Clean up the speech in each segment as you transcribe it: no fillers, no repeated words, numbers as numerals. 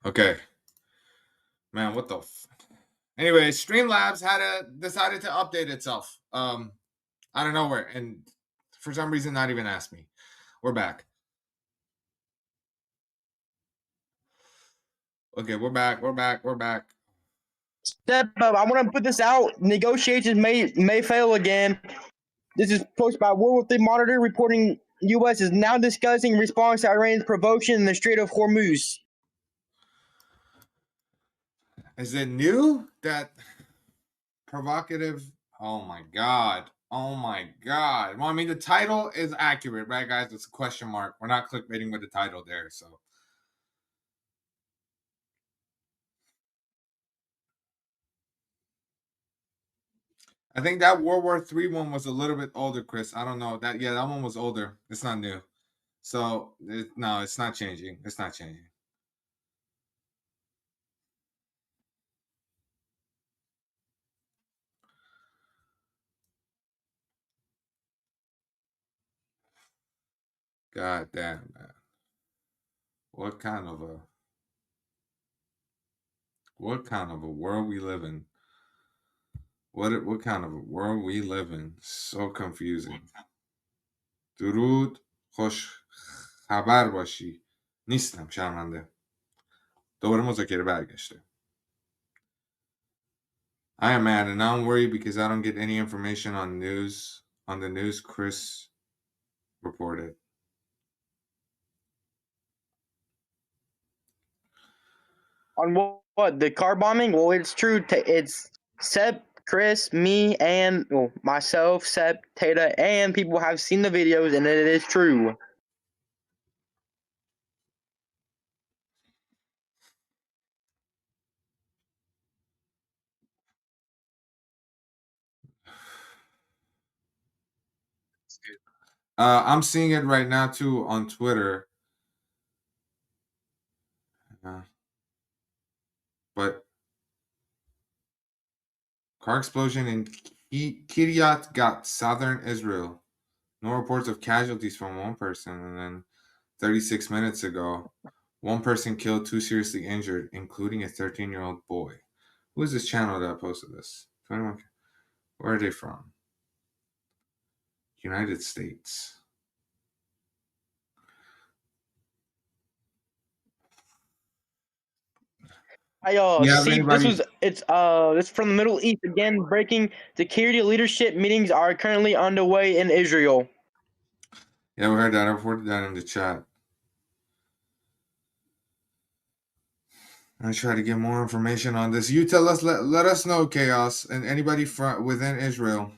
Okay. Man, what the Anyway, Streamlabs decided to update itself. Out of nowhere. And for some reason not even asked me. We're back. Okay, we're back. We're back. We're back. Step up. I want to put this out. Negotiations may fail again. This is posted by World War III Monitor reporting U.S. is now discussing response to Iran's provocation in the Strait of Hormuz. Is it new that provocative? Oh my god. Oh my god. Well, I mean, the title is accurate, right, guys? It's a question mark. We're not clickbaiting with the title there, so. I think that World War III one was a little bit older, Chris. I don't know. That one was older. It's not new. So no, it's not changing. It's not changing. God damn, man. What kind of a world we live in? What kind of a world we live in? So confusing. درود خوش خبر باشی. نیستم شرمنده. دوباره مذاکره برگشته. I am mad and now I'm worried because I don't get any information on the news Chris reported. On what? The car bombing? Well, it's true. It's Sep, Chris, me, and myself, Sep, Tata, and people have seen the videos, and it is true. I'm seeing it right now too on Twitter. But car explosion in Kiryat Gat, southern Israel. No reports of casualties from one person. And then 36 minutes ago, one person killed, two seriously injured, including a 13-year-old boy. Who is this channel that posted this? 21. Where are they from? United States. See it's from the Middle East again. Breaking security leadership meetings are currently underway in Israel. Yeah, we heard that. I reported that in the chat. I try to get more information on this. You tell us, let us know, Chaos, and anybody within Israel,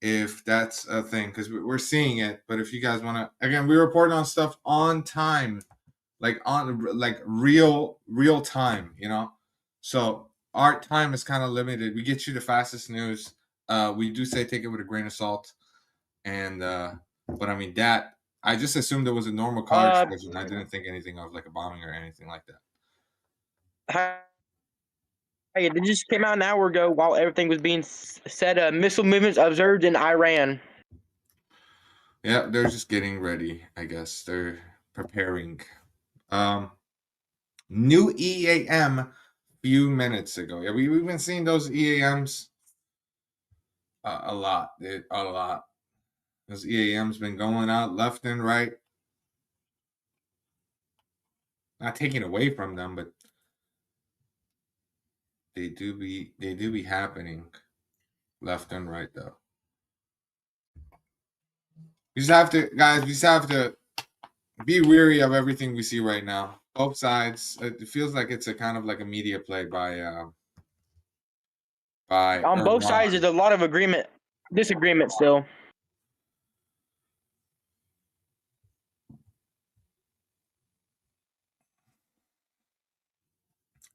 if that's a thing, because we're seeing it. But if you guys want to, again, we report on stuff on time, like real time, So our time is kind of limited. We get you the fastest news. We do say take it with a grain of salt, and but I mean that I just assumed it was a normal car explosion. I didn't think anything of like a bombing or anything like that. Hey, it just came out an hour ago while everything was being said. Missile movements observed in Iran. Yeah, they're just getting ready, I guess. They're preparing. New EAM few minutes ago. Yeah, we've been seeing those EAMs a lot. A lot. Those EAMs been going out left and right. Not taking away from them, but they do be happening left and right though. We just have to be weary of everything we see right now. Both sides. It feels like it's a kind of like a media play by on both sides. There's a lot of disagreement still.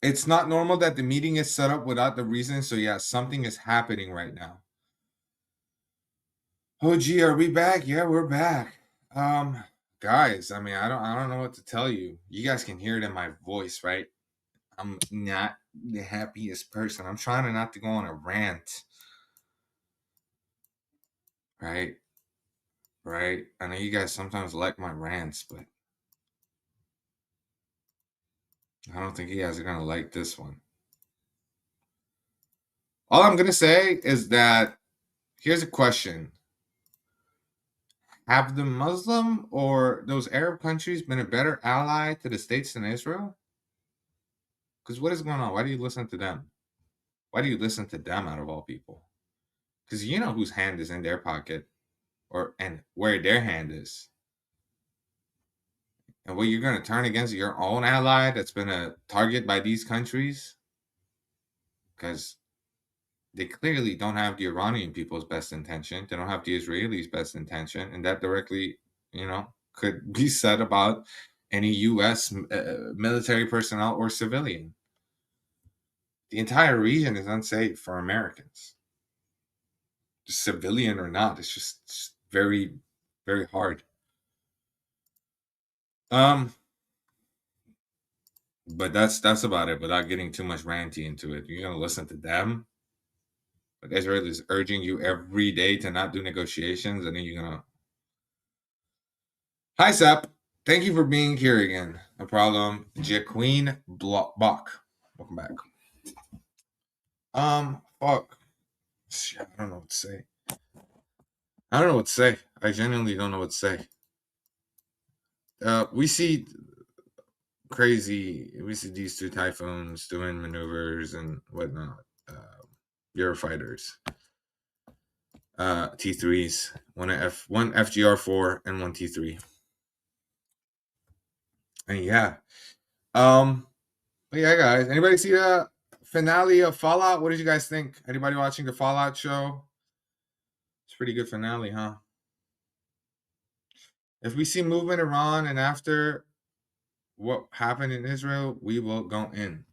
It's not normal that the meeting is set up without the reason. So yeah, something is happening right now. Oh gee, are we back? Yeah, we're back. Guys, I mean, I don't know what to tell you. You guys can hear it in my voice, right? I'm not the happiest person. I'm trying not to go on a rant. Right? Right? I know you guys sometimes like my rants, but I don't think you guys are going to like this one. All I'm going to say is that here's a question. Have the Muslim or those Arab countries been a better ally to the States than Israel? Because what is going on? Why do you listen to them? Why do you listen to them out of all people? Because you know whose hand is in their pocket and where their hand is. And what you're going to turn against your own ally that's been a target by these countries? Because they clearly don't have the Iranian people's best intention. They don't have the Israelis' best intention. And that directly, could be said about any U.S. Military personnel or civilian. The entire region is unsafe for Americans. Civilian or not, it's just very, very hard. But that's about it. Without getting too much ranty into it, you're gonna listen to them. But Israel is urging you every day to not do negotiations, and then you're gonna. Hi, Sep. Thank you for being here again. No problem. Jaqueen Bach. Welcome back. Fuck. Shit, I don't know what to say. I don't know what to say. I genuinely don't know what to say. We see these two typhoons doing maneuvers and whatnot. Eurofighters. T3s. One FGR4 and one T3. And yeah. But yeah, guys. Anybody see the finale of Fallout? What did you guys think? Anybody watching the Fallout show? It's a pretty good finale, huh? If we see movement Iran and after what happened in Israel, we will go in.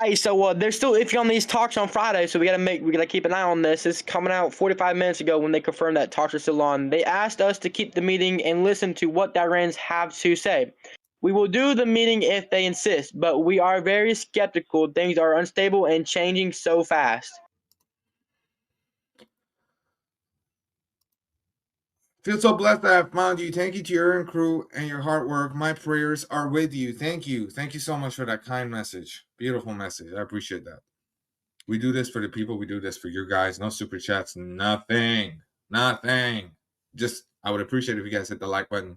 Hey, so they're still iffy on these talks on Friday, so we gotta keep an eye on this. It's coming out 45 minutes ago when they confirmed that talks are still on. They asked us to keep the meeting and listen to what the Iranians have to say. We will do the meeting if they insist, but we are very skeptical. Things are unstable and changing so fast. Feel so blessed that I have found you. Thank you to your and crew and your hard work. My prayers are with you. Thank you. Thank you so much for that kind message. Beautiful message. I appreciate that. We do this for the people. We do this for you guys. No super chats. Nothing. Just, I would appreciate if you guys hit the like button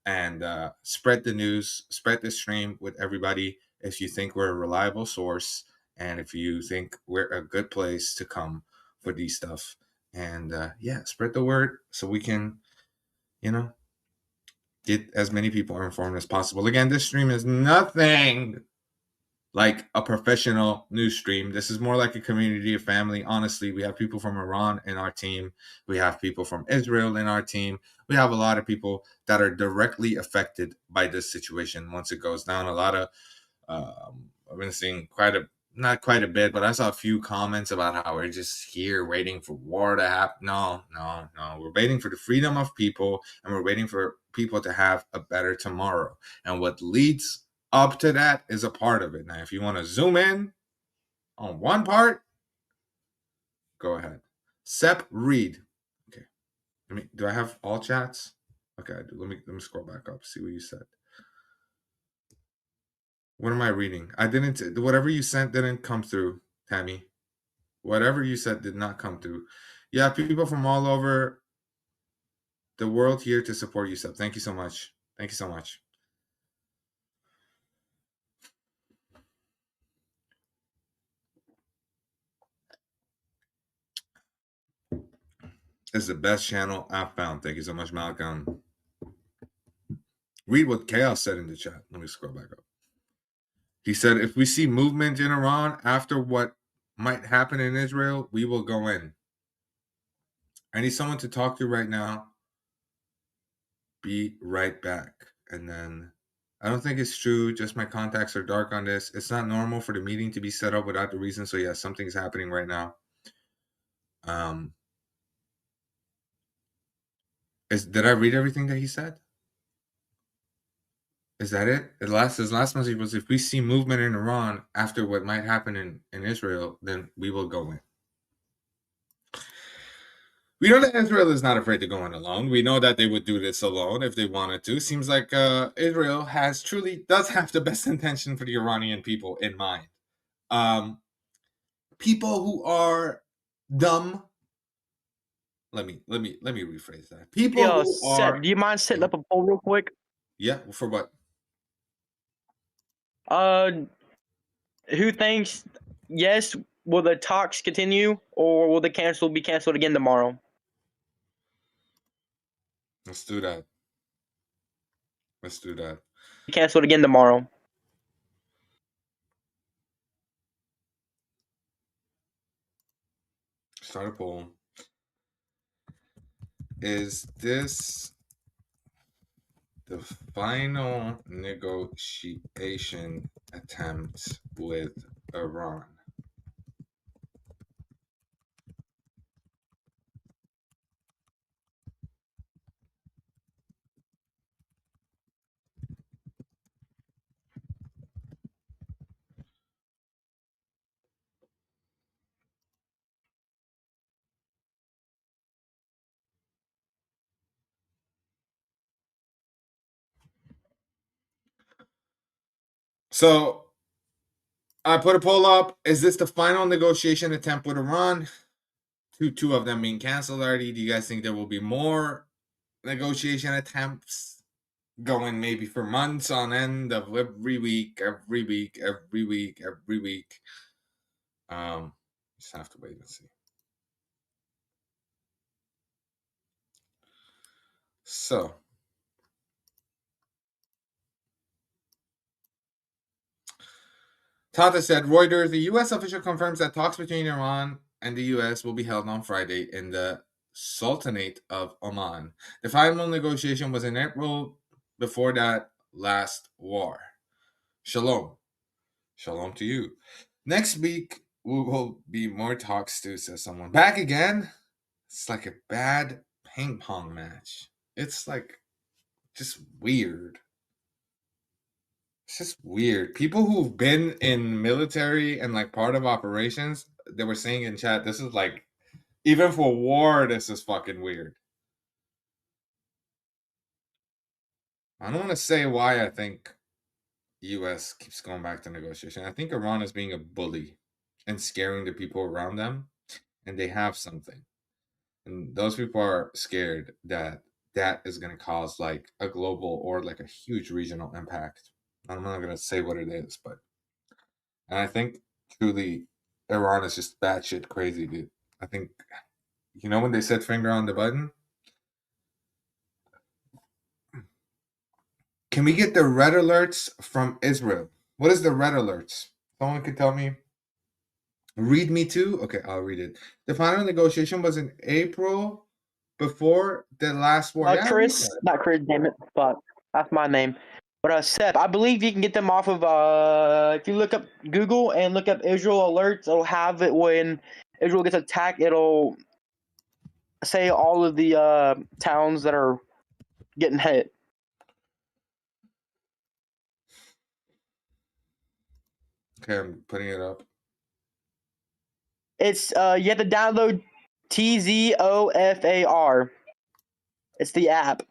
and spread the news, spread the stream with everybody if you think we're a reliable source and if you think we're a good place to come for these stuff. And yeah, spread the word so we can, get as many people informed as possible. Again, this stream is nothing like a professional news stream. This is more like a community, a family. Honestly, we have people from Iran in our team. We have people from Israel in our team. We have a lot of people that are directly affected by this situation once it goes down. A lot of, I've been seeing not quite a bit, but I saw a few comments about how we're just here waiting for war to happen. No. We're waiting for the freedom of people, and we're waiting for people to have a better tomorrow. And what leads up to that is a part of it. Now, if you want to zoom in on one part, go ahead. Sep Reed. Okay. Do I have all chats? Okay, I do. Let me scroll back up, see what you said. What am I reading? Whatever you sent didn't come through, Tammy. Whatever you said did not come through. You have people from all over the world here to support you, Sep. Thank you so much. Thank you so much. It's the best channel I've found. Thank you so much, Malcolm. Read what Chaos said in the chat. Let me scroll back up. He said, if we see movement in Iran after what might happen in Israel, we will go in. I need someone to talk to right now. Be right back. And then I don't think it's true. Just my contacts are dark on this. It's not normal for the meeting to be set up without the reason. So yeah, something's happening right now. Did I read everything that he said? Is that it? His last message was, if we see movement in Iran after what might happen in Israel, then we will go in. We know that Israel is not afraid to go in alone. We know that they would do this alone if they wanted to. Seems like Israel does have the best intention for the Iranian people in mind. People who are dumb. Let me rephrase that. People Hey, who Seth, are do you mind setting up a poll real quick? yeah, for what? Who thinks yes? Will the talks continue, or will the be canceled again tomorrow? Let's do that. Let's do that. Be canceled again tomorrow. Start a poll. Is this the final negotiation attempt with Iran? So I put a poll up. Is this the final negotiation attempt with Iran? Two of them being canceled already. Do you guys think there will be more negotiation attempts going maybe for months on end of every week? Just have to wait and see. So Tata said, Reuters, the U.S. official confirms that talks between Iran and the U.S. will be held on Friday in the Sultanate of Oman. The final negotiation was in April before that last war. Shalom. Shalom to you. Next week, will be more talks too, says someone. Back again? It's like a bad ping pong match. It's like just weird. It's just weird. People who've been in military and like part of operations, they were saying in chat, this is like, even for war, this is fucking weird. I don't want to say why I think US keeps going back to negotiation. I think Iran is being a bully and scaring the people around them, and they have something. And those people are scared that that is going to cause like a global or like a huge regional impact. I'm not going to say what it is, but and I think truly Iran is just batshit crazy, dude. I think when they said finger on the button. Can we get the red alerts from Israel? What is the red alerts? Someone could tell me. Read me too? Okay, I'll read it. The final negotiation was in April before the last war. Yeah, read that. Not Chris, damn it. Fuck. That's my name. But Seth, I believe you can get them off of if you look up Google and look up Israel alerts, it'll have it when Israel gets attacked, it'll say all of the towns that are getting hit. Okay, I'm putting it up. It's you have to download TZOFAR. It's the app.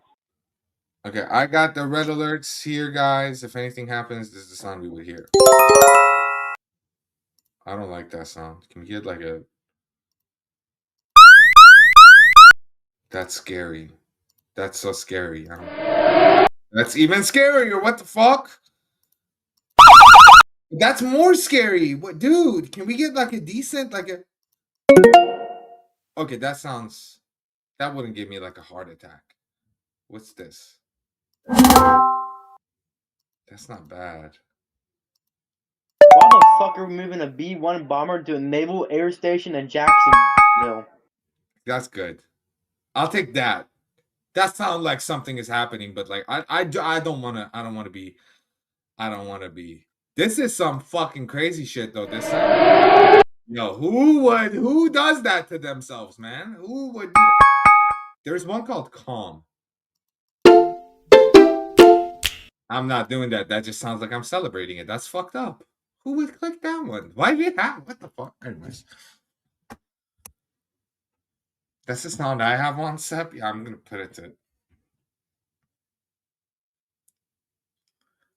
Okay, I got the red alerts here, guys. If anything happens, this is the sound we would hear. I don't like that sound. Can we get like a... That's scary. That's so scary. That's even scarier. What the fuck? That's more scary. What, dude? Can we get like a decent, like a... Okay, that wouldn't give me like a heart attack. What's this? That's not bad. Why the fuck are we moving a B-1 bomber to a naval air station in Jacksonville? That's good. I'll take that. That sounds like something is happening, but like I don't want to be. This is some fucking crazy shit though. Who does that to themselves, man? Who would do that? There's one called Calm. I'm not doing that. That just sounds like I'm celebrating it. That's fucked up. Who would click that one? Why did it happen? What the fuck? Anyways. That's the sound I have on Sep. Yeah, I'm gonna put it to.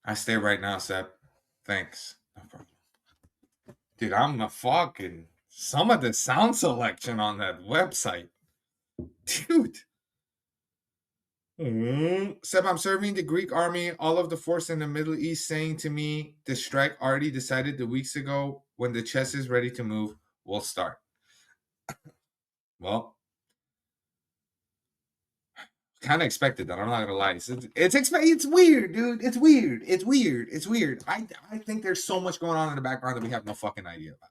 I stay right now, Sep. Thanks. No problem. Dude, I'm a fucking some of the sound selection on that website. Dude. Seb, I'm serving the Greek army, all of the force in the Middle East saying to me, the strike already decided the weeks ago when the chess is ready to move, we'll start. Well, kind of expected that. I'm not gonna lie. It's weird, dude. It's weird. It's weird. It's weird. I think there's so much going on in the background that we have no fucking idea about.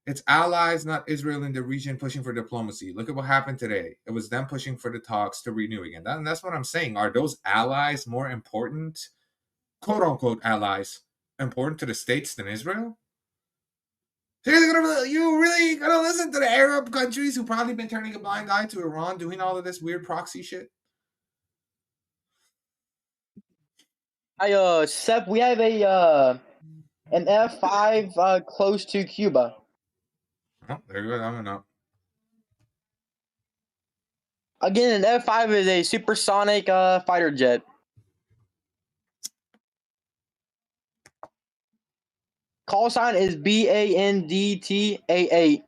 It's allies, not Israel, in the region pushing for diplomacy. Look at what happened today. It was them pushing for the talks to renew again. That's what I'm saying. Are those allies more important, quote unquote allies, important to the states than Israel? You really gonna listen to the Arab countries who probably been turning a blind eye to Iran doing all of this weird proxy shit? Sep, we have an F5 close to Cuba. Oh, there you go. I don't know. Again, an F5 is a supersonic fighter jet. Call sign is BANDTA8.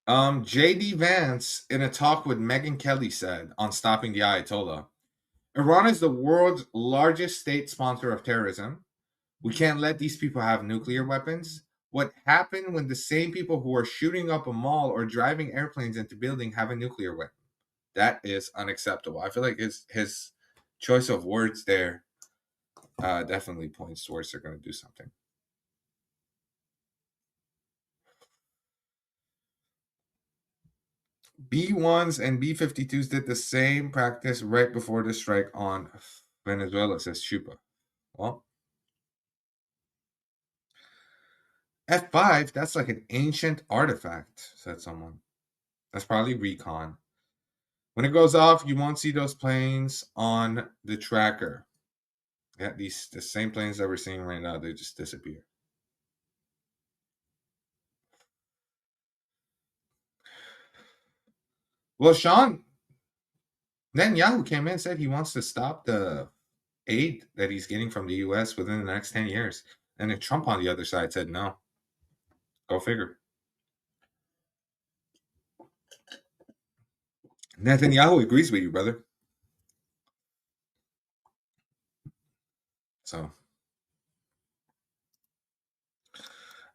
JD Vance, in a talk with Megyn Kelly, said on stopping the Ayatollah, Iran is the world's largest state sponsor of terrorism. We can't let these people have nuclear weapons. What happened when the same people who are shooting up a mall or driving airplanes into building have a nuclear weapon? That is unacceptable. I feel like his choice of words there definitely points towards they're going to do something. B1s and B-52s did the same practice right before the strike on Venezuela, says Chupa. Well, F5, that's like an ancient artifact, said someone. That's probably recon. When it goes off, you won't see those planes on the tracker. Yeah, the same planes that we're seeing right now, they just disappear. Well, Sean Netanyahu came in and said he wants to stop the aid that he's getting from the U.S. within the next 10 years. And then Trump on the other side said no. Go figure. Netanyahu agrees with you, brother. So,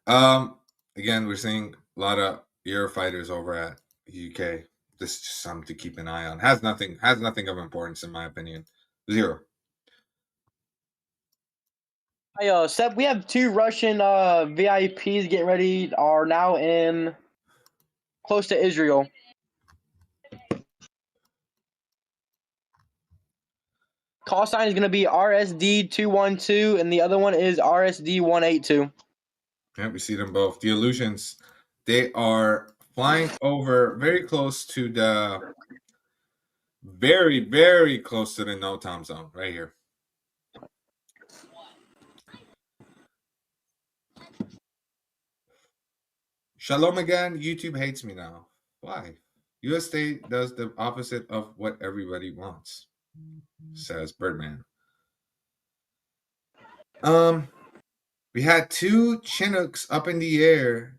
again, we're seeing a lot of Eurofighters over at UK. This is just something to keep an eye on. Has nothing of importance in my opinion. Zero. Hey, Sep, we have two Russian VIPs getting ready, are now in close to Israel. Call sign is going to be RSD212, and the other one is RSD182. Yeah, we see them both. The illusions, they are flying over very close to the very, very close to the no time zone right here. Shalom again. YouTube hates me now. Why? US state does the opposite of what everybody wants, says Birdman. We had two Chinooks up in the air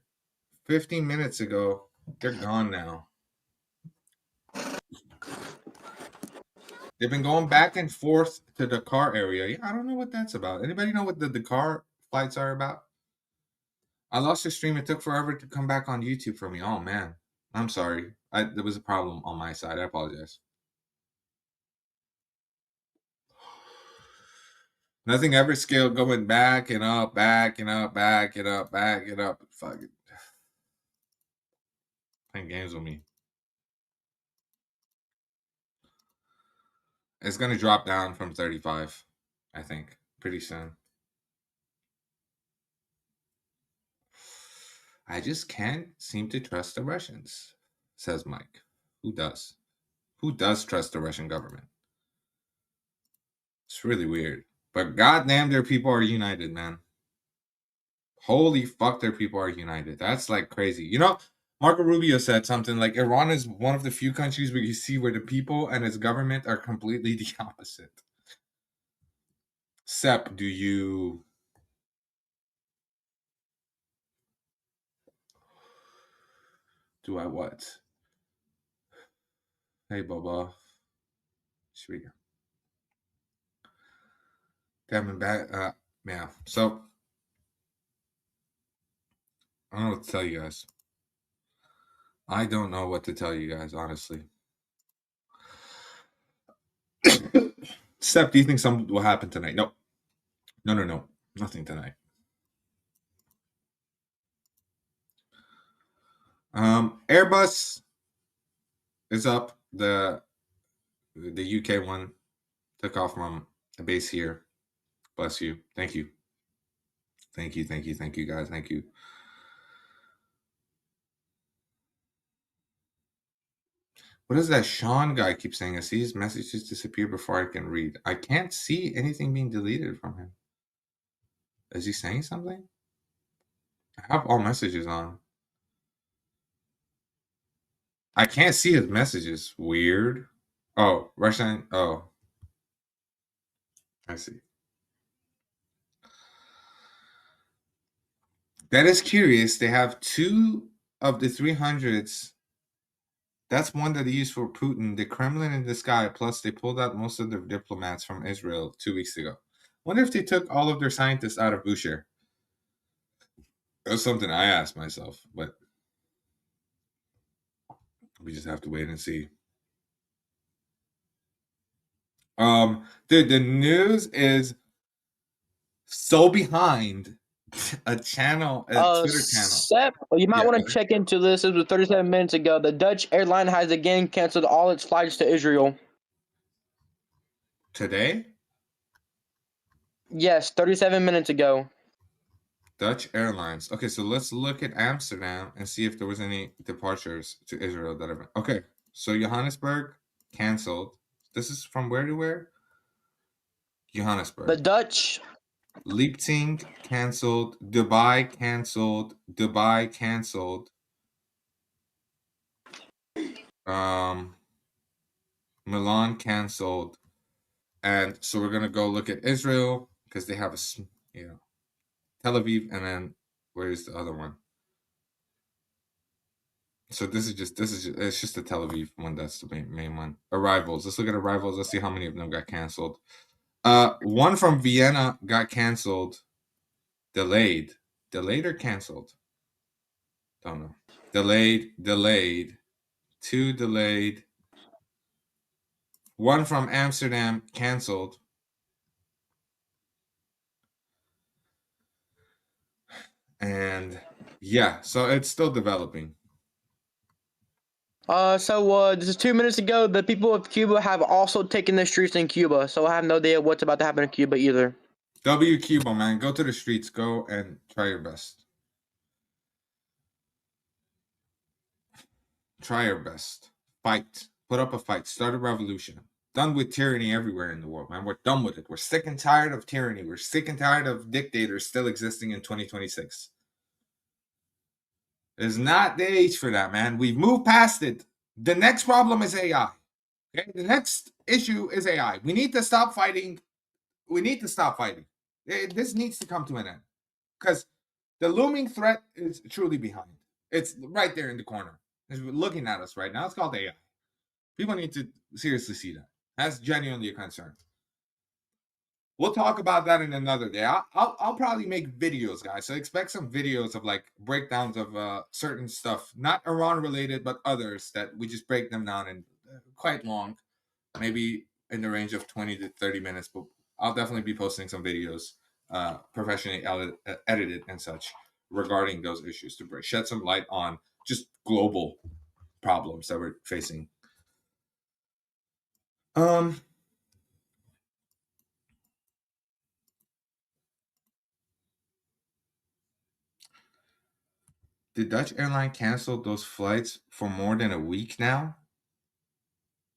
15 minutes ago. They're gone now. They've been going back and forth to the Dakar area. Yeah, I don't know what that's about. Anybody know what the Dakar flights are about? I lost the stream. It took forever to come back on YouTube for me. Oh man, I'm sorry. There was a problem on my side. I apologize. Nothing ever scaled, going back and up, back and up, back and up, back and up. Fuck it. Playing games with me. It's gonna drop down from 35, I think, pretty soon. I just can't seem to trust the Russians, says Mike. Who does? Who does trust the Russian government? It's really weird. But goddamn, their people are united, man. Holy fuck, their people are united. That's like crazy. You know, Marco Rubio said something like Iran is one of the few countries where you see where the people and its government are completely the opposite. Sep, do you... Do I what? Hey, Bubba. Should we... Coming back. Yeah. So, I don't know what to tell you guys. I don't know what to tell you guys, honestly. Sep, do you think something will happen tonight? No. No. Nothing tonight. Airbus is up. The UK one took off from a base here. Bless you. Thank you. Thank you, guys. Thank you. What does that Sean guy keep saying? I see his messages disappear before I can read. I can't see anything being deleted from him. Is he saying something? I have all messages on. I can't see his messages. Weird. Oh, Russian. Oh, I see. That is curious. They have 2 of the 300s. That's one that they used for Putin. The Kremlin in the sky. Plus, they pulled out most of their diplomats from Israel 2 weeks ago. Wonder if they took all of their scientists out of Bushehr. That's something I asked myself, but we just have to wait and see. Dude, the news is so behind. A Twitter channel. Sep, you might want to check into this. It was 37 minutes ago. The Dutch airline has again canceled all its flights to Israel. Today? Yes, 37 minutes ago. Dutch Airlines. Okay, so let's look at Amsterdam and see if there was any departures to Israel that have. Okay, so Johannesburg canceled. This is from where to where? Johannesburg. The Dutch. Leipzig canceled. Dubai canceled. Milan canceled. And so we're gonna go look at Israel because they have Tel Aviv, and then where's the other one? So it's just the Tel Aviv one. That's the main one. Arrivals. Let's look at arrivals. Let's see how many of them got canceled. One from Vienna got canceled. Delayed or canceled? Don't know. Delayed. 2 delayed. One from Amsterdam canceled. And yeah, so it's still developing. This is 2 minutes ago. The people of Cuba have also taken the streets in Cuba, so I have no idea what's about to happen in Cuba either. W Cuba, man, go to the streets, go and try your best. Try your best. Fight. Put up a fight. Start a revolution. Done with tyranny everywhere in the world, man. We're done with it. We're sick and tired of tyranny. We're sick and tired of dictators still existing in 2026. It's not the age for that, man. We've moved past it. The next problem is AI. Okay? The next issue is AI. We need to stop fighting. This needs to come to an end. Because the looming threat is truly behind. It's right there in the corner. It's looking at us right now. It's called AI. People need to seriously see that. That's genuinely a concern. We'll talk about that in another day. I'll probably make videos, guys. So expect some videos of like breakdowns of certain stuff, not Iran related, but others that we just break them down in quite long, maybe in the range of 20 to 30 minutes. But I'll definitely be posting some videos, professionally edited and such, regarding those issues to shed some light on just global problems that we're facing. the Dutch airline canceled those flights for more than a week now.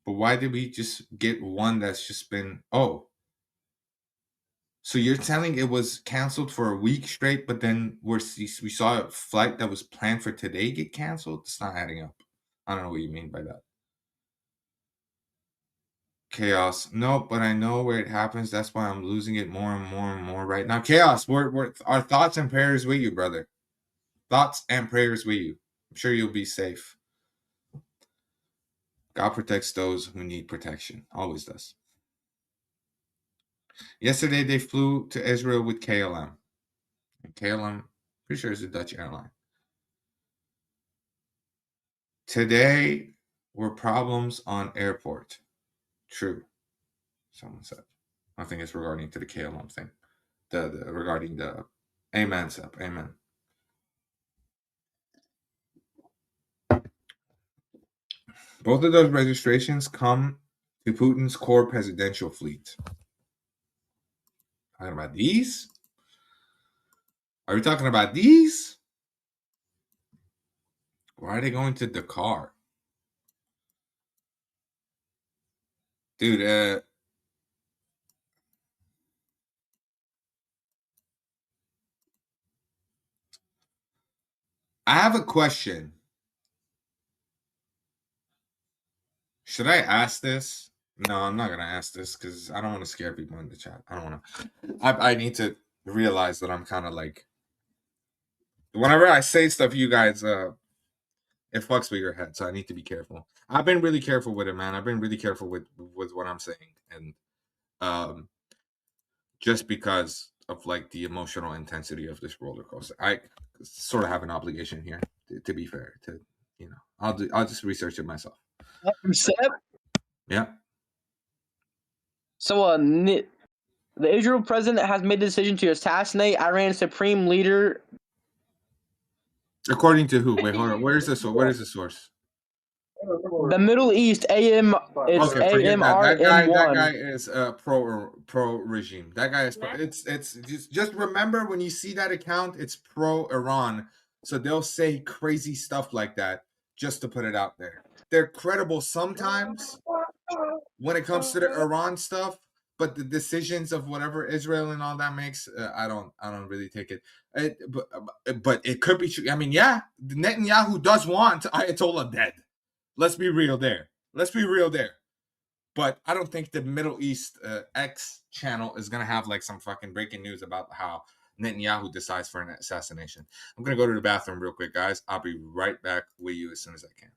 But why did we just get one that's just been? Oh, so you're telling it was canceled for a week straight, but then we saw a flight that was planned for today get canceled? It's not adding up. I don't know what you mean by that. Chaos. Nope, but I know where it happens. That's why I'm losing it more and more and more right now. Chaos. We're our thoughts and prayers with you, brother. Thoughts and prayers with you. I'm sure you'll be safe. God protects those who need protection. Always does. Yesterday they flew to Israel with KLM. And KLM, pretty sure is a Dutch airline. Today were problems on airport. True. Someone said. I think it's regarding to the KLM thing. Regarding the Amen, Sep. Amen. Both of those registrations come to Putin's core presidential fleet. Talking about these? Are we talking about these? Why are they going to Dakar? Dude, I have a question. Should I ask this? No, I'm not gonna ask this because I don't want to scare people in the chat. I don't want to. I need to realize that I'm kind of like, whenever I say stuff, you guys, it fucks with your head. So I need to be careful. I've been really careful with it, man. I've been really careful with what I'm saying, and just because of like the emotional intensity of this roller coaster, I sort of have an obligation here. To be fair, I'll just research it myself. Yeah. So, the Israel president has made the decision to assassinate Iran's supreme leader. According to who? Wait, hold on. Where is this? Where is the source? The Middle East, AM. It's Okay, forget that. That guy AMRM1. is pro regime. That guy is it's just remember when you see that account, it's pro Iran. So they'll say crazy stuff like that just to put it out there. They're credible sometimes when it comes to the Iran stuff, but the decisions of whatever Israel and all that makes, I don't really take it. But it could be true. I mean, yeah, Netanyahu does want Ayatollah dead. Let's be real there. But I don't think the Middle East X channel is gonna have like some fucking breaking news about how Netanyahu decides for an assassination. I'm gonna go to the bathroom real quick, guys. I'll be right back with you as soon as I can.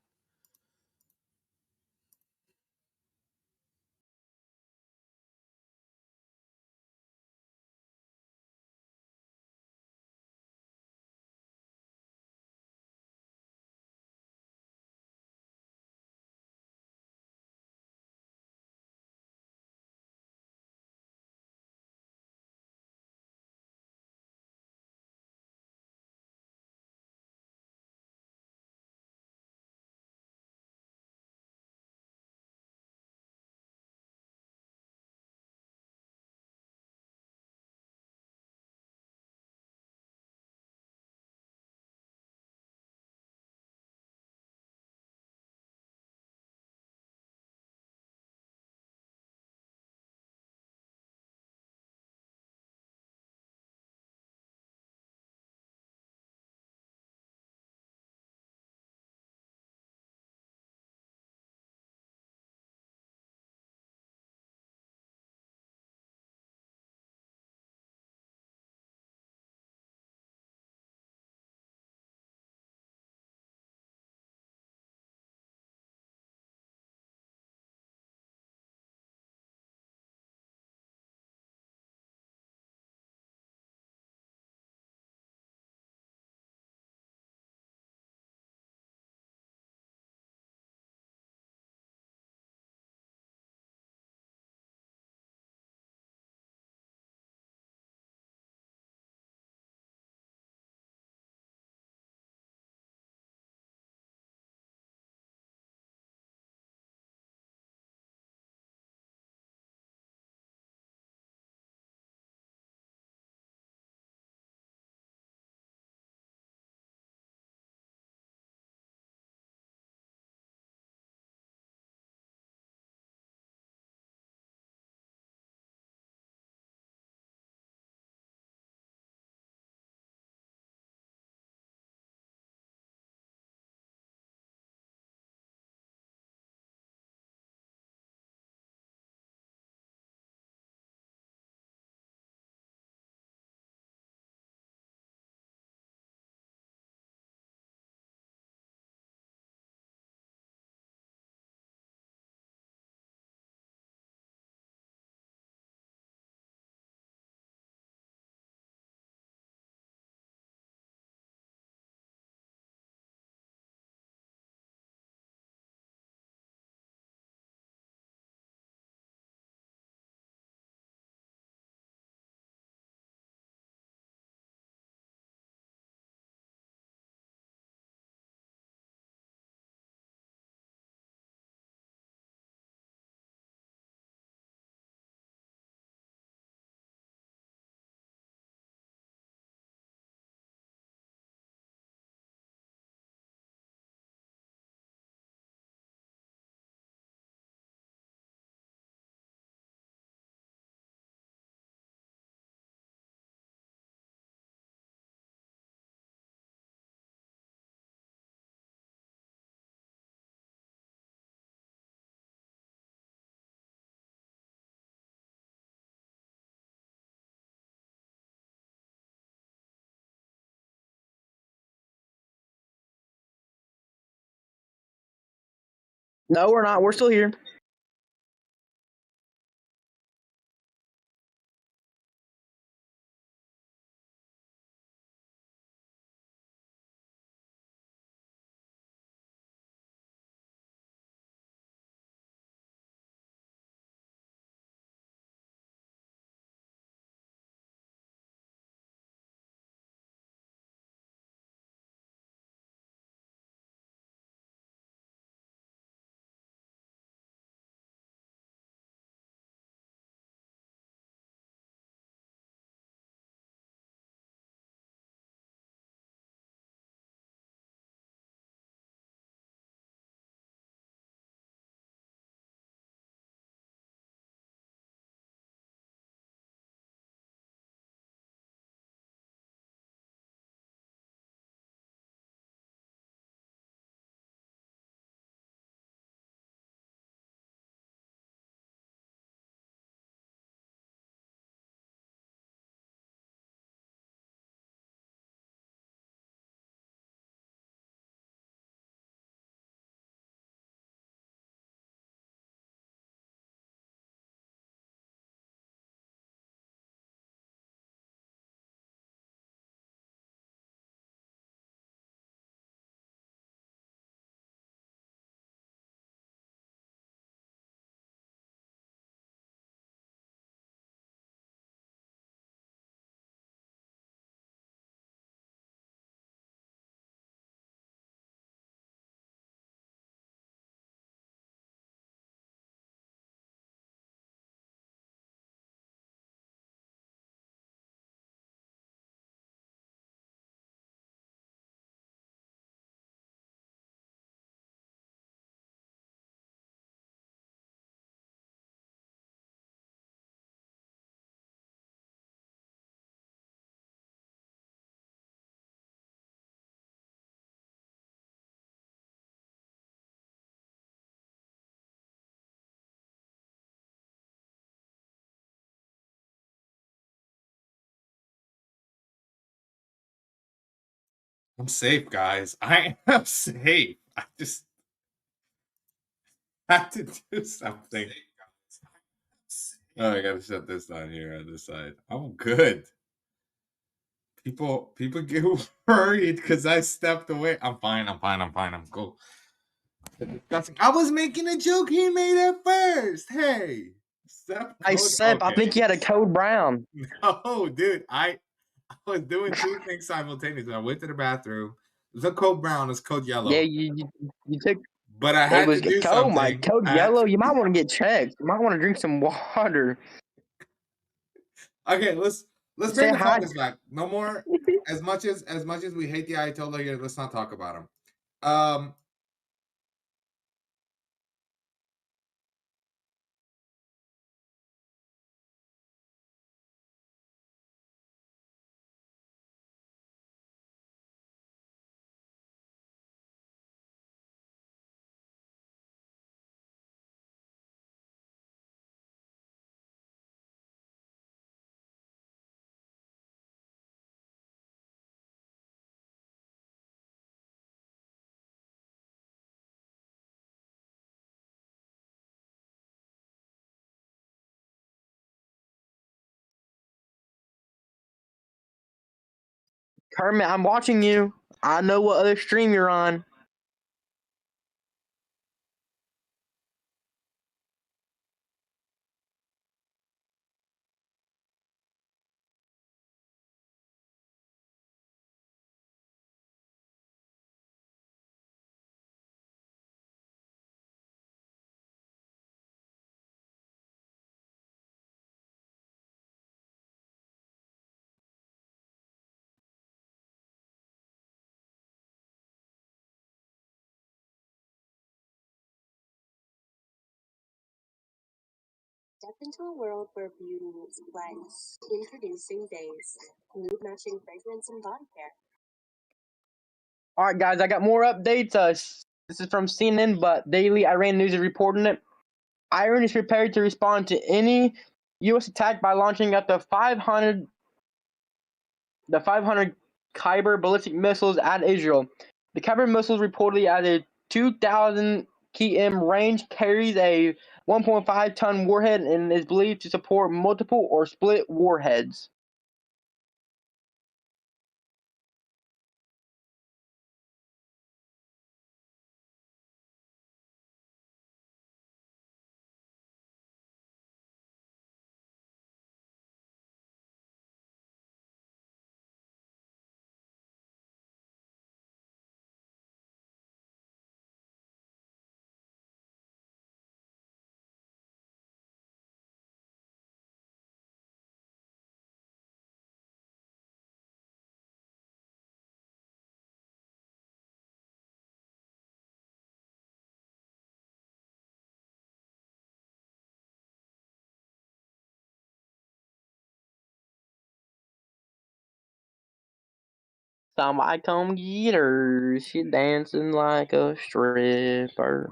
No, we're not. We're still here. I'm safe, guys. I am safe. I just had to do something. Oh, I gotta shut this down here on this side. I'm good. People get worried because I stepped away. I'm fine. I'm fine. I'm fine. I'm cool. I was making a joke he made at first. Hey, step I code. said, I think he had a code brown. No, dude. I was doing two things simultaneously. I went to the bathroom. It was a code brown. It's code yellow. Yeah, you took. But I It had was to do oh my something. code yellow. You might want to get checked. You might want to drink some water. Okay, let's Say bring the hi. focus back. No more. As much as we hate the Ayatollah here, let's not talk about him. Kermit, I'm watching you. I know what other stream you're on. Step into a world where beauty meets cleanse. Introducing Days. Mood matching fragrance and body care. All right, guys, I got more updates. This is from CNN, but Daily Iran News is reporting it. Iran is prepared to respond to any U.S. attack by launching up to 500 Kyber ballistic missiles at Israel. The Kyber missiles reportedly added 2,000 km range, carries a 1.5-ton warhead, and is believed to support multiple or split warheads. Somebody come get her. She dancing like a stripper.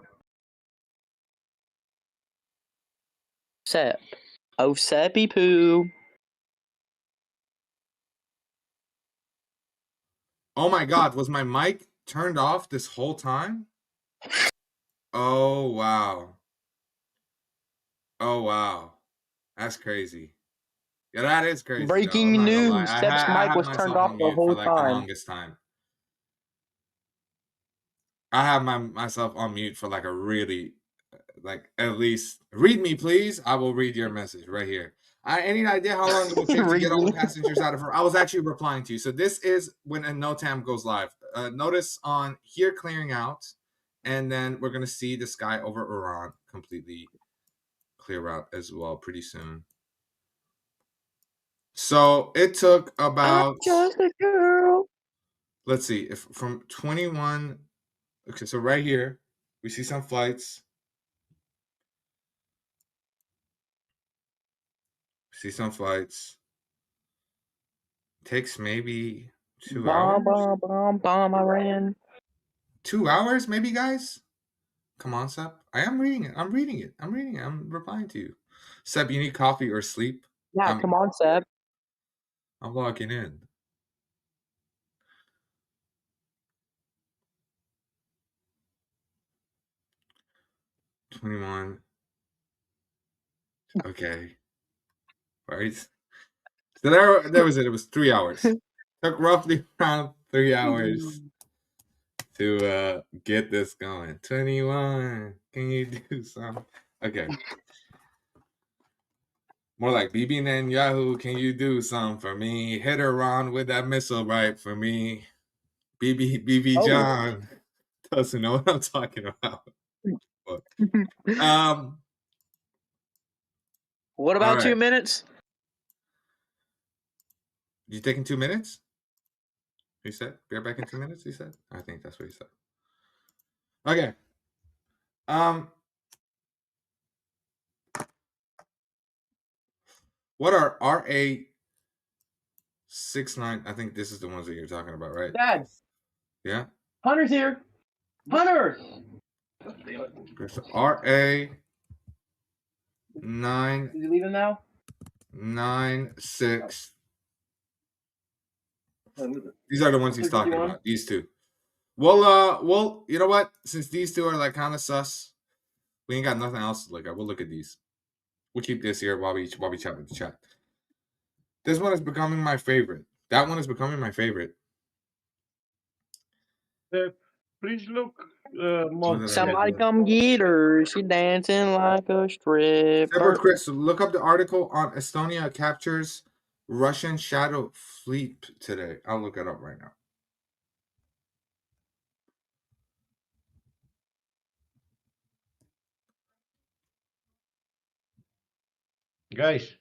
Sep. Oh, Seppy poo. Oh my God, was my mic turned off this whole time? Oh wow. Oh wow. That's crazy. Yeah, that is crazy though. I'm Breaking not gonna lie. news. Sep's I mic had was turned myself off on the mute for whole like the time. longest time. I have myself on mute for like a really, like at least read me, please. I will read your message right here. Any idea how long it will take to get all the passengers out of her? I was actually replying to you. So this is when a NOTAM goes live. Notice on here clearing out, and then we're gonna see the sky over Iran completely clear out as well pretty soon. So it took about, I'm just a girl. let's see, if from 21. Okay, so right here we see some flights. See some flights. Takes maybe 2 hours. Iran. 2 hours, maybe, guys. Come on, Seb. I am reading it. I'm reading it. I'm replying to you. Seb, you need coffee or sleep? Yeah, come on, Seb. I'm logging in. $21. Okay. Right. So there was it. It was 3 hours. Took roughly around 3 hours to get this going. 21. Can you do something? Okay. More like BB Netanyahu, can you do something for me? Hit her on with that missile right for me. BB John doesn't know what I'm talking about. What All about 2 right. minutes? You taking 2 minutes? He said, "Be right back in 2 minutes." He said, I think that's what he said. Okay. What are RA69? I think this is the ones that you're talking about, right? Dad. Yeah. Hunter's here. Hunter. RA Is he leaving now? 996. These are the ones he's talking about. These two. Well, you know what? Since these two are like kind of sus, we ain't got nothing else to look at. We'll look at these. We'll keep this here while we chat with the chat. This one is becoming my favorite. That one is becoming my favorite. Please look. Somebody come get her. She dancing like a stripper. Chris, look up the article on Estonia captures Russian shadow fleet today. I'll look it up right now. Guys,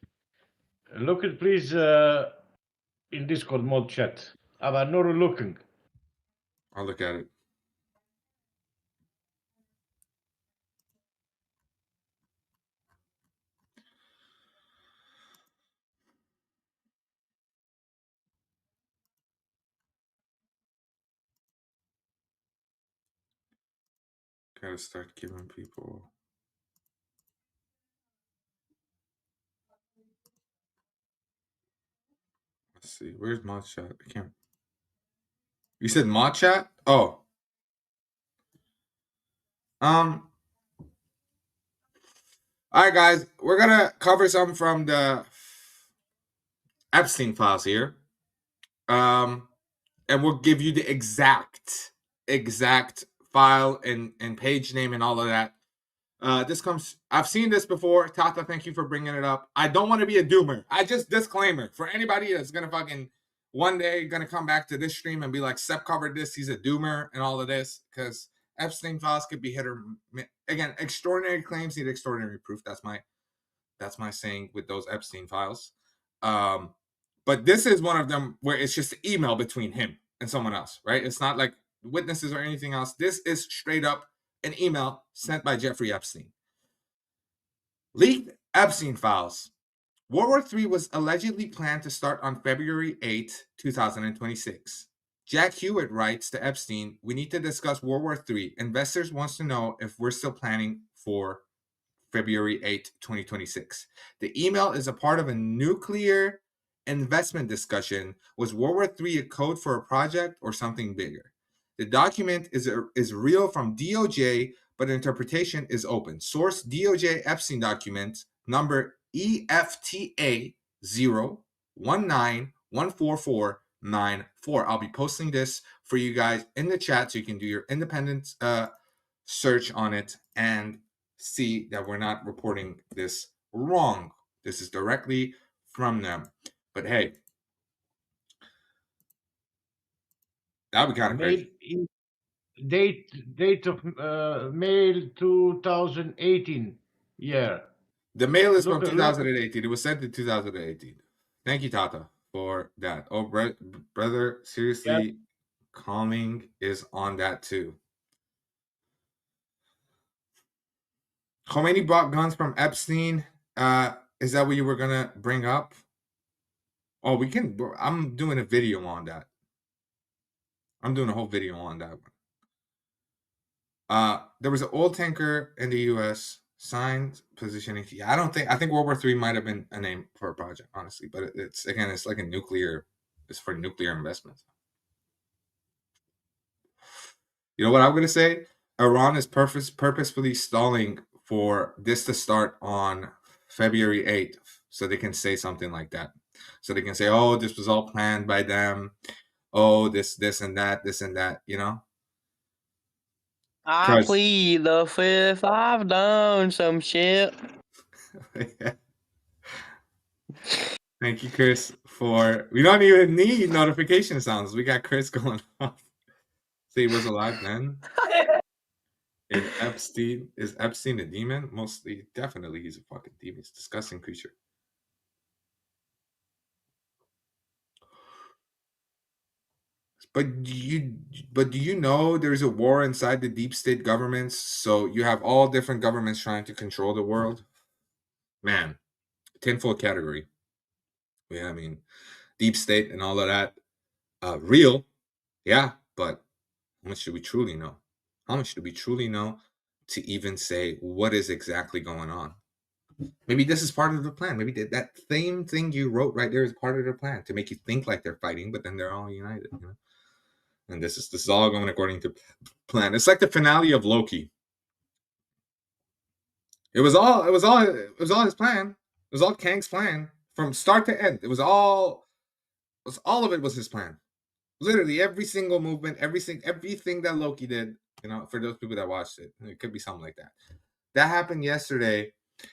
look at please in Discord mod chat. Aber nur looking. I'll look at it. Gotta start giving people. Let's see. Where's mod chat? I can't. You said mod chat? Oh. All right, guys, we're gonna cover some from the Epstein files here, and we'll give you the exact file and page name and all of that. This comes. I've seen this before. Tata, thank you for bringing it up. I don't want to be a doomer. I just disclaimer for anybody that's gonna fucking one day gonna come back to this stream and be like, Sep covered this. He's a doomer and all of this because Epstein files could be hit or again. Extraordinary claims need extraordinary proof. That's my saying with those Epstein files. But this is one of them where it's just an email between him and someone else, right? It's not like witnesses or anything else. This is straight up an email sent by Jeffrey Epstein. Leaked Epstein files. World War III was allegedly planned to start on February 8, 2026. Jack Hewitt writes to Epstein, "We need to discuss World War III. Investors wants to know if we're still planning for February 8, 2026. The email is a part of a nuclear investment discussion. Was World War III a code for a project or something bigger? The document is real from DOJ, but interpretation is open. Source DOJ Epstein document number EFTA 019144494. I'll be posting this for you guys in the chat so you can do your independent search on it and see that we're not reporting this wrong. This is directly from them. But hey, that would be kind of crazy. Date of mail 2018 year. The mail is from Look- 2018. It was sent in 2018. Thank you, Tata, for that. Oh, brother, seriously, calming is on that too. Khomeini bought guns from Epstein. Is that what you were gonna bring up? Oh, we can. I'm doing a video on that. I'm doing a whole video on that one. There was an oil tanker in the U.S. signed positioning. Yeah, I think World War III might have been a name for a project, honestly. But it's like a nuclear. It's for nuclear investments. You know what I'm gonna say? Iran is purposefully stalling for this to start on February 8th, so they can say something like that. So they can say, "Oh, this was all planned by them. Oh, this and that." You know. I plead the fifth. I've done some shit. Thank you, Chris, for we don't even need notification sounds. We got Chris going off. So he was alive then. Is Epstein a demon? Mostly, definitely he's a fucking demon. He's a disgusting creature. But do you know there's a war inside the deep state governments? So you have all different governments trying to control the world. Man, tinfoil category. Yeah, I mean, deep state and all of that. Real, yeah, but how much do we truly know? How much do we truly know to even say what is exactly going on? Maybe this is part of the plan. Maybe that same thing you wrote right there is part of their plan to make you think like they're fighting, but then they're all united. You know? And this is all going according to plan. It's like the finale of Loki. It was all his plan. It was all Kang's plan from start to end. All of it was his plan. Literally every single movement, everything that Loki did. You know, for those people that watched it, it could be something like that. That happened yesterday.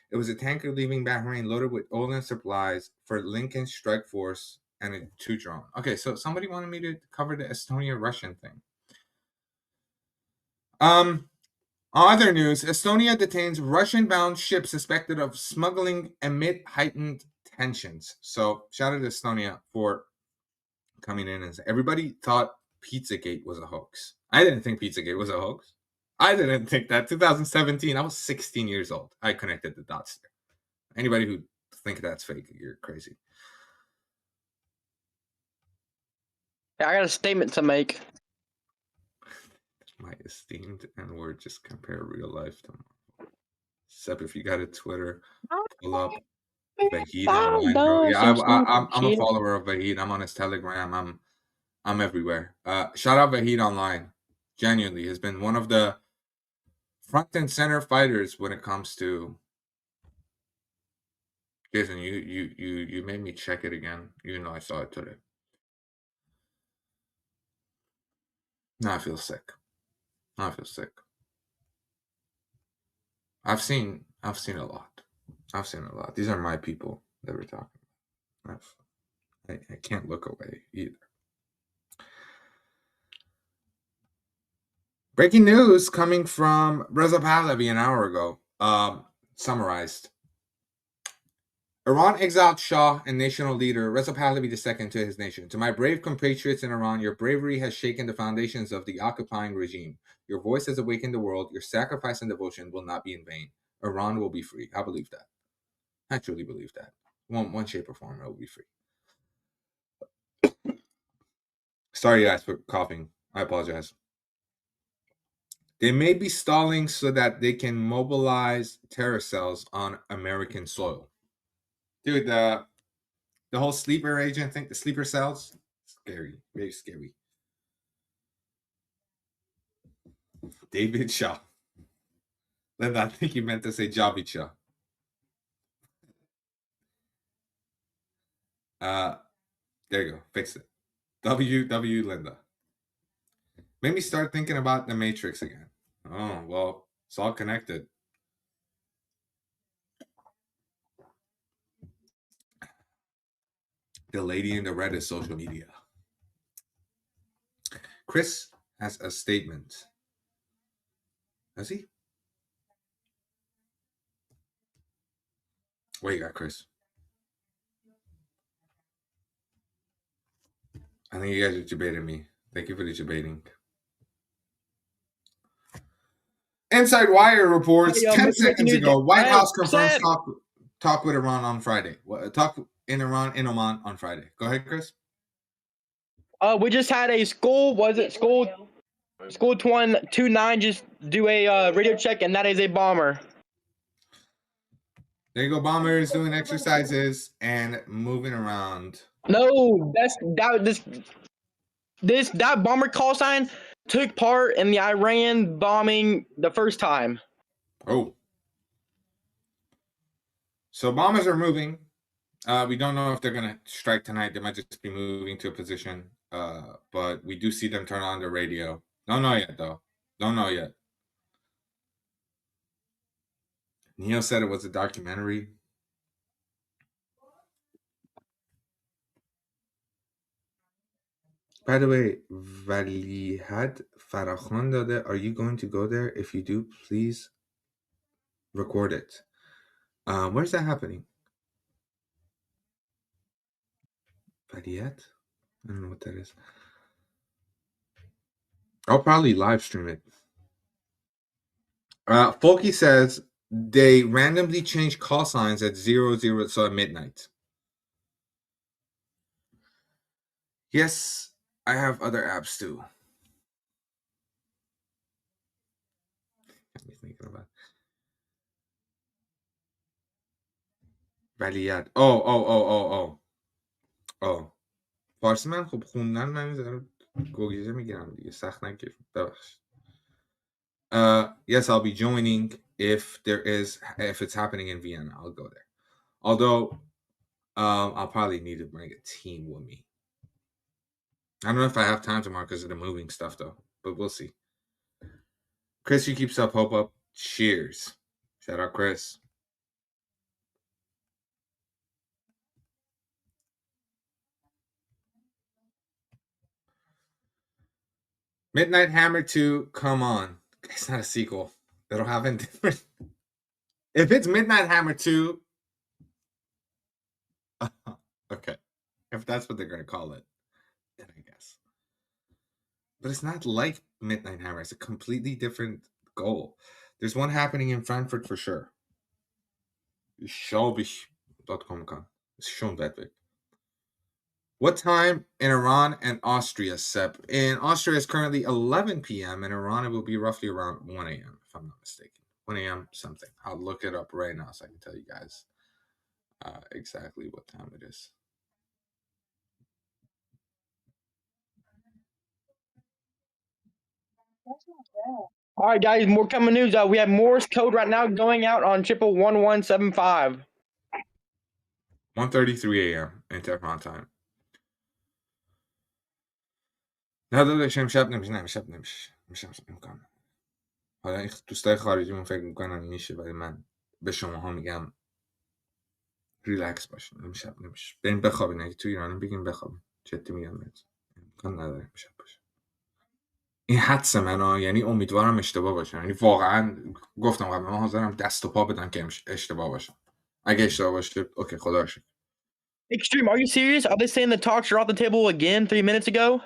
It was a tanker leaving Bahrain loaded with oil and supplies for Lincoln Strike Force and a 2 drone. Okay, so somebody wanted me to cover the Estonia-Russian thing. On other news, Estonia detains Russian-bound ship suspected of smuggling amid heightened tensions. So shout out to Estonia for coming in and everybody thought Pizzagate was a hoax. I didn't think Pizzagate was a hoax. I didn't think that. 2017, I was 16 years old. I connected the dots there. Anybody who think that's fake, you're crazy. I got a statement to make. My esteemed N-word, just compare real life to Except if you got a Twitter, pull up Vahid online, bro. Yeah, I'm a follower of Vahid. I'm on his Telegram. I'm everywhere. Shout out Vahid online. Genuinely has been one of the front and center fighters when it comes to Jason, you made me check it again, even though I saw it today. Now I feel sick. Now I feel sick. I've seen a lot. I've seen a lot. These are my people that we're talking about. I can't look away either. Breaking news coming from Reza Pahlavi an hour ago. Summarized. Iran exiled Shah and national leader Reza Pahlavi II to his nation. To my brave compatriots in Iran, your bravery has shaken the foundations of the occupying regime. Your voice has awakened the world. Your sacrifice and devotion will not be in vain. Iran will be free. I believe that. I truly believe that. One shape or form, it will be free. Sorry, guys, for coughing. I apologize. They may be stalling so that they can mobilize terror cells on American soil. Dude, the whole sleeper agent thing, the sleeper cells, scary, very scary. David Shaw. Linda, I think you meant to say Javid Shaw. There you go. Fix it. W Linda. Made me start thinking about the Matrix again. Oh, well, it's all connected. The lady in the red is social media. Chris has a statement. Does he? What you got, Chris? I think you guys are debating me. Thank you for the debating. Inside Wire reports 10 seconds ago, White House confirms talk with Iran on Friday. Talk in Oman on Friday. Go ahead, Chris. We just had a school 2129 just do a radio check, and that is a bomber. There you go. Bombers doing exercises and moving around. No, that bomber call sign took part in the Iran bombing the first time. Oh. So bombers are moving. We don't know if they're going to strike tonight. They might just be moving to a position. But we do see them turn on the radio. Don't know yet, though. Don't know yet. Neil said it was a documentary. By the way, Valihad Farakhan Dade, are you going to go there? If you do, please record it. Where's that happening? Valihad? I don't know what that is. I'll probably live stream it. Folky says they randomly change call signs at 00, so at midnight. Yes, I have other apps too. Got me thinking about Valiyat. Oh. فارسی من خب خوندن من گوگیزه میگیرم دیگه سخت نگیر ببخشید. Yes, I'll be joining if it's happening in Vienna. I'll go there. Although I'll probably need to bring a team with me. I don't know if I have time tomorrow because of the moving stuff though, but we'll see. Chris, you keep up, hope up. Cheers. Shout out Chris. Midnight Hammer 2, come on. It's not a sequel. That'll have a different. If it's Midnight Hammer 2, okay. If that's what they're going to call it, then I guess. But it's not like Midnight Hammer. It's a completely different goal. There's one happening in Frankfurt for sure. Schaubich.com. It's schon Bedwig. What time in Iran and Austria, Sep? In Austria, it's currently 11 p.m. In Iran, it will be roughly around 1 a.m., if I'm not mistaken. 1 a.m. something. I'll look it up right now so I can tell you guys exactly what time it is. All right, guys, more coming news. We have Morse code right now going out on 1175. 1:33 a.m. in Tehran time. نه داداش امشب نمیشه امکان. حالا این دوستای خارجیمون فکر میکنن میشه، ولی من به شماها میگم ریلکس باشین. امشب نمیشه. بریم بخوابین. اگه تو ایرانی بگیم بخوابین. جدی میگم بهت. امکان نداره امشب باشه. این حدس منه، یعنی امیدوارم اشتباه باشه. یعنی واقعا گفتم قبل من حاضرم دست و پا بدم که اشتباه باشه. اگه اشتباه باشه اوکی، خدا رو شکر. Extreme, are you serious? Are they saying the talks are off the table again 3 minutes ago?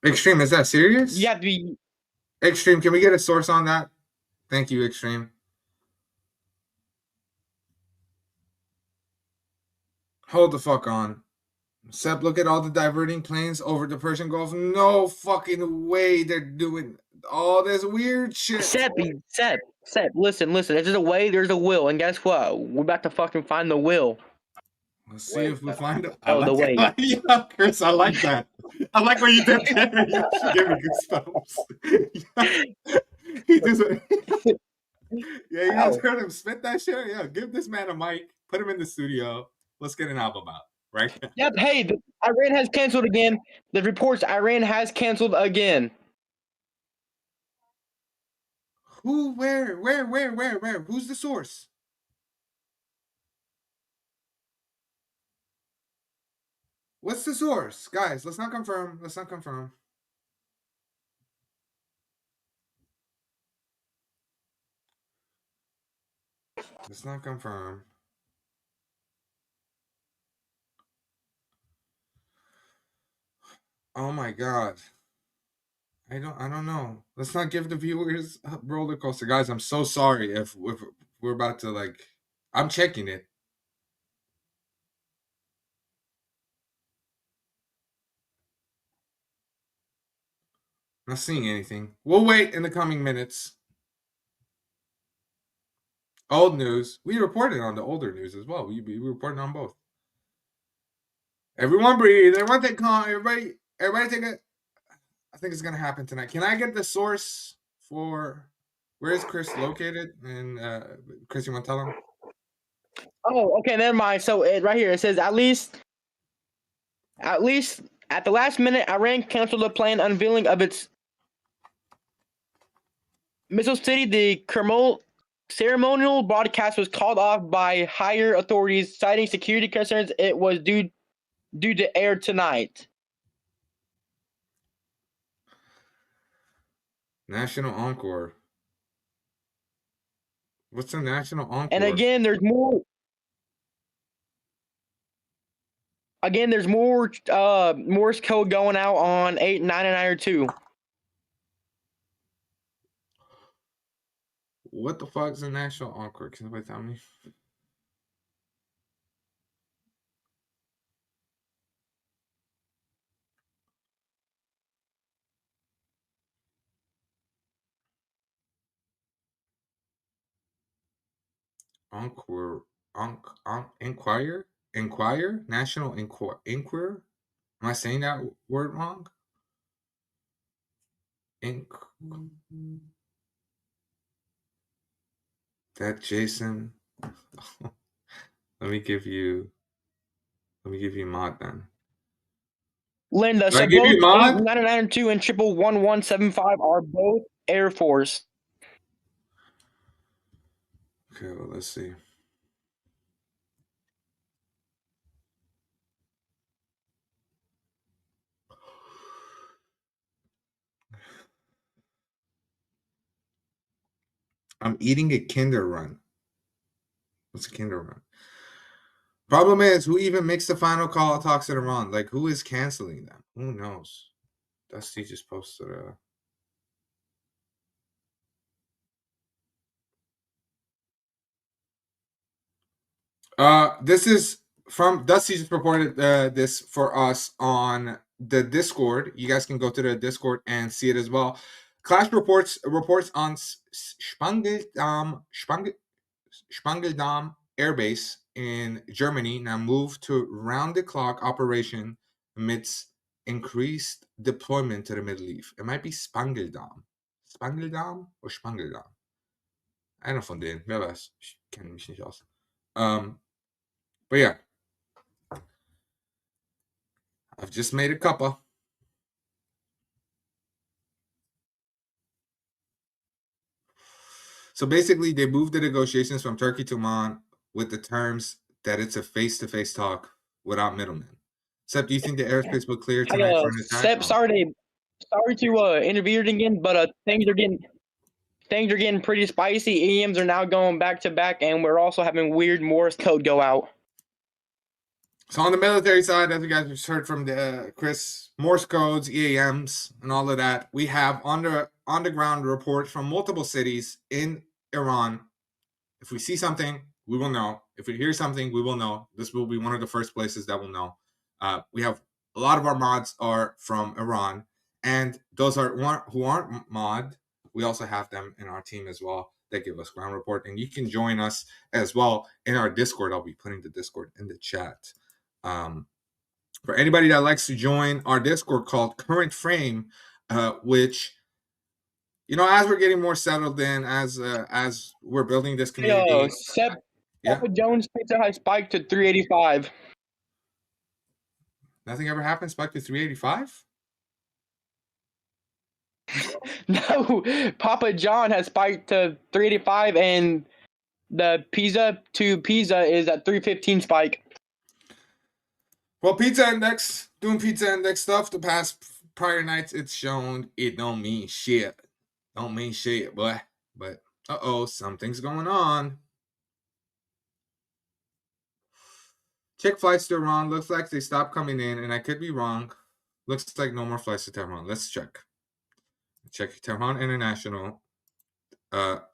Extreme, is that serious? You have to be. Extreme, can we get a source on that? Thank you, Extreme. Hold the fuck on. Seb, look at all the diverting planes over the Persian Gulf. No fucking way they're doing all this weird shit. Sep, listen. If there's a way, there's a will. And guess what? We're about to fucking find the will. Let's see if we find it. The way. Yeah, Chris, I like that. I like what you did there. You gave me goosebumps. He just yeah, you guys heard him spit that shit? Yeah, give this man a mic, put him in the studio. Let's get an album out, right? Yep, hey, Iran has canceled again. The reports Iran has canceled again. Who, where? Who's the source? What's the source? Guys, let's not confirm. Let's not confirm. Let's not confirm. Oh my god. I don't know. Let's not give the viewers a roller coaster. Guys, I'm so sorry if we're about to like I'm checking it. Not seeing anything. We'll wait in the coming minutes. Old news. We reported on the older news as well. We reported on both. Everyone breathe. Everyone take calm. Everybody take it. I think it's gonna happen tonight. Can I get the source for where is Chris located? And Chris, you want to tell him? Oh, okay, never mind. So right here it says at least at the last minute, Iran canceled the planned unveiling of its Missile City. The ceremonial broadcast was called off by higher authorities, citing security concerns. It was due to air tonight. National Encore. What's a National Encore? And again, there's more. Again, there's more Morse code going out on 89902. What the fuck is a National Encore? Can somebody tell me? Encore, Inquire, National Inquirer. Am I saying that word wrong? That Jason. Let me give you mod then. Linda, so both 89902 and 111175 are both Air Force. Okay, well, let's see. I'm eating a Kinder Run. What's a Kinder Run? Problem is, who even makes the final call talks at Iran? Like, who is canceling them? Who knows? Dusty just posted this is from Dusty just reported this for us on the Discord. You guys can go to the Discord and see it as well. Clash reports on Spangeldam Air Base in Germany now moved to round-the-clock operation amidst increased deployment to the Middle East. It might be Spangeldam or Spangeldam. Einer von denen, wer weiß. Ich kenne mich nicht aus. But yeah, I've just made a couple. So basically, they moved the negotiations from Turkey to Oman with the terms that it's a face-to-face talk without middlemen. Except, do you think the airspace will clear tonight for an attack? Seb, sorry to intervene again, but things are getting pretty spicy. EMs are now going back to back, and we're also having weird Morse code go out. So on the military side, as you guys just heard from Chris, Morse codes, EAMs, and all of that, we have on the ground reports from multiple cities in Iran. If we see something, we will know. If we hear something, we will know. This will be one of the first places that we'll know. We have a lot of our mods are from Iran, and those who aren't mod, we also have them in our team as well. They give us ground report, and you can join us as well in our Discord. I'll be putting the Discord in the chat. For anybody that likes to join our Discord called Current Frame, which, you know, as we're getting more settled in, as we're building this community. Seb, Yeah. Papa John's Pizza Hut spiked to 385. Nothing ever happened. Spiked to 385. No, Papa John has spiked to 385, and the pizza is at 315 spike. Well, Pizza Index, doing Pizza Index stuff the past prior nights, it's shown it don't mean shit. Don't mean shit, boy. But, something's going on. Check flights to Iran. Looks like they stopped coming in, and I could be wrong. Looks like no more flights to Tehran. Let's check. Check Tehran International.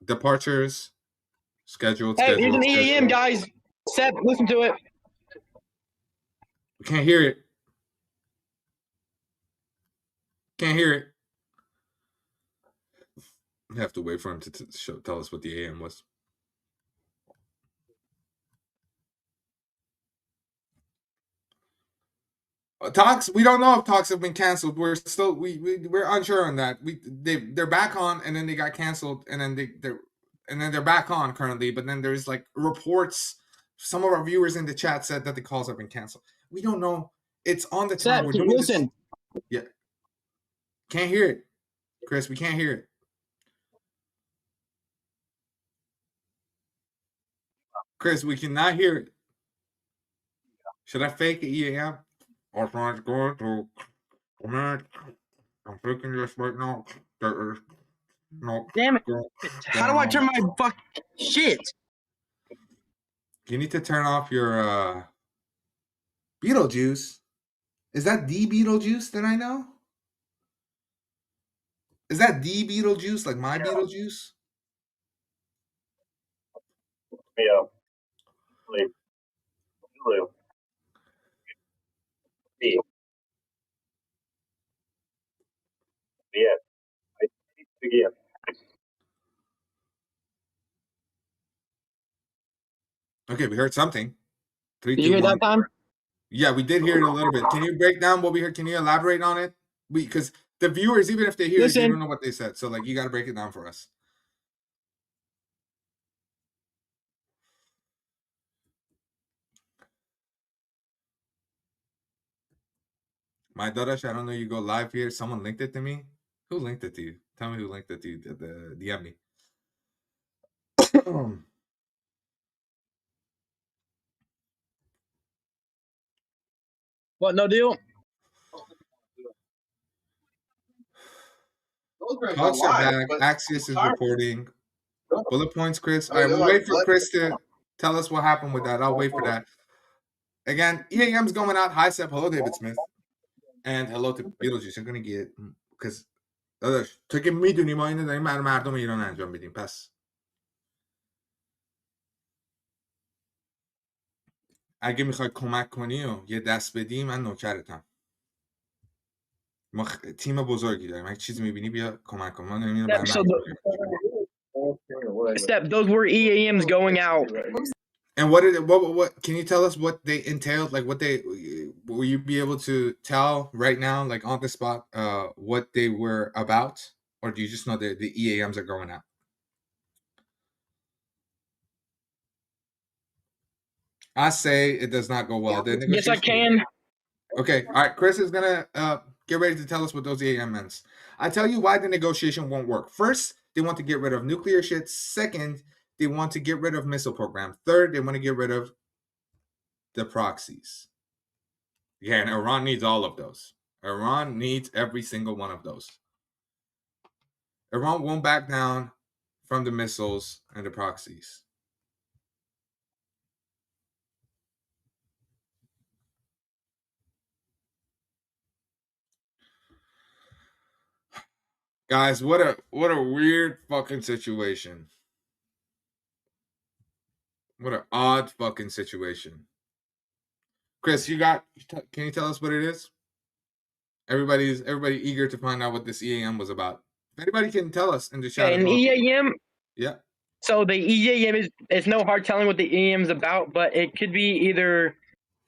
Departures. Scheduled. Hey, here's an EEM, guys. Seb, listen to it. We can't hear it. Can't hear it. We have to wait for him to tell us what the AM was. Talks. We don't know if talks have been canceled. We're still we're unsure on that. They're back on, and then they got canceled, and then they're back on currently. But then there's like reports. Some of our viewers in the chat said that the calls have been canceled. We don't know. It's on the time. Seb, listen. Yeah. Can't hear it, Chris. We can't hear it. Chris, we cannot hear it. Should I fake it? EAM? I'm trying to go to command. I'm faking this right now. There is no. Damn it. How do I turn my fuck shit? You need to turn off your Beetlejuice. Is that the Beetlejuice that I know? Is that the Beetlejuice, like my Beetlejuice? Yeah. Again. Okay, we heard something. 3, Did 2, you hear 1. that time? Yeah, we did hear it a little bit. Can you break down what we heard? Can you elaborate on it? Because the viewers, even if they hear it, they don't know what they said. So, like, you got to break it down for us. My Dadash, I don't know. You go live here. Someone linked it to me. Who linked it to you? Tell me who linked it to you. The DM me. What, no deal? Talks are back. Axios is reporting. Bullet points, Chris. All right, we'll wait for Chris to tell us what happened with that. I'll wait for that. Again, EAM's going out. Hi, Seb. Hello, David Smith. And hello to Beetlejuice. I'm going to get because تو که میدونی ما اینو داریم برای مردم ایران انجام بدیم. پس اگه میخوای کمک کنی و یه دست بدی من نوکرتم. ما تیم بزرگی داریم. اگه چیزی میبینی بیا کمک کن. ما نمیدونم Step, those were EAMs going out. And what can you tell us what they entailed? Like will you be able to tell right now, like on the spot, what they were about? Or do you just know that the EAMs are going out? I say it does not go well. The Yes, I negotiation- can. Okay, all right. Chris is gonna get ready to tell us what those EAM means. I tell you why the negotiation won't work. First, they want to get rid of nuclear shit. Second, they want to get rid of missile program. Third, they want to get rid of the proxies. Yeah, and Iran needs all of those. Iran needs every single one of those. Iran won't back down from the missiles and the proxies. Guys, what a weird fucking situation. What an odd fucking situation. Chris, can you tell us what it is? Everybody eager to find out what this EAM was about. If anybody can tell us in the chat. Okay, an EAM. Yeah. So the EAM is no hard telling what the EAM is about, but it could be either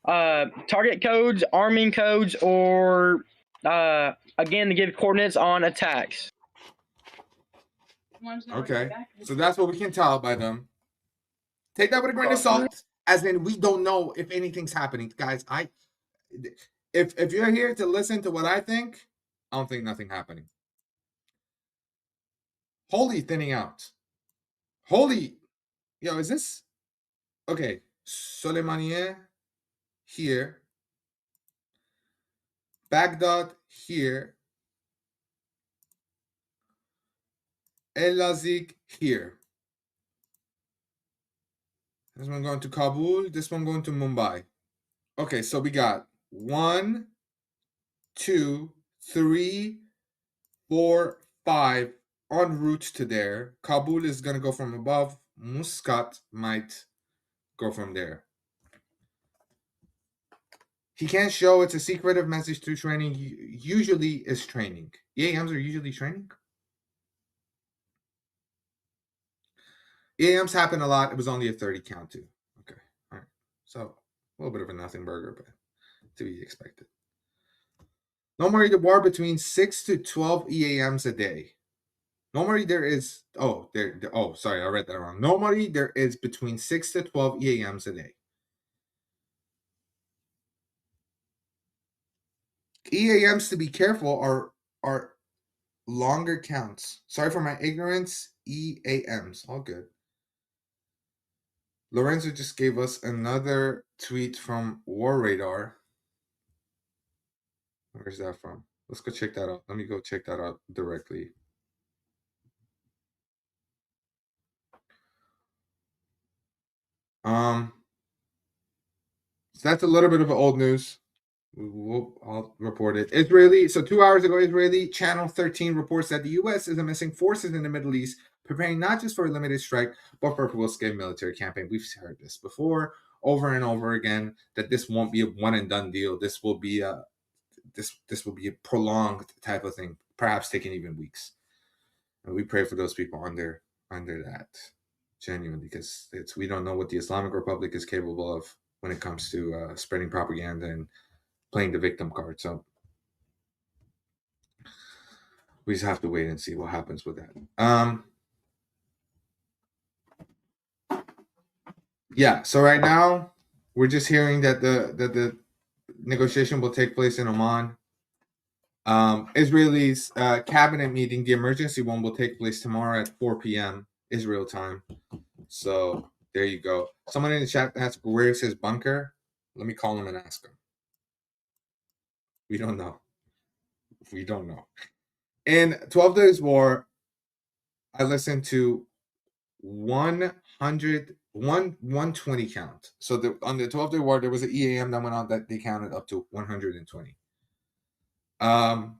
target codes, arming codes, or again to give coordinates on attacks. Okay, so that's what we can tell by them. Take that with a grain of salt, as in we don't know if anything's happening, guys. If you're here to listen to what I think, I don't think nothing happening. Holy thinning out. Holy, is this okay? Soleimani here, Baghdad here, El Lazik here. This one going to Kabul, this one going to Mumbai. Okay, so we got 1, 2, 3, 4, 5 en route to there. Kabul is going to go from above. Muscat might go from there. He can't show it's a secretive message through training. Usually is training. EAMs are usually training. EAMs happen a lot. It was only a 30 count too. Okay. All right. So a little bit of a nothing burger, but to be expected. Normally the war between 6 to 12 EAMs a day. Normally there is, sorry, I read that wrong. Normally there is between 6 to 12 EAMs a day. EAMs, to be careful, are longer counts. Sorry for my ignorance. EAMs, all good. Lorenzo just gave us another tweet from War Radar. Where's that from? Let's go check that out. Let me go check that out directly. So that's a little bit of old news. I'll report it. So 2 hours ago, Israeli Channel 13 reports that the U.S. is amassing forces in the Middle East, preparing not just for a limited strike, but for a full-scale military campaign. We've heard this before, over and over again, that this won't be a one-and-done deal. This will be a prolonged type of thing, perhaps taking even weeks. And we pray for those people under that, genuinely, because we don't know what the Islamic Republic is capable of when it comes to spreading propaganda and playing the victim card. So we just have to wait and see what happens with that. Yeah. So right now we're just hearing that the negotiation will take place in Oman. Israelis cabinet meeting, the emergency one, will take place tomorrow at 4 p.m. Israel time. So there you go. Someone in the chat asked, where's his bunker? Let me call him and ask him. We don't know. In 12 Days War, I listened to 120 count. So on the 12-day war, there was an EAM that went on that they counted up to 120. But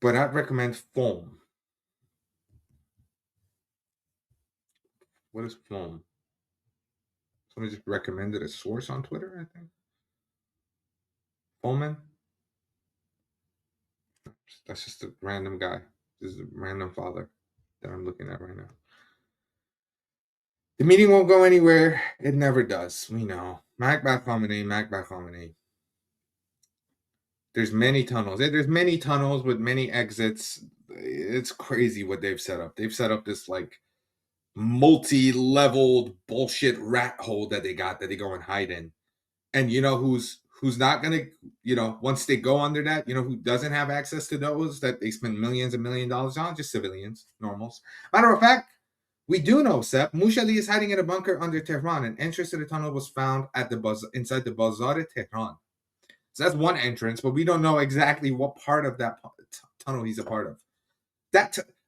I'd recommend foam. What is foam? Somebody just recommended a source on Twitter, I think. Foreman? That's just a random guy. This is a random father that I'm looking at right now. The meeting won't go anywhere. It never does. We know. Makbah Khomeini. There's many tunnels. There's many tunnels with many exits. It's crazy what they've set up. They've set up this like multi-leveled bullshit rat hole that they go and hide in. And you know who's not gonna, once they go under that, who doesn't have access to those that they spend millions and $1 million on? Just civilians, normals. Matter of fact, we do know, Sep, Mushali is hiding in a bunker under Tehran. An entrance to the tunnel was found inside the Bazaar Tehran. So that's one entrance, but we don't know exactly what part of that tunnel he's a part of.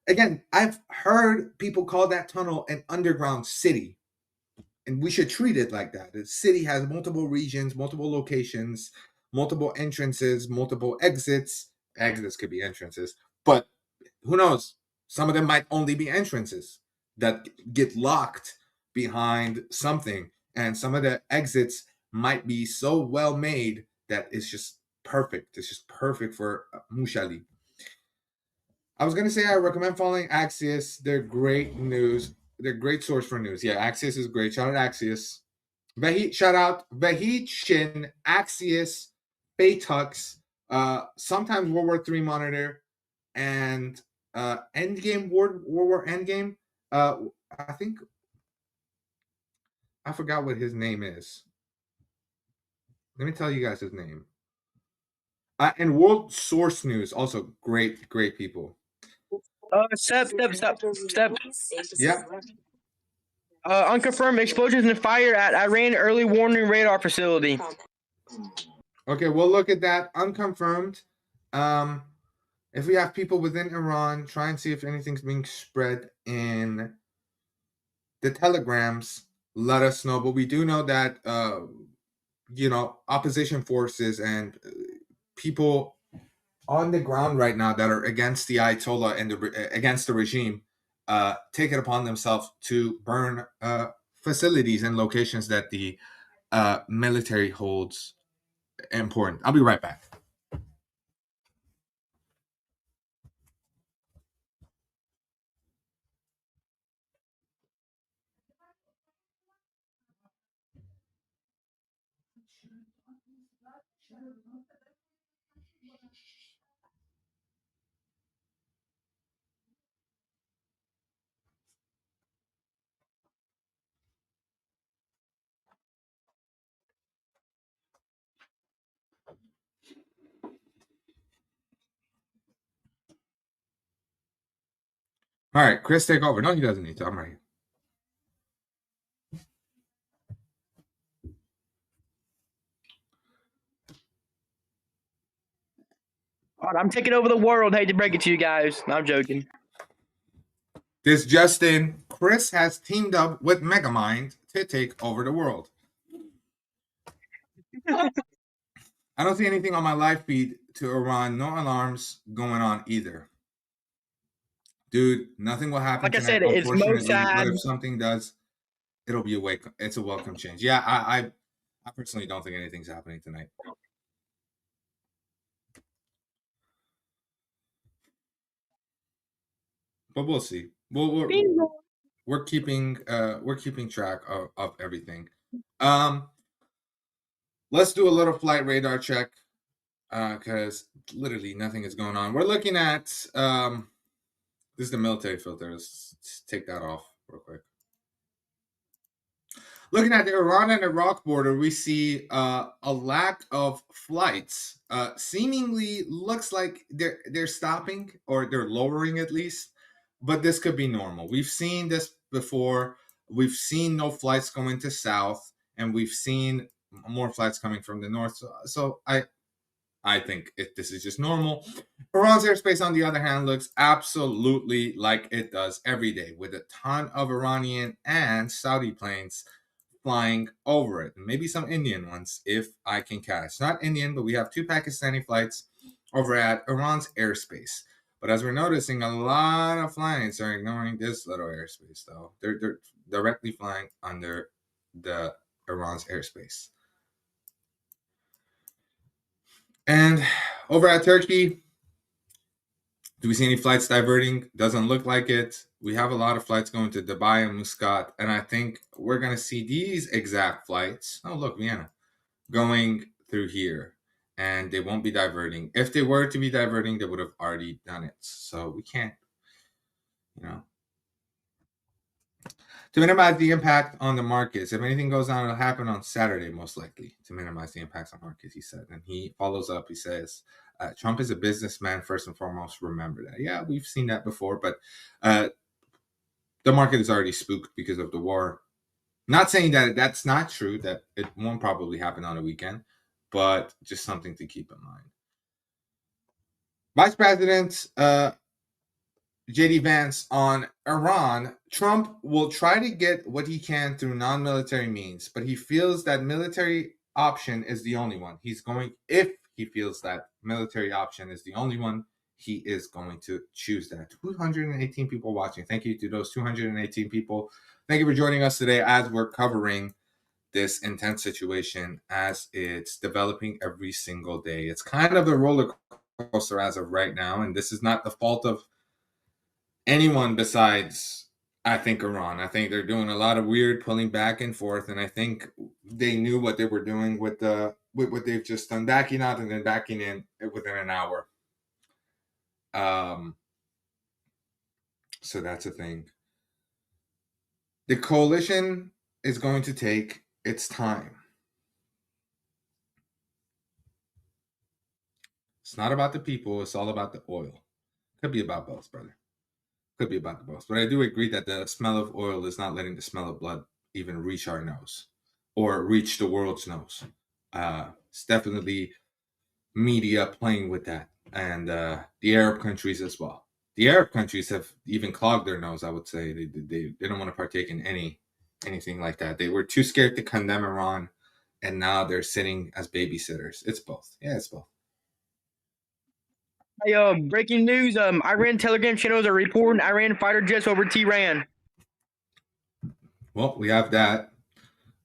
Again, I've heard people call that tunnel an underground city, and we should treat it like that. The city has multiple regions, multiple locations, multiple entrances, multiple exits. Exits could be entrances, but who knows? Some of them might only be entrances that get locked behind something, and some of the exits might be so well made that it's just perfect. It's just perfect for Mushali. I was going to say I recommend following Axios. They're great news. They're a great source for news. Yeah, Axios is great. Shout out Axios. Shout out Vahid Shin, Axios, Baytux, sometimes World War III Monitor, and Endgame, World War Endgame. I think I forgot what his name is. Let me tell you guys his name. And World Source News, also great people. Step. Yeah. Unconfirmed explosions and fire at Iran early warning radar facility. Okay, we'll look at that. Unconfirmed. If we have people within Iran, try and see if anything's being spread in the telegrams. Let us know. But we do know that opposition forces and people on the ground right now that are against the Ayatollah and against the regime take it upon themselves to burn facilities and locations that the military holds important. I'll be right back. All right, Chris, take over. No, he doesn't need to. I'm right here. I'm taking over the world. Hate to break it to you guys. No, I'm joking. This Justin, Chris has teamed up with Megamind to take over the world. I don't see anything on my live feed to Iran. No alarms going on either. Dude, nothing will happen Like I tonight, said, it's unfortunately. Mossad. But if something does, it'll be it's a welcome change. Yeah, I personally don't think anything's happening tonight. But we'll see. We're keeping track of everything. Let's do a little flight radar check because literally nothing is going on. We're looking at this is the military filter. Let's take that off real quick. Looking at the Iran and Iraq border, we see a lack of flights. Seemingly looks like they're stopping or they're lowering at least, but this could be normal. We've seen this before. We've seen no flights going to south, and we've seen more flights coming from the north. So I think this is just normal. Iran's airspace, on the other hand, looks absolutely like it does every day, with a ton of Iranian and Saudi planes flying over it. Maybe some Indian ones, if I can catch. Not Indian, but we have 2 Pakistani flights over at Iran's airspace. But as we're noticing, a lot of flights are ignoring this little airspace, though. They're directly flying under the Iran's airspace. And over at Turkey, do we see any flights diverting? Doesn't look like it. We have a lot of flights going to Dubai and Muscat, and I think we're going to see these exact flights. Oh, look, Vienna, going through here, and they won't be diverting. If they were to be diverting, they would have already done it. So we can't, To minimize the impact on the markets. If anything goes on, it'll happen on Saturday, most likely, to minimize the impacts on markets, he said. And he follows up, he says, Trump is a businessman, first and foremost. Remember that. Yeah, we've seen that before, but the market is already spooked because of the war. Not saying that that's not true, that it won't probably happen on a weekend, but just something to keep in mind. Vice President JD Vance on Iran. Trump will try to get what he can through non-military means, but he feels that military option is the only one. If he feels that military option is the only one, he is going to choose that. 218 people watching. Thank you to those 218 people. Thank you for joining us today as we're covering this intense situation as it's developing every single day. It's kind of a roller coaster as of right now, and this is not the fault of anyone besides, I think, Iran. I think they're doing a lot of weird pulling back and forth, and I think they knew what they were doing with what they've just done, backing out and then backing in within an hour. So that's a thing. The coalition is going to take its time. It's not about the people. It's all about the oil. Could be about both, brother. Could be about the both. But I do agree that the smell of oil is not letting the smell of blood even reach our nose or reach the world's nose. It's definitely media playing with that, and the Arab countries as well. The Arab countries have even clogged their nose, I would say. They don't want to partake in anything like that. They were too scared to condemn Iran, and now they're sitting as babysitters. It's both. Yeah, it's both. Hey, breaking news. Iran Telegram channels are reporting Iran fighter jets over Tehran. Well, we have that.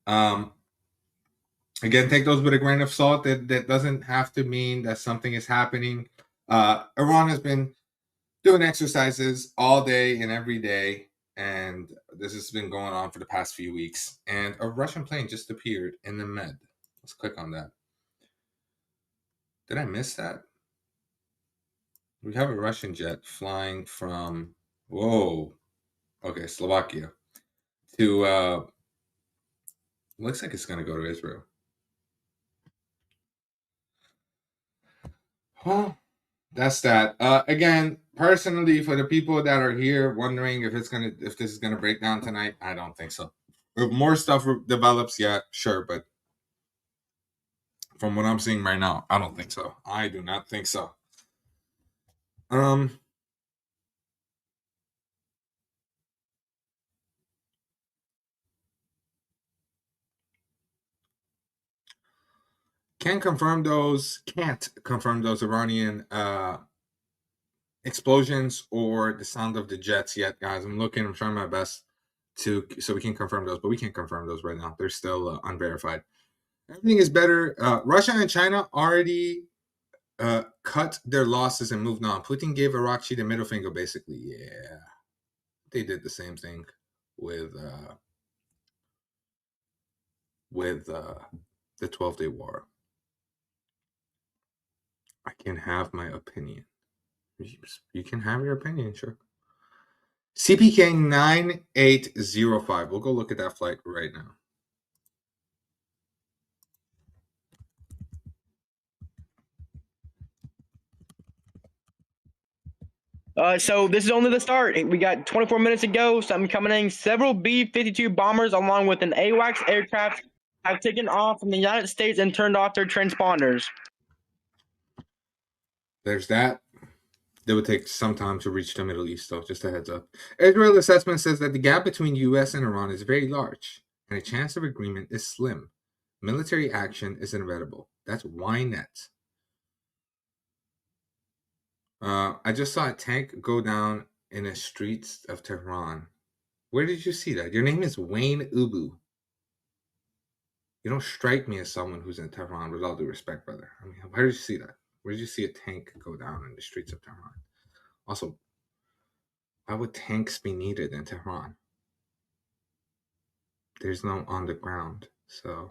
Again, take those with a grain of salt. That doesn't have to mean that something is happening. Iran has been doing exercises all day and every day, and this has been going on for the past few weeks. And a Russian plane just appeared in the Med. Let's click on that. Did I miss that? We have a Russian jet flying from, Slovakia to, looks like it's going to go to Israel. Well, that's that. Again, personally, for the people that are here wondering if this is gonna break down tonight, I don't think so. If more stuff develops, yeah, sure, but from what I'm seeing right now, I don't think so. I do not think so. Can't confirm those Iranian explosions or the sound of the jets yet, guys. I'm trying my best so we can confirm those, but we can't confirm those right now. They're still unverified. Everything is better. Russia and China already cut their losses and moved on. Putin gave Iraqi the middle finger, basically. Yeah, they did the same thing with the 12-day war. I can have my opinion. You can have your opinion, sure. CPK 9805. We'll go look at that flight right now. So this is only the start. We got 24 minutes to go. Something coming in. Several B-52 bombers, along with an AWACS aircraft, have taken off from the United States and turned off their transponders. There's that. They would take some time to reach the Middle East, though, just a heads up. Israel assessment says that the gap between U.S. and Iran is very large, and a chance of agreement is slim. Military action is inevitable. That's Ynet. I just saw a tank go down in the streets of Tehran. Where did you see that? Your name is Wayne Ubu. You don't strike me as someone who's in Tehran, with all due respect, brother. I mean, where did you see that? Where did you see a tank go down in the streets of Tehran? Also, why would tanks be needed in Tehran? There's no on the ground, so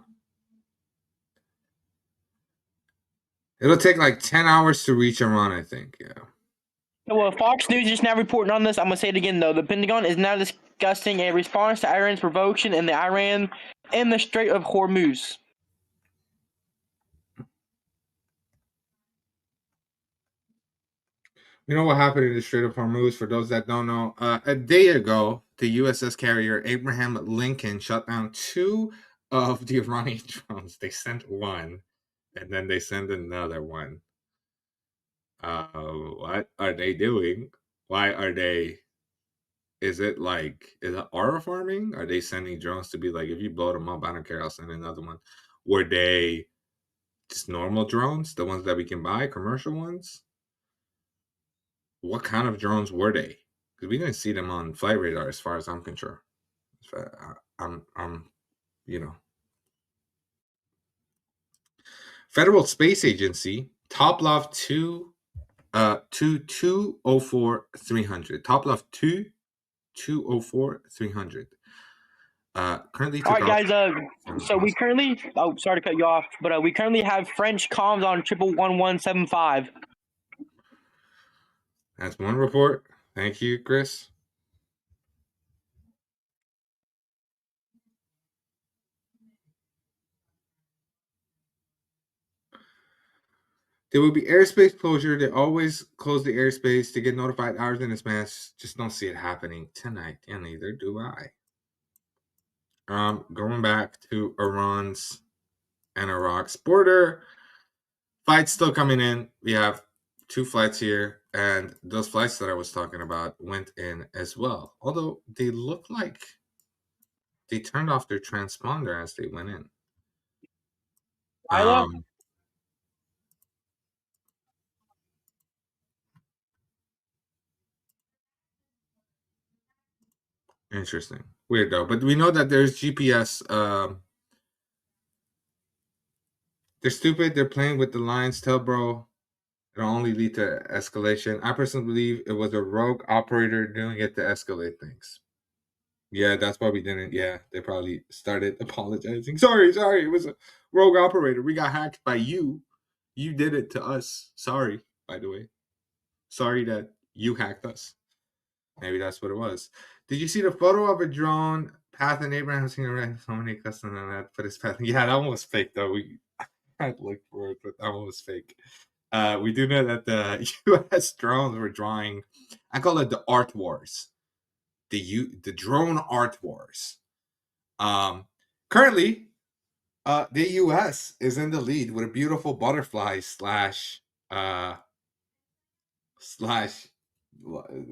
it'll take like 10 hours to reach Iran, I think. Yeah. Well, Fox News is now reporting on this. I'm gonna say it again though. The Pentagon is now discussing a response to Iran's provocation in the Strait of Hormuz. You know what happened in the Strait of Hormuz? For those that don't know, a day ago, the USS carrier Abraham Lincoln shot down 2 of the Iranian drones. They sent one, and then they sent another one. What are they doing? Why are they? Is it aura farming? Are they sending drones to be like, if you blow them up, I don't care, I'll send another one? Were they just normal drones, the ones that we can buy, commercial ones? What kind of drones were they? Because we didn't see them on flight radar, as far as I'm concerned. You know, Federal Space Agency, top loft 204-300. Top loft 204-300. Currently All took right, off. guys. So we currently. Oh, sorry to cut you off, but we currently have French comms on 111175. That's one report. Thank you, Chris. There will be airspace closure. They always close the airspace to get notified hours in advance. Just don't see it happening tonight, and neither do I. Going back to Iran's and Iraq's border, flights still coming in. We have 2 flights here, and those flights that I was talking about went in as well. Although they look like they turned off their transponder as they went in. Interesting. Weird though. But we know that there's GPS. They're stupid. They're playing with the lines. Tell bro, it'll only lead to escalation. I personally believe it was a rogue operator doing it to escalate things. Yeah, that's why we didn't. Yeah, they probably started apologizing. Sorry. It was a rogue operator. We got hacked by you. You did it to us. Sorry, by the way. Sorry that you hacked us. Maybe that's what it was. Did you see the photo of a drone path in Abraham Singer? So many custom on that for his path. Yeah, that one was fake though. I looked for it, but that one was fake. We do know that the U.S. drones were drawing. I call it the art wars. The drone art wars. Currently, the U.S. is in the lead with a beautiful butterfly slash what is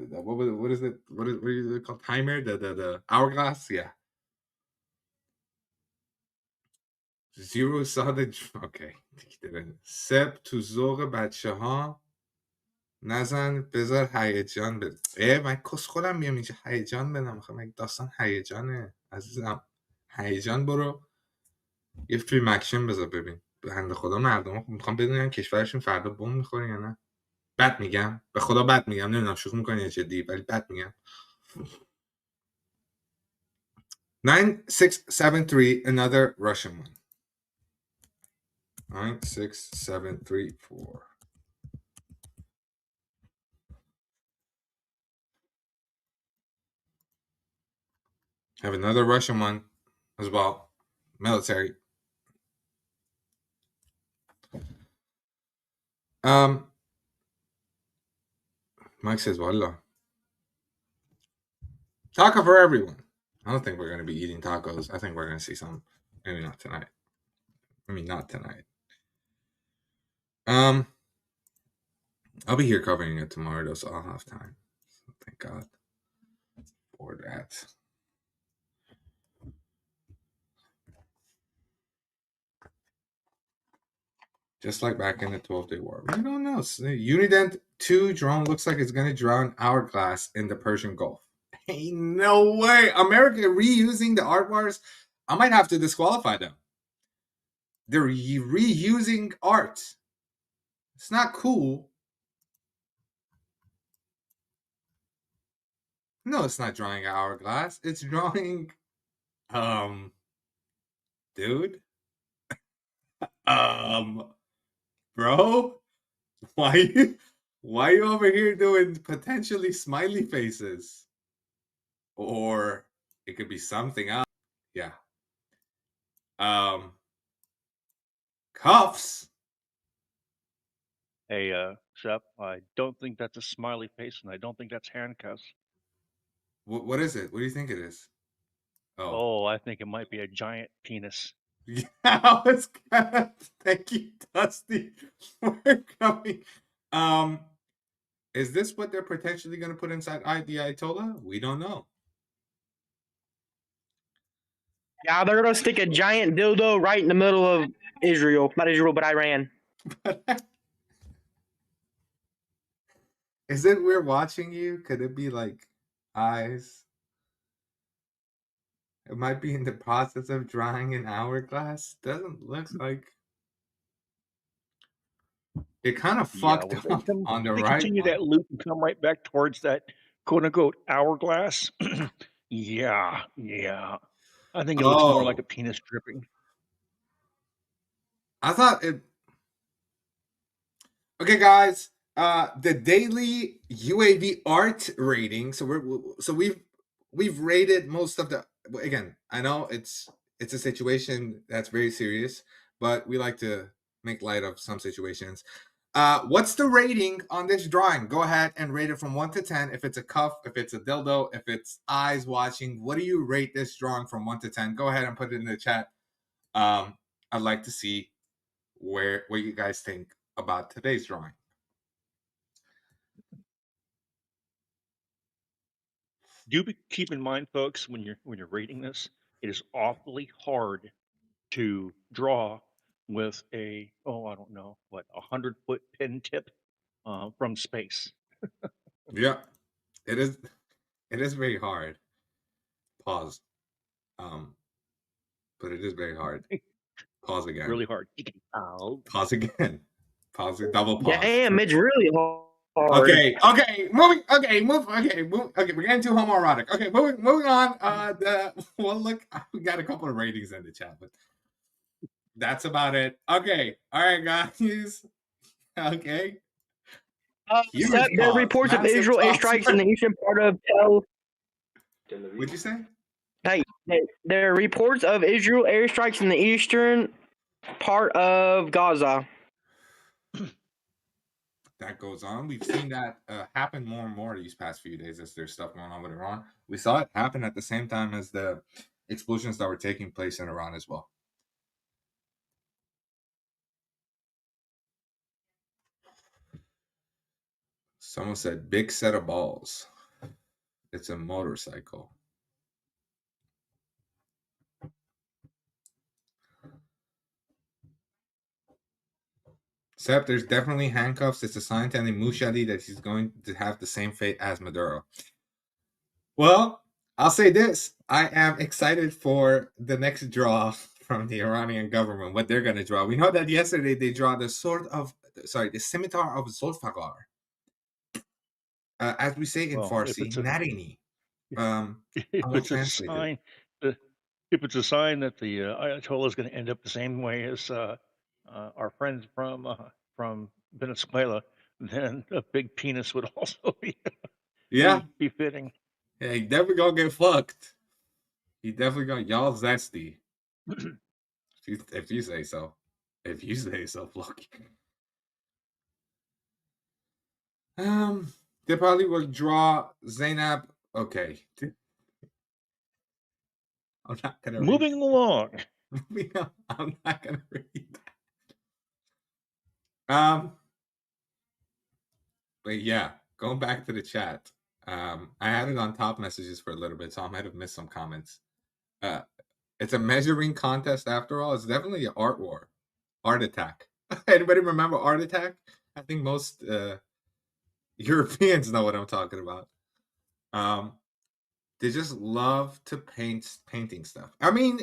it? What is it called? Timer? The hourglass? Yeah. Zero saw the okay. سب تو ذوق بچه ها نزن بذار هیجان بده. من کس خودم میام اینجا هیجان بدم. میخوام داستان هیجانه عزیزم. هیجان برو یه فیلم اکشن بذار ببین. بنده خدا مردم میخوام بدونن کشورشون فردا بمب میخوره یا نه. بد میگم. به خدا بد میگم. نمیدونم شوخی میکنی یا جدی ولی بد میگم. 9673, another Russian one. 96734. Have another Russian one as well. Military. Mike says, Wallah. Taco for everyone. I don't think we're going to be eating tacos. I think we're going to see some. Maybe not tonight. Not tonight. I'll be here covering it tomorrow, though, so I'll have time. So thank God for that. Just like back in the 12-day war. We don't know. Unident 2 drone looks like it's going to drown Hourglass in the Persian Gulf. Ain't no way. America reusing the art wars. I might have to disqualify them. They're reusing art. It's not cool. No, it's not drawing an hourglass. It's drawing, dude. Bro, why you over here doing potentially smiley faces? or it could be something else. Yeah. Cuffs. Hey, Shep, I don't think that's a smiley face, and I don't think that's handcuffs. What is it? What do you think it is? Oh, Oh, I think it might be a giant penis. yeah. I was gonna thank you, Dusty, for coming. Is this what they're potentially going to put inside the Ayatollah? We don't know. Yeah, they're gonna stick a giant dildo right in the middle of Israel. Not Israel, but Iran. Is it we're watching you? Could it be like eyes? It might be in the process of drying an hourglass. Doesn't look like it. Kind of Yeah, fucked well, up on the they right continue one. that loop and come right back towards that quote-unquote hourglass. Yeah. I think it looks more like Oh, a penis dripping. I thought it. Okay, guys. The daily UAV art rating. So we've rated most of the. Again, I know it's a situation that's very serious, but we like to make light of some situations. What's the rating on this drawing? Go ahead and rate it from 1 to 10. If it's a cuff, if it's a dildo, if it's eyes watching, what do you rate this drawing from 1 to 10? Go ahead and put it in the chat. I'd like to see what you guys think about today's drawing. Keep in mind, folks, when you're rating this, it is awfully hard to draw with a I don't know what 100-foot pin tip from space. Yeah, it is. It is very hard. Pause. But it is very hard. Pause again. Really hard. Ow. Pause again. Pause. Double pause. Damn, it's really hard. Okay. Moving. Okay. Move. Okay. Move. Okay. We're getting too homoerotic. Okay. Moving on. Well, look, we got a couple of ratings in the chat, but that's about it. Okay. All right, guys. Okay. Huge There are pause. reports of Massive Israel pause. airstrikes in the eastern part of Tel. What'd you say? Hey, there are reports of Israel airstrikes in the eastern part of Gaza. That goes on. We've seen that happen more and more these past few days as there's stuff going on with Iran. We saw it happen at the same time as the explosions that were taking place in Iran as well. Someone said, big set of balls. It's a motorcycle. Except there's definitely handcuffs. It's a sign telling Mushadi that he's going to have the same fate as Maduro. Well, I'll say this. I am excited for the next draw from the Iranian government, what they're going to draw. We know that yesterday they draw the the scimitar of Zulfagar. As we say in Farsi, Narini. If it's a sign, if it's a sign that the Ayatollah is going to end up the same way as our friends from Venezuela, then a big penis would also be fitting. Yeah, he definitely gonna get fucked. He definitely gonna y'all zesty. if you say so. If you say so, look. They probably will draw Zainab. Okay. I'm not gonna Moving along. I'm not gonna read that. But yeah, going back to the chat. I had it on top messages for a little bit, so I might have missed some comments. It's a measuring contest after all. It's definitely an art war. Art Attack. Anybody remember Art Attack? I think most Europeans know what I'm talking about. They just love to painting stuff. I mean,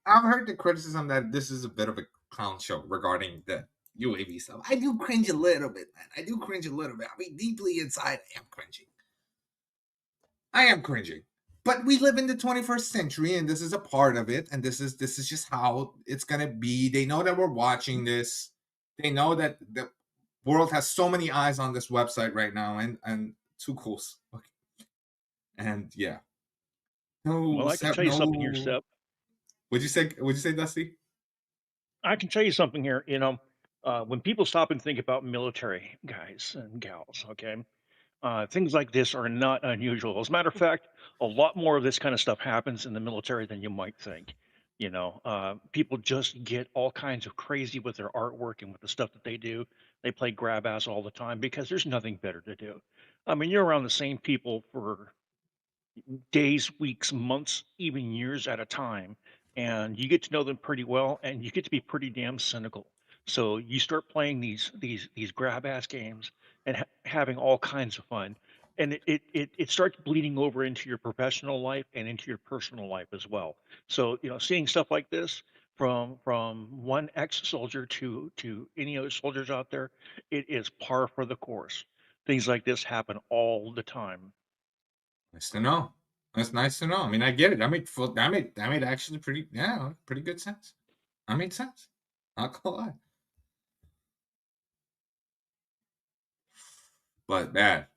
I've heard the criticism that this is a bit of a clown show regarding the UAV stuff. I do cringe a little bit, man. I do cringe a little bit. I mean, deeply inside, I am cringing. I am cringing. But we live in the 21st century, and this is a part of it, and this is just how it's gonna be. They know that we're watching this. They know that the world has so many eyes on this website right now, and too cool. Okay. And yeah, No, Well, I can Sep, tell you something here, no. Sep. What'd you say? What'd you say, Dusty? I can tell you something here. When people stop and think about military guys and gals, okay, things like this are not unusual. As a matter of fact, a lot more of this kind of stuff happens in the military than you might think. People just get all kinds of crazy with their artwork and with the stuff that they do. They play grab ass all the time because there's nothing better to do. I mean, you're around the same people for days, weeks, months, even years at a time, and you get to know them pretty well, and you get to be pretty damn cynical. So you start playing these grab ass games and having all kinds of fun, and it starts bleeding over into your professional life and into your personal life as well. So seeing stuff like this from one ex-soldier to any other soldiers out there, it is par for the course. Things like this happen all the time. Nice to know. That's nice to know. I mean, I get it. That made actually pretty good sense. That made sense. Not gonna lie. But bad.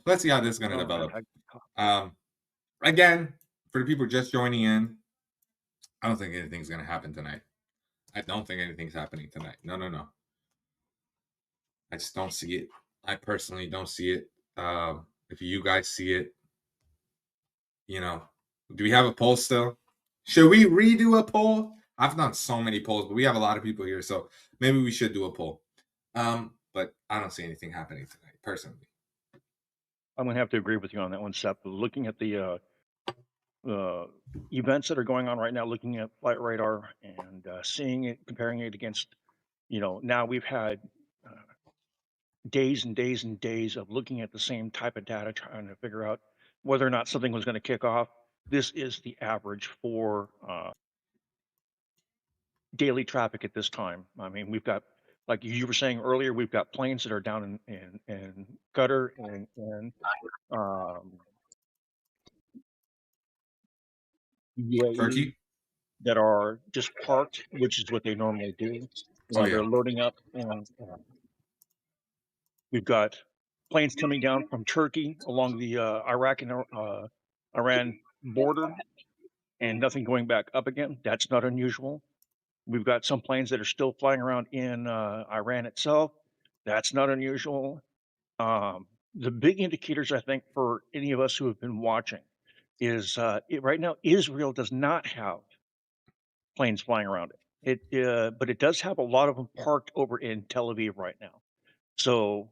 Let's see how this is gonna Oh, develop. I Again, for the people just joining in, I don't think anything's gonna happen tonight. I don't think anything's happening tonight. No, no, no. I just don't see it. I personally don't see it. If you guys see it, do we have a poll still? Should we redo a poll? I've done so many polls, but we have a lot of people here, so maybe we should do a poll. But I don't see anything happening tonight, personally. I'm going to have to agree with you on that one, Seth. Looking at the events that are going on right now, looking at flight radar and seeing it, comparing it against, now we've had days and days and days of looking at the same type of data, trying to figure out whether or not something was going to kick off. This is the average for daily traffic at this time. I mean, we've got, like you were saying earlier, we've got planes that are down in Qatar and UAE Turkey? that are just parked, which is what they normally do. Oh, They're yeah. loading up, and we've got planes coming down from Turkey along the Iraq and Iran border, and nothing going back up again. That's not unusual. We've got some planes that are still flying around in Iran itself. That's not unusual. The big indicators, I think, for any of us who have been watching is right now Israel does not have planes flying around it. But it does have a lot of them parked over in Tel Aviv right now. So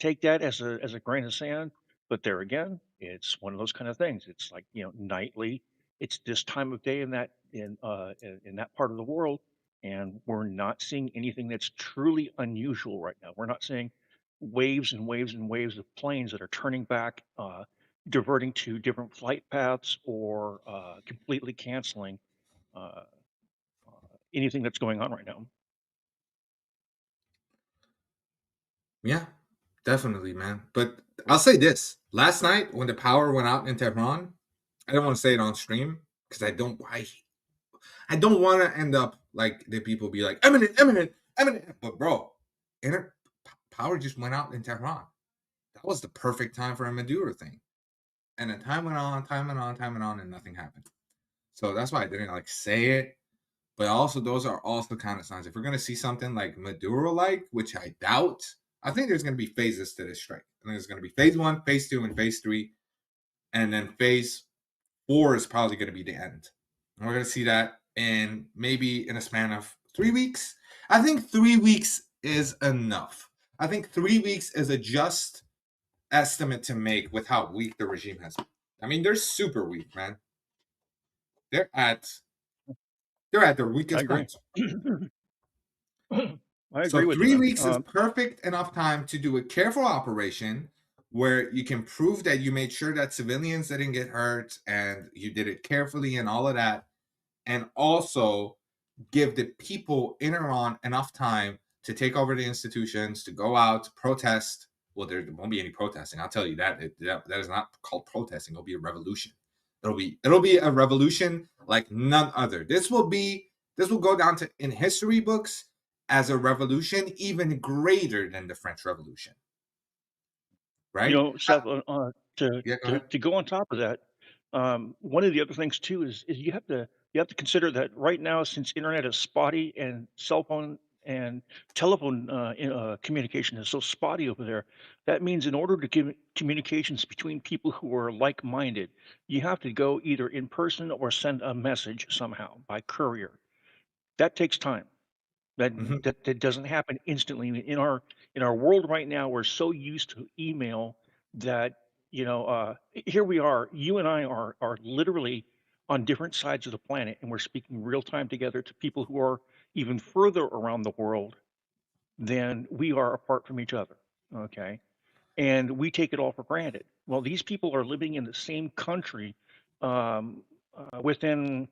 take that as a grain of sand. But there again, it's one of those kind of things. It's like nightly. It's this time of day in that part of the world, and we're not seeing anything that's truly unusual right now. We're not seeing waves and waves and waves of planes that are turning back, diverting to different flight paths, or completely canceling uh, anything that's going on right now. Yeah, definitely, man. But I'll say this. Last night, when the power went out in Tehran, I don't want to say it on stream because I don't want to end up like the people be like, eminent. But bro, power just went out in Tehran. That was the perfect time for a Maduro thing. And then time went on, and nothing happened. So that's why I didn't like say it. But also, those are also kind of signs. If we're gonna see something like Maduro-like, which I doubt, I think there's gonna be phases to this strike. I think there's gonna be phase 1, phase 2, and phase 3, and then phase 4 is probably gonna be the end. And we're gonna see that maybe in a span of 3 weeks. I think 3 weeks is enough. I think 3 weeks is a just estimate to make with how weak the regime has been. I mean, they're super weak, man. They're at their I weakest agree. points. I So agree with you, 3 man. weeks is perfect enough time to do a careful operation where you can prove that you made sure that civilians didn't get hurt and you did it carefully and all of that, and also give the people in Iran enough time to take over the institutions, to go out, protest. Well, there won't be any protesting. I'll tell you that. That is not called protesting. It'll be a revolution. It'll be a revolution like none other. This will go down in history books as a revolution even greater than the French Revolution. Right? Seth, to Yeah, go to, ahead. to go on top of that, one of the other things too is you have to consider that right now, since internet is spotty and cell phone and telephone communication is so spotty over there, that means in order to give communications between people who are like-minded, you have to go either in person or send a message somehow by courier. That takes time. That Hmm. that doesn't happen instantly. In our world right now, we're so used to email that here we are. You and I are literally on different sides of the planet, and we're speaking real time together to people who are even further around the world than we are apart from each other. Okay, and we take it all for granted. Well, these people are living in the same country, within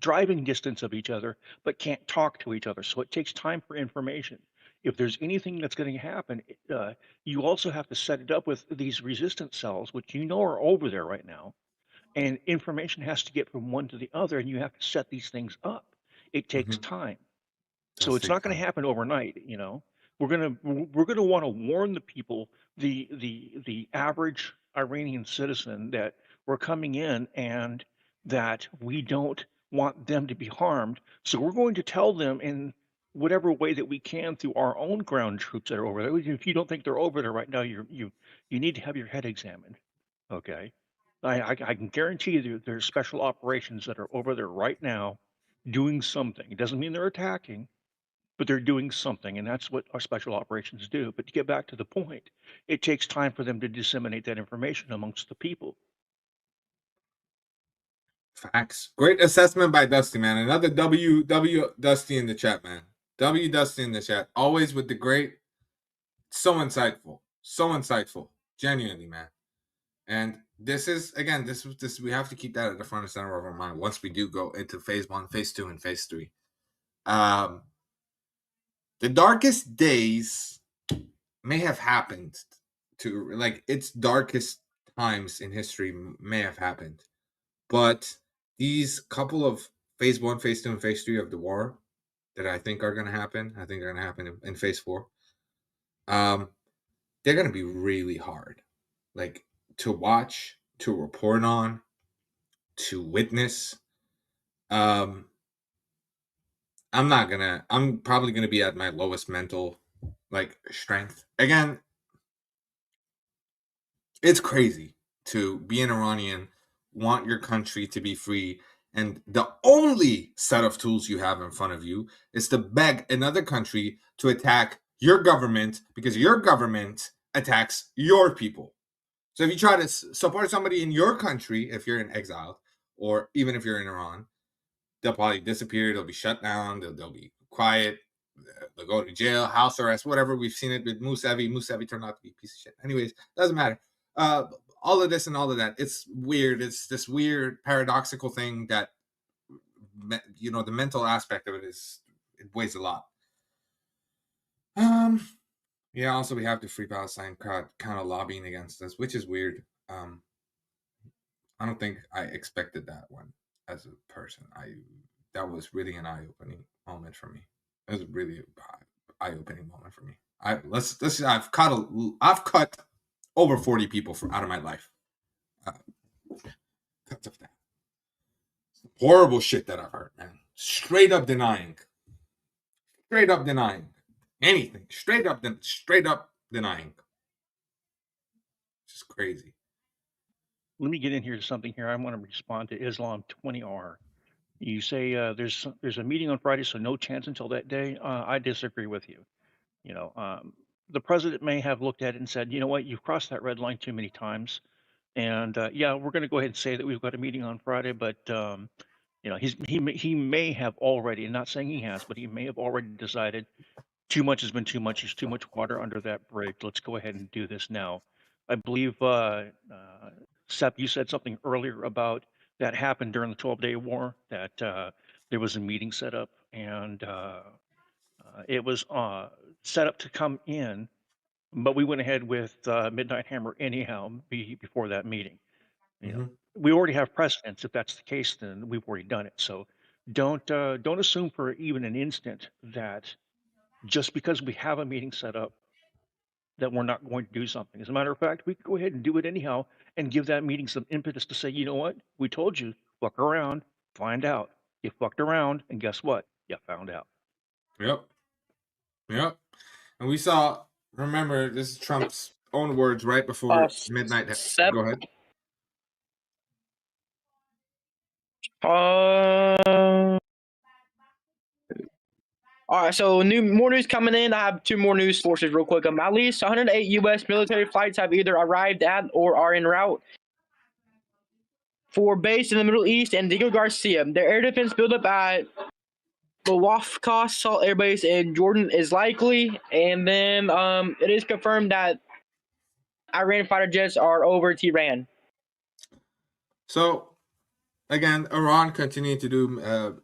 driving distance of each other, but can't talk to each other. So it takes time for information. If there's anything that's going to happen, you also have to set it up with these resistance cells, which are over there right now, and information has to get from one to the other, and you have to set these things up. It takes Hmm. time. So Does it's take not going to time. happen overnight. We're gonna want to warn the people, the average Iranian citizen, that we're coming in and that we don't want them to be harmed. So we're going to tell them in whatever way that we can through our own ground troops that are over there. If you don't think they're over there right now, you need to have your head examined. Okay, I can guarantee you there's special operations that are over there right now doing something. It doesn't mean they're attacking, but they're doing something, and that's what our special operations do. But to get back to the point, it takes time for them to disseminate that information amongst the people. Facts. Great assessment by Dusty, man. Another W Dusty in the chat, man. W Dusty in the chat. Always with the great. So insightful. So insightful. Genuinely, man. And this is again, this we have to keep that at the front and center of our mind once we do go into phase 1, phase 2, and phase 3. The darkest days may have happened to like its darkest times in history may have happened. But these couple of phase 1, phase 2, and phase 3 of the war that I think are gonna happen, I think they're gonna happen in phase 4. They're gonna be really hard. Like to watch, to report on, to witness. Um, I'm probably gonna be at my lowest mental like strength. Again, it's crazy to be an Iranian, want your country to be free, and the only set of tools you have in front of you is to beg another country to attack your government because your government attacks your people. So if you try to support somebody in your country, if you're in exile, or even if you're in Iran, they'll probably disappear. They'll be shut down. They'll be quiet. They'll go to jail, house arrest, whatever. We've seen it with Musavi. Musavi turned out to be a piece of shit. Anyways, doesn't matter. Uh, all of this and all of that. It's weird. It's this weird paradoxical thing that the mental aspect of it it weighs a lot. Yeah. Also, we have the Free Palestine crowd kind of lobbying against us, which is weird. I don't think I expected that one as a person. That was really an eye-opening moment for me. It was really an eye-opening moment for me. I've cut over 40 people out of my life. Because of that. Horrible shit that I've heard, man. Straight up denying anything. Straight up denying. Just crazy. Let me get in here to something here. I want to respond to Islam 20R. You say there's a meeting on Friday, so no chance until that day. I disagree with you. The president may have looked at it and said, you know what, you've crossed that red line too many times, and yeah, we're going to go ahead and say that we've got a meeting on Friday, but he may have already, and not saying he has, but he may have already decided too much has been too much. There's too much water under that bridge. Let's go ahead and do this now. I believe, Sep, you said something earlier about that happened during the 12-day war, that there was a meeting set up, and it was set up to come in, but we went ahead with Midnight Hammer anyhow before that meeting. Mm-hmm. We already have precedents. If that's the case, then we've already done it. So don't assume for even an instant that just because we have a meeting set up that we're not going to do something. As a matter of fact, we could go ahead and do it anyhow and give that meeting some impetus to say, you know what? We told you, fuck around, find out. You fucked around, and guess what? You found out. Yep. Yep. And we saw, remember, this is Trump's own words right before midnight. Go ahead. All right, so more news coming in. I have two more news sources real quick. At least 108 U.S. military flights have either arrived at or are en route for base in the Middle East and Diego Garcia. Their air defense buildup at the Wafqa Salt Air Base in Jordan is likely, and then it is confirmed that Iran fighter jets are over Tehran. So, again, Iran continuing to do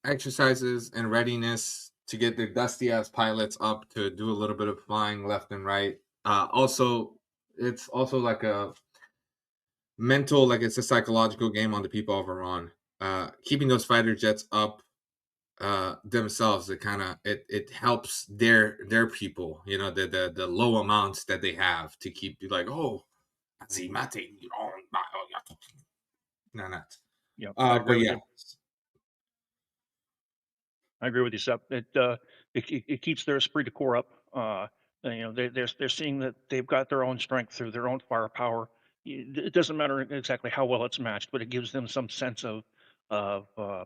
exercises and readiness to get their dusty ass pilots up to do a little bit of flying left and right. Also, it's also like a mental, like it's a psychological game on the people of Iran. Keeping those fighter jets up themselves, it helps their people, the low amounts that they have to keep you like, oh, no, not. Yeah, I agree But with yeah. you. I agree with you, Seth. It keeps their esprit de corps up. They're seeing that they've got their own strength through their own firepower. It doesn't matter exactly how well it's matched, but it gives them some sense of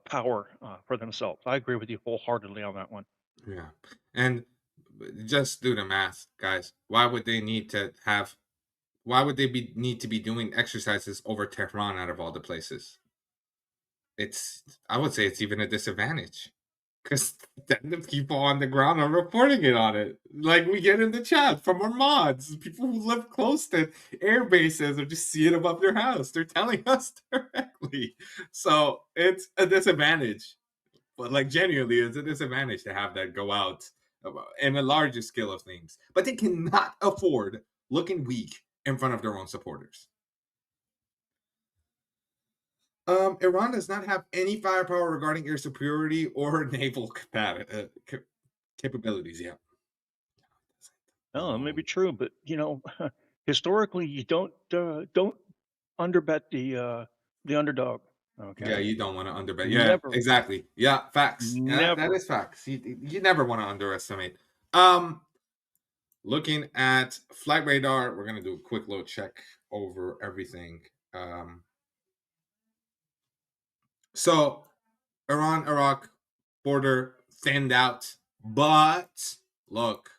power for themselves. I agree with you wholeheartedly on that one. Yeah, and just do the math, guys. Why would they need to have? Why would they need to be doing exercises over Tehran out of all the places? I would say it's even a disadvantage. Because then the people on the ground are reporting it on it. Like we get in the chat from our mods. People who live close to air bases or just see it above their house. They're telling us directly. So it's a disadvantage. But like genuinely, it's a disadvantage to have that go out in a larger scale of things. But they cannot afford looking weak in front of their own supporters. Iran does not have any firepower regarding air superiority or naval capabilities yet. Oh, it may be true, but historically, you don't underbet the underdog. Okay. Yeah, you don't want to underbet. Yeah, never. Exactly. Yeah, facts. Yeah, that is facts. You never want to underestimate. Looking at flight radar, we're gonna do a quick little check over everything. So Iran-Iraq border thinned out, but look,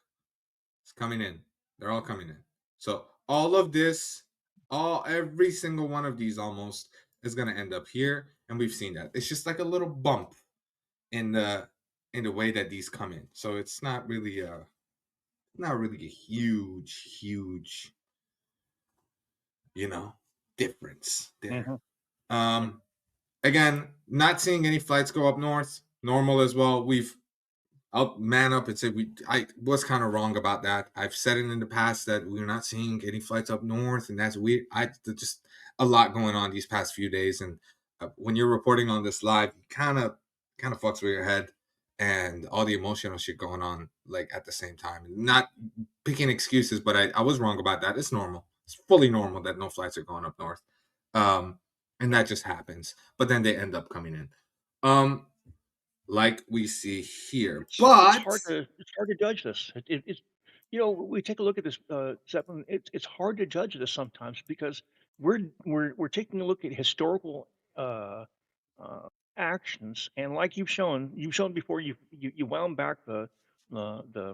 it's coming in. They're all coming in. So all of this, every single one of these almost is going to end up here, and we've seen that. It's just like a little bump in the way that these come in. So it's not really a huge difference there. Mm-hmm. Again, not seeing any flights go up north. Normal as well. I'll man up and say I was kind of wrong about that. I've said it in the past that we're not seeing any flights up north, and that's weird. Just a lot going on these past few days, and when you're reporting on this live, kind of fucks with your head and all the emotional shit going on like at the same time. Not picking excuses, but I was wrong about that. It's normal. It's fully normal that no flights are going up north. And that just happens. But then they end up coming in. Like we see here. It's hard to judge this. It's we take a look at this, Zeppelin. It's hard to judge this sometimes because we're taking a look at historical actions, and like you've shown before, you wound back the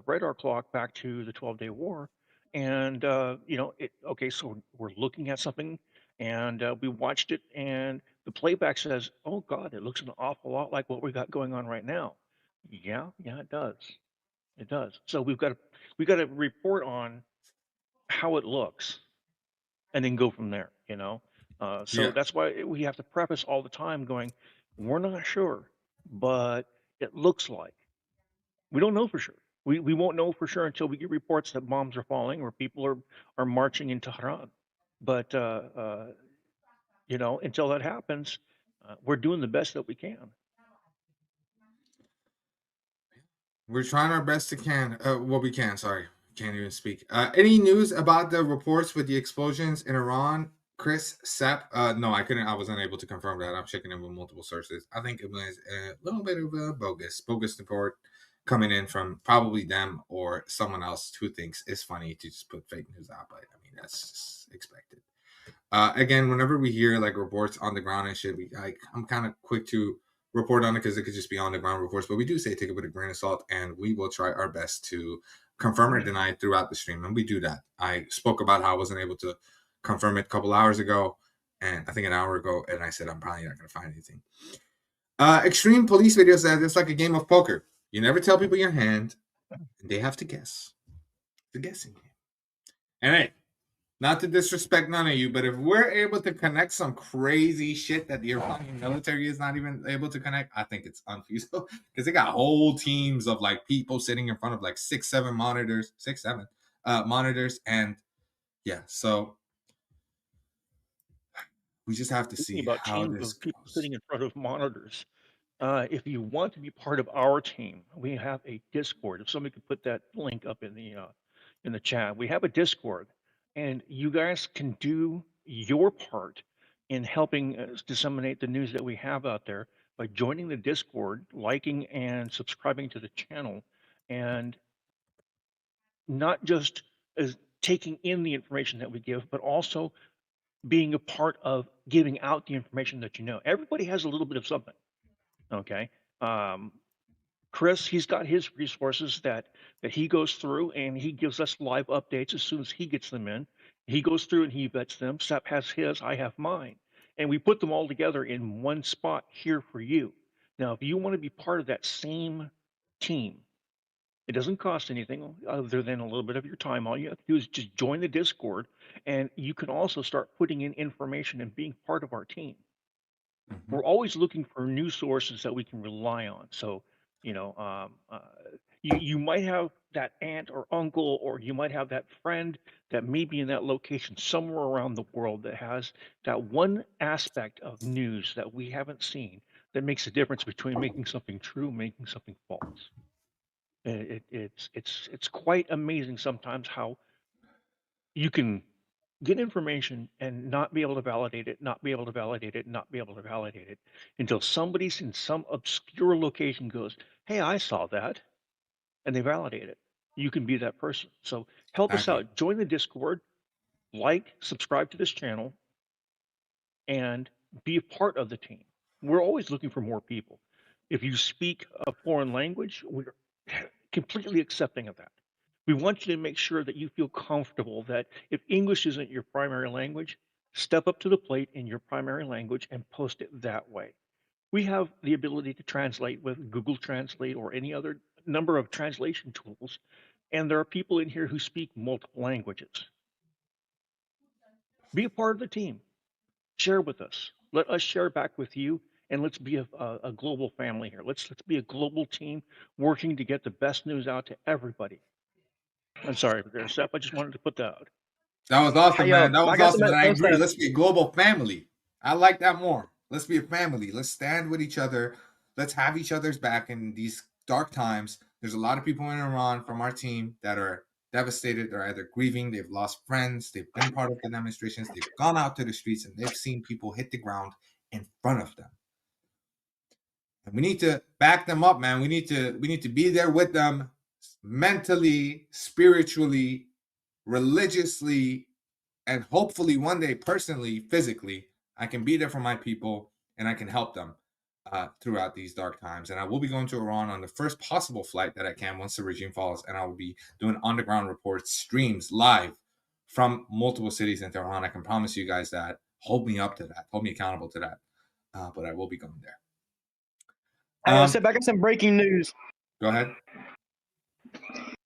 radar clock back to the 12-day war, and okay, so we're looking at something, and we watched it, and the playback says, "Oh God, it looks an awful lot like what we got going on right now." Yeah, it does. It does. So we've got to report on how it looks, and then go from there. So that's why we have to preface all the time, going, "We're not sure, but it looks like." We don't know for sure. We won't know for sure until we get reports that bombs are falling or people are marching into Tehran. But until that happens, we're doing the best that we can. We're trying our best to what we can. Sorry, Can't even speak. Any news about the reports with the explosions in Iran? Chris Sepp? No, I couldn't. I was unable to confirm that. I'm checking in with multiple sources. I think it was a little bit of a bogus report coming in from probably them or someone else who thinks it's funny to just put fake news out. But I mean, that's just expected. Again, whenever we hear like reports on the ground and shit, I'm kind of quick to report on it because it could just be on the ground reports. But we do say take it with a grain of salt, and we will try our best to confirm or deny it throughout the stream, and we do that. I spoke about how I wasn't able to confirm it a couple hours ago, and I think an hour ago, and I said I'm probably not going to find anything. Extreme Police Video says it's like a game of poker. You never tell people your hand, and they have to guess. The guessing game. And hey, not to disrespect none of you, but if we're able to connect some crazy shit that the Iranian military is not even able to connect, I think it's unfeasible because they got whole teams of like people sitting in front of like 6-7 monitors, monitors, and yeah, so we just have to see about how teams this of people goes. sitting in front of monitors. If you want to be part of our team, we have a Discord. If somebody could put that link up in the chat, we have a Discord, and you guys can do your part in helping us disseminate the news that we have out there by joining the Discord, liking and subscribing to the channel, and not just as taking in the information that we give, but also being a part of giving out the information that you know. Everybody has a little bit of something. Okay. Chris, he's got his resources that he goes through, and he gives us live updates as soon as he gets them in. He goes through and he vets them. Sep has his, I have mine, and we put them all together in one spot here for you. Now, if you want to be part of that same team, it doesn't cost anything other than a little bit of your time. All you have to do is just join the Discord, and you can also start putting in information and being part of our team. We're always looking for new sources that we can rely on. So, you know, you might have that aunt or uncle, or you might have that friend that may be in that location somewhere around the world that has that one aspect of news that we haven't seen that makes a difference between making something true, making something false. It's quite amazing sometimes how you can get information and not be able to validate it, not be able to validate it, not be able to validate it until somebody's in some obscure location goes, "Hey, I saw that," and they validate it. You can be that person. So help us out. Join the Discord, like, subscribe to this channel, and be a part of the team. We're always looking for more people. If you speak a foreign language, we're completely accepting of that. We want you to make sure that you feel comfortable that if English isn't your primary language, step up to the plate in your primary language and post it that way. We have the ability to translate with Google Translate or any other number of translation tools, and there are people in here who speak multiple languages. Be a part of the team. Share with us. Let us share back with you, and let's be a global family here. Let's be a global team working to get the best news out to everybody. I'm sorry, Seth. I just wanted to put that out. That was awesome, man. That was awesome, and I agree. Stuff. Let's be a global family. I like that more. Let's be a family. Let's stand with each other. Let's have each other's back in these dark times. There's a lot of people in Iran from our team that are devastated. They're either grieving, they've lost friends, they've been part of the demonstrations, they've gone out to the streets, and they've seen people hit the ground in front of them. And we need to back them up, man. We need to be there with them mentally, spiritually, religiously, and hopefully one day personally, physically. I can be there for my people and I can help them throughout these dark times. And I will be going to Iran on the first possible flight that I can once the regime falls, and I will be doing on-the-ground reports, streams live from multiple cities in Tehran. I can promise you guys that. Hold me up to that. Hold me accountable to that. But I will be going there. Seth, I got some breaking news. Go ahead.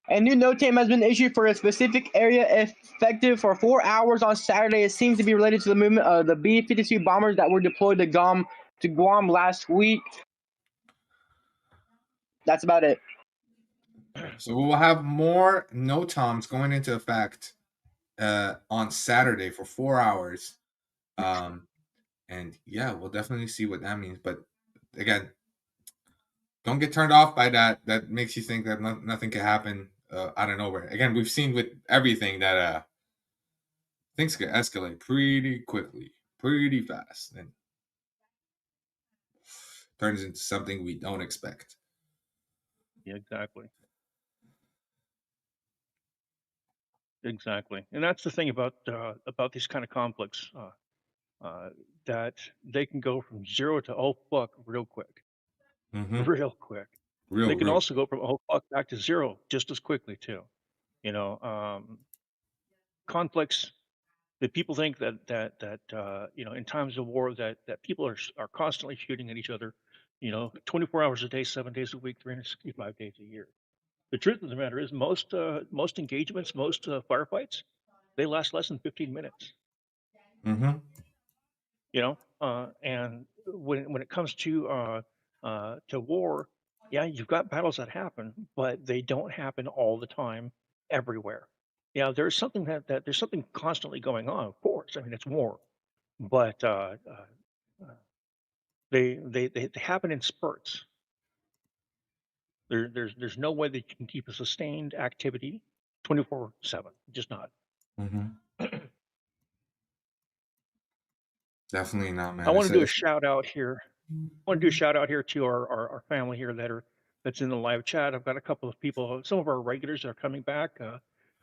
A new NOTAM has been issued for a specific area effective for 4 hours on Saturday. It seems to be related to the movement of the B-52 bombers that were deployed to Guam last week. That's about it. So we will have more NOTAMs going into effect on Saturday for 4 hours. And yeah, we'll definitely see what that means. But again, don't get turned off by that. That makes you think that nothing can happen. out of nowhere. Again, we've seen with everything that things can escalate pretty quickly, pretty fast, and turns into something we don't expect. Yeah, exactly. Exactly, and that's the thing about these kind of conflicts, that they can go from 0 to oh fuck real quick, Mm-hmm. real quick. They can Real. also go from oh fuck back to 0 just as quickly too. You know, conflicts that people think that you know, in times of war that people are constantly shooting at each other. You know, 24 hours a day, 7 days a week, 365 days a year. The truth of the matter is, most engagements, most firefights, they last less than 15 minutes. Mm-hmm. You know, and when it comes to war, yeah, you've got battles that happen, but they don't happen all the time, everywhere. Yeah, there's something that there's something constantly going on. Of course, I mean it's war, but they happen in spurts. There's no way that you can keep a sustained activity 24/7. Just not. Mm-hmm. Definitely not, man. I want to do a shout out here. I want to do a shout out here to our family here that's in the live chat. I've got a couple of people, some of our regulars are coming back.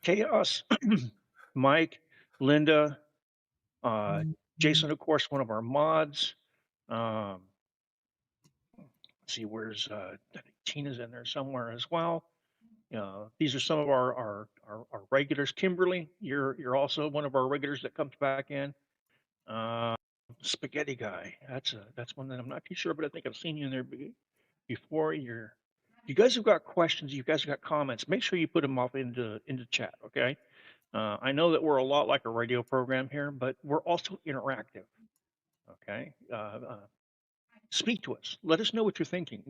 Chaos, Mike, Linda, Jason, of course, one of our mods. Let's see, where's I think Tina's in there somewhere as well. These are some of our regulars. Kimberly, you're also one of our regulars that comes back in. Spaghetti guy. That's one that I'm not too sure, but I think I've seen you in there before. You guys have got questions. You guys have got comments. Make sure you put them off into chat. Okay. I know that we're a lot like a radio program here, but we're also interactive. Okay. Speak to us. Let us know what you're thinking.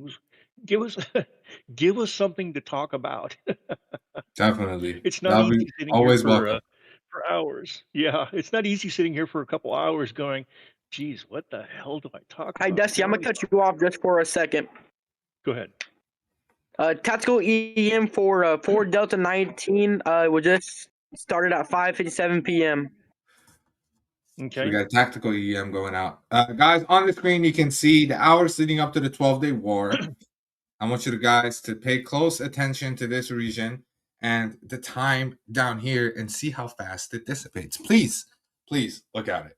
Give us give us something to talk about. Definitely. It's not That'll be easy sitting here always welcome. for hours. Yeah, it's not easy sitting here for a couple hours going, geez, what the hell do I talk Hi, about? Dusty. I'm gonna cut you off just for a second. Go ahead. Tactical EM for 4 Delta 19 was just started at 5:57 p.m. So we Okay. got a tactical EM going out. Guys, on the screen, you can see the hours leading up to the 12-day war. I want you guys to pay close attention to this region and the time down here and see how fast it dissipates. Please look at it.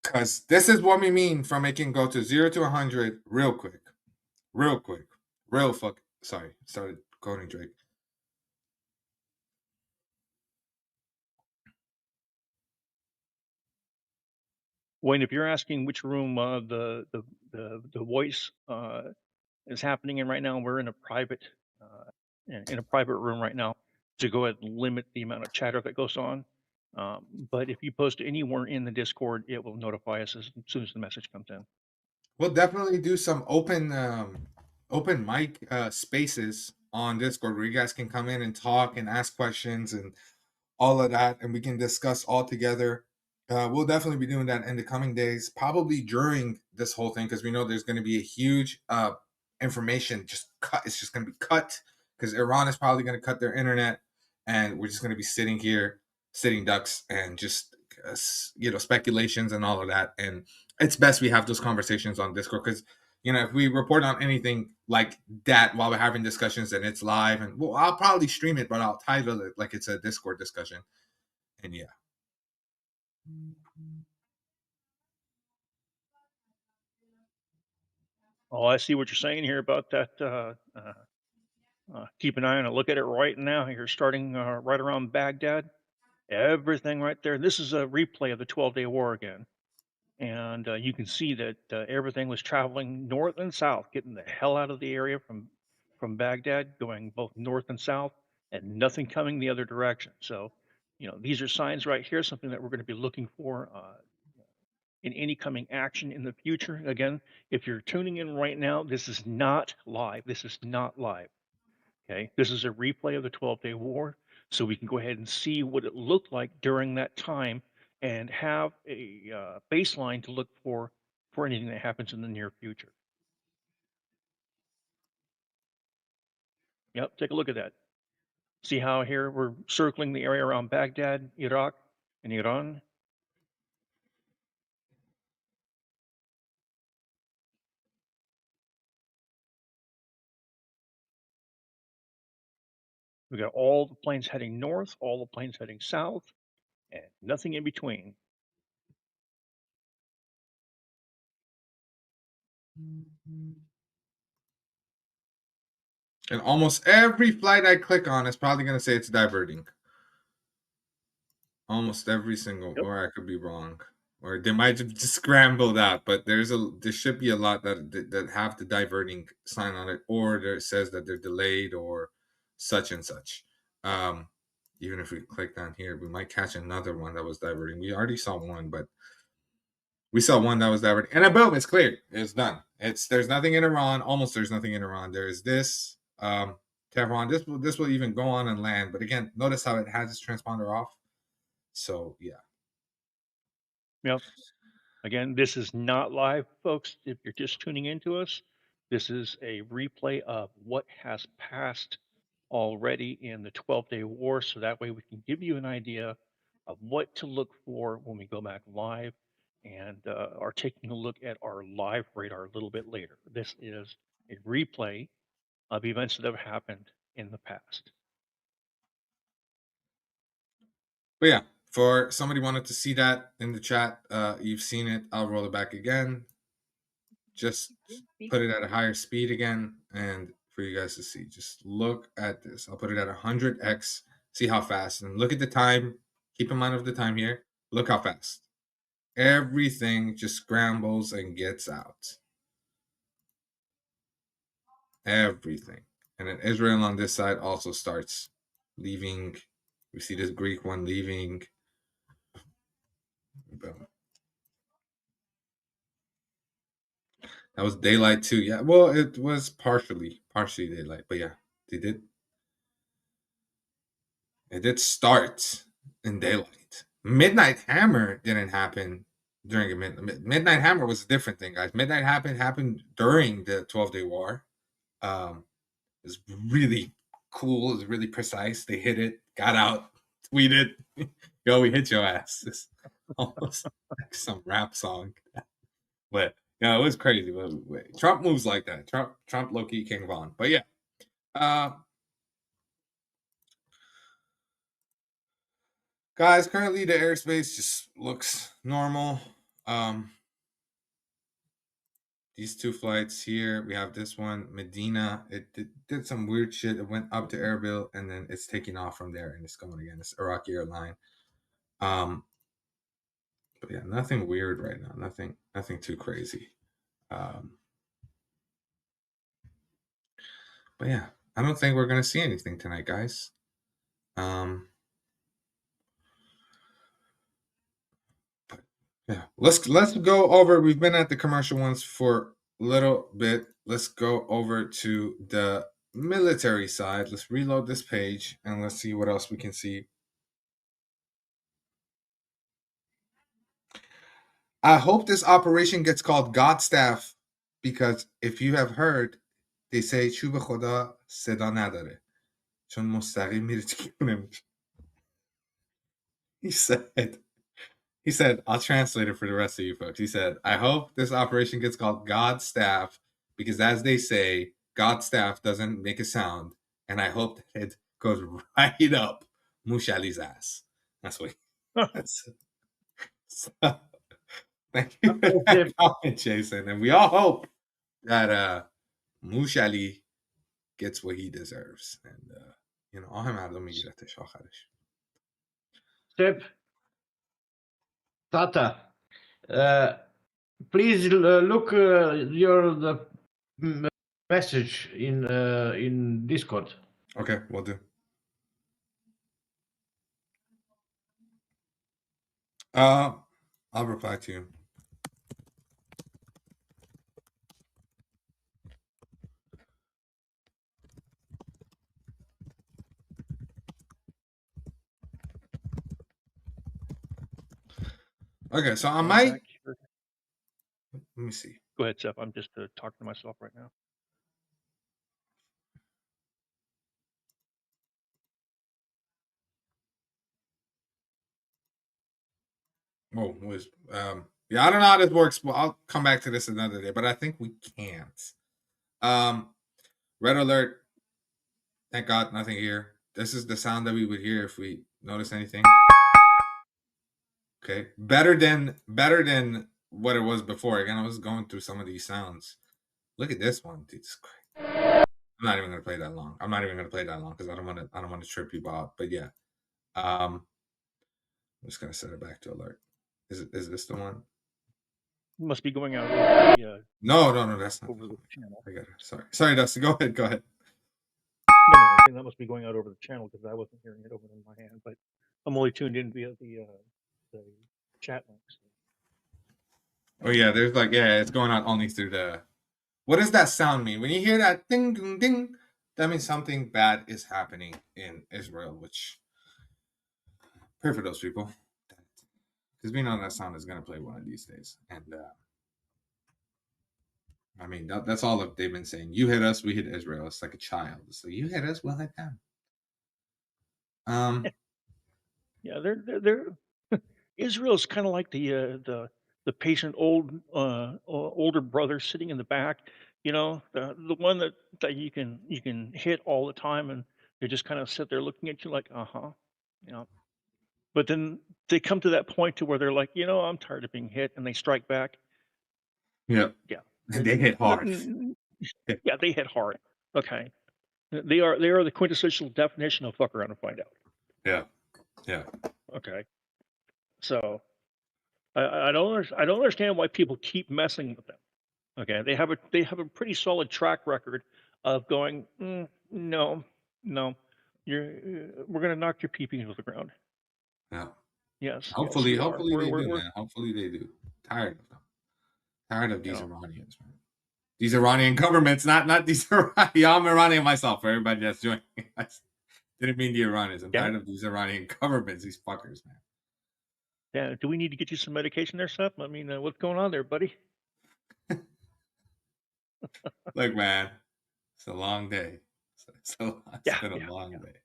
Because this is what we mean from making go to 0 to 100 real quick. Sorry, started quoting Drake. Wayne, if you're asking which room the voice is happening in right now, we're in a private room right now to go ahead and limit the amount of chatter that goes on. But if you post anywhere in the Discord, it will notify us as soon as the message comes in. We'll definitely do some open mic spaces on Discord where you guys can come in and talk and ask questions and all of that, and we can discuss all together. We'll definitely be doing that in the coming days, probably during this whole thing, because we know there's going to be a huge information just cut. It's just going to be cut because Iran is probably going to cut their internet, and we're just going to be sitting here, sitting ducks, and just speculations and all of that. And it's best we have those conversations on Discord because if we report on anything like that while we're having discussions and it's live, and well, I'll probably stream it, but I'll title it like it's a Discord discussion. And yeah. Oh, I see what you're saying here about that. Keep an eye on it. Look at it right now. You're starting right around Baghdad. Everything right there. This is a replay of the 12-day war again. And you can see that everything was traveling north and south, getting the hell out of the area from Baghdad, going both north and south, and nothing coming the other direction. So, these are signs right here, something that we're going to be looking for in any coming action in the future. Again, if you're tuning in right now, this is not live. This is not live. Okay, this is a replay of the 12-day war, so we can go ahead and see what it looked like during that time and have a baseline to look for anything that happens in the near future. Yep, take a look at that. See how here we're circling the area around Baghdad, Iraq, and Iran? We got all the planes heading north, all the planes heading south, and nothing in between. And almost every flight I click on is probably going to say it's diverting. Almost every single, Yep. or I could be wrong, or they might have just scrambled out. But there should be a lot that have the diverting sign on it, or there it says that they're delayed or such and such. Even if we click down here, we might catch another one that was diverting. We already saw one, but we saw one that was diverting, and then boom, it's cleared. It's done. There's nothing in Iran. Almost there's nothing in Iran. There is this. Tehran. This will even go on and land. But again, notice how it has its transponder off. So yeah. Yep. Again, this is not live, folks. If you're just tuning into us, this is a replay of what has passed already in the 12-day war. So that way we can give you an idea of what to look for when we go back live and are taking a look at our live radar a little bit later. This is a replay of events that have happened in the past. But yeah, for somebody wanted to see that in the chat, you've seen it. I'll roll it back again. Just put it at a higher speed again, and for you guys to see. Just look at this. I'll put it at 100x. See how fast, and look at the time. Keep in mind of the time here. Look how fast. Everything just scrambles and gets out. Everything. And then Israel on this side also starts leaving. We see this Greek one leaving. Boom. That was daylight too. Yeah. Well, it was partially daylight, but yeah, it did start in daylight. Midnight Hammer didn't happen during a Midnight Hammer was a different thing, guys. Midnight happened during the 12-day war. It's really cool. It's really precise. They hit it, got out, tweeted, "Yo, we hit your ass." It's almost like some rap song. But yeah, it was crazy. But Trump moves like that. Trump low-key King Von. But yeah. Guys, currently the airspace just looks normal. These two flights here, we have this one, Medina. It did some weird shit. It went up to Erbil and then it's taking off from there and it's going again. It's Iraqi airline. But yeah, nothing weird right now. Nothing too crazy. But yeah, I don't think we're gonna see anything tonight, guys. But yeah, let's go over. We've been at the commercial ones for a little bit. Let's go over to the military side. Let's reload this page and let's see what else we can see. I hope this operation gets called Godstaff because if you have heard, they say چوب خدا صدا نداره چون مستقیم میره تو. He said, I'll translate it for the rest of you folks. He said, I hope this operation gets called Godstaff because as they say, Godstaff doesn't make a sound. And I hope that it goes right up Mushali's ass. That's what so, thank you for that comment, Jason. And we all hope that Mushali gets what he deserves. And آه مردم میگیرتش آخرش. Step Tata, please look the message in Discord. Okay, we'll do. I'll reply to you. Okay, so I might. Let me see. Go ahead, Seth. I'm just talking to myself right now. Well, was yeah, I don't know how this works. Well, I'll come back to this another day, but I think we can't. Red alert. Thank God, nothing here. This is the sound that we would hear if we notice anything. Okay, better than what it was before. Again, I was going through some of these sounds. Look at this one. Jesus Christ. I'm not even gonna play that long. I'm not even gonna play that long because I don't want to trip people out. But yeah, I'm just gonna set it back to alert. Is this the one? It must be going out over the No, that's not over the channel. I got it. Sorry, Dustin. Go ahead. No, I think that must be going out over the channel because I wasn't hearing it over in my hand. But I'm only tuned in via the chat links. Oh yeah, there's like it's going on only through the. What does that sound mean? When you hear that ding ding ding, that means something bad is happening in Israel. Which pray for those people, because we know that sound is gonna play one of these days. And I mean that's all that they've been saying. You hit us, we hit Israel. It's like a child. So you hit us, we'll hit them. Yeah, they're Israel's kind of like the patient older brother sitting in the back, you know, the one that you can hit all the time, and they just kind of sit there looking at you like, you know. But then they come to that point to where they're like, you know, I'm tired of being hit, and they strike back. Yeah, Yeah, they hit hard. Yeah, they hit hard. Okay, they are the quintessential definition of fuck around and find out. Yeah. Okay, so I don't understand why people keep messing with them. Okay, they have a pretty solid track record of going, no, we're gonna knock your pee into the ground. Yeah. Yes, Hopefully we are. they do, We're man. Hopefully they do. Tired of them. Tired of these know. Iranians, man. These Iranian governments, not these Iranian. Yeah, I'm Iranian myself. For everybody that's joining, I didn't mean the Iranians. I'm tired of these Iranian governments. These fuckers, man. Yeah. Do we need to get you some medication there, Seth? I mean, what's going on there, buddy? Look, man, it's a long day. It's been a long day.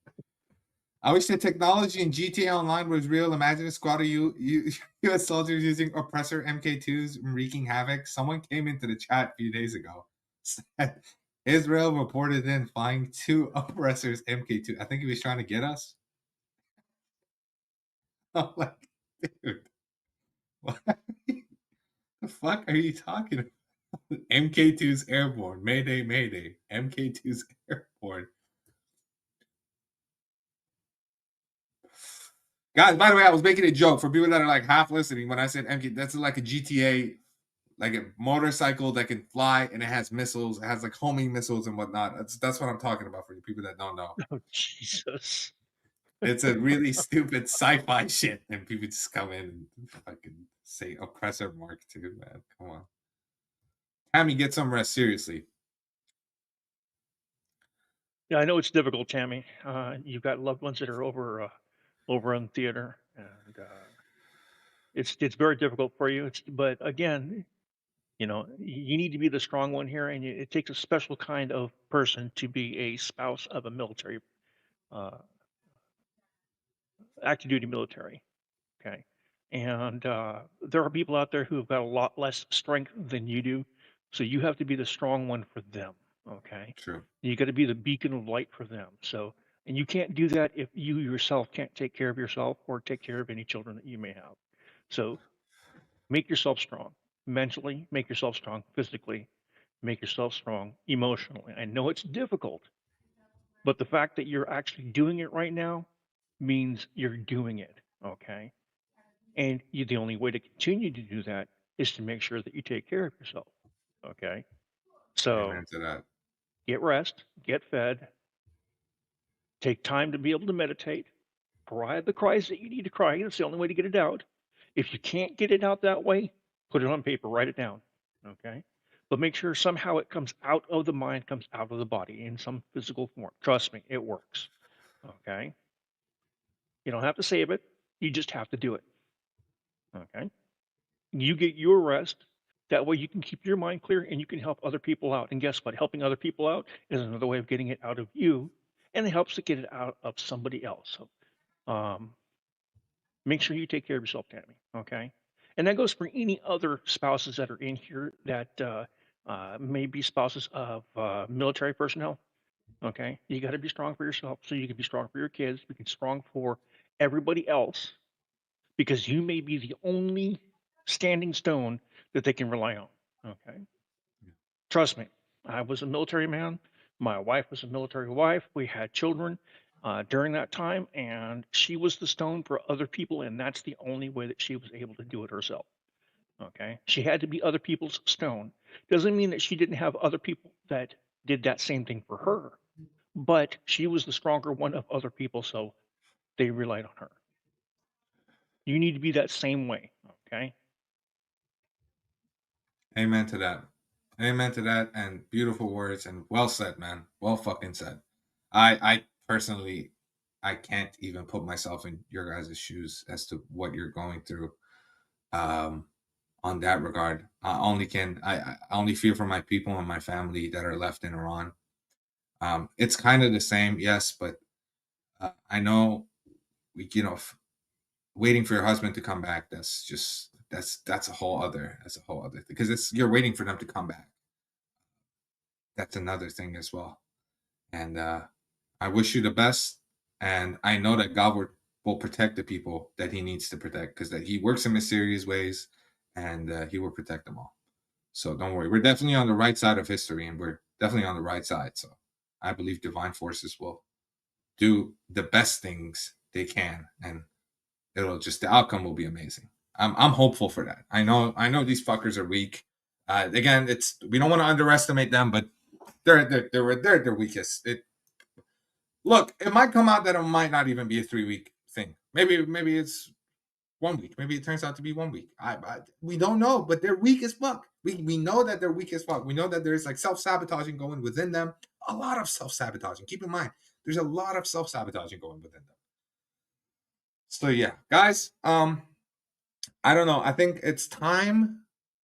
I wish the technology in GTA Online was real. Imagine a squad of U.S. soldiers using oppressor MK2s wreaking havoc. Someone came into the chat a few days ago. Said Israel reported in flying 2 oppressors MK2. I think he was trying to get us. I'm like, dude, what the fuck are you talking about? MK2's airborne. Mayday, mayday. MK2's airborne. Guys, by the way, I was making a joke for people that are like half listening when I said MK. That's like a GTA, like a motorcycle that can fly and it has missiles. It has like homing missiles and whatnot. That's what I'm talking about for you people that don't know. Oh Jesus! It's a really stupid sci-fi shit, and people just come in and fucking say oppressor Mark II, man. Come on, Tammy, get some rest. Seriously. Yeah, I know it's difficult, Tammy. You've got loved ones that are over in theater, and it's very difficult for you. But again, you know, you need to be the strong one here, and it takes a special kind of person to be a spouse of a military, active duty military. Okay, and there are people out there who have got a lot less strength than you do, so you have to be the strong one for them. Okay, True. you got to be the beacon of light for them. So, and you can't do that if you yourself can't take care of yourself or take care of any children that you may have. So, make yourself strong mentally, make yourself strong physically, make yourself strong emotionally. I know it's difficult, but the fact that you're actually doing it right now means you're doing it. Okay, and the only way to continue to do that is to make sure that you take care of yourself. Okay, so Amen to that. get rest, get fed, take time to be able to meditate, cry the cries that you need to cry. That's the only way to get it out. If you can't get it out that way, put it on paper, write it down. Okay, but make sure somehow it comes out of the mind, comes out of the body in some physical form. Trust me, it works. Okay, you don't have to save it, you just have to do it. Okay, you get your rest. That way you can keep your mind clear and you can help other people out. And guess what? Helping other people out is another way of getting it out of you, and it helps to get it out of somebody else. So, Make sure you take care of yourself, Tammy. Okay, and that goes for any other spouses that are in here that may be spouses of military personnel. Okay, you got to be strong for yourself so you can be strong for your kids. You can be strong for everybody else because you may be the only standing stone that they can rely on. Okay, trust me. I was a military man. My wife was a military wife. We had children during that time, and she was the stone for other people, and that's the only way that she was able to do it herself. Okay, she had to be other people's stone. Doesn't mean that she didn't have other people that did that same thing for her, but she was the stronger one of other people, so they relied on her. You need to be that same way. Okay. Amen to that. Amen to that. And beautiful words and well said, man. Well fucking said. I personally, I can't even put myself in your guys' shoes as to what you're going through. On that regard, I only feel for my people and my family that are left in Iran. It's kind of the same, yes, but I know waiting for your husband to come back. That's a whole other thing because you're waiting for them to come back. That's another thing as well. And I wish you the best, and I know that God will protect the people that He needs to protect because that He works in mysterious ways, and He will protect them all. So don't worry. We're definitely on the right side of history, and we're definitely on the right side. So I believe divine forces will do the best things they can, and the outcome will be amazing. I'm hopeful for that. I know these fuckers are weak. Again, we don't want to underestimate them, but they're weakest. Look, it might come out that it might not even be a 3-week thing. Maybe it's 1 week. Maybe it turns out to be 1 week. We don't know, but they're weak as fuck. We know that they're weak as fuck. We know that there's like self-sabotaging going within them. A lot of self-sabotaging. Keep in mind, there's a lot of self-sabotaging going within them. So yeah, guys, I don't know. I think it's time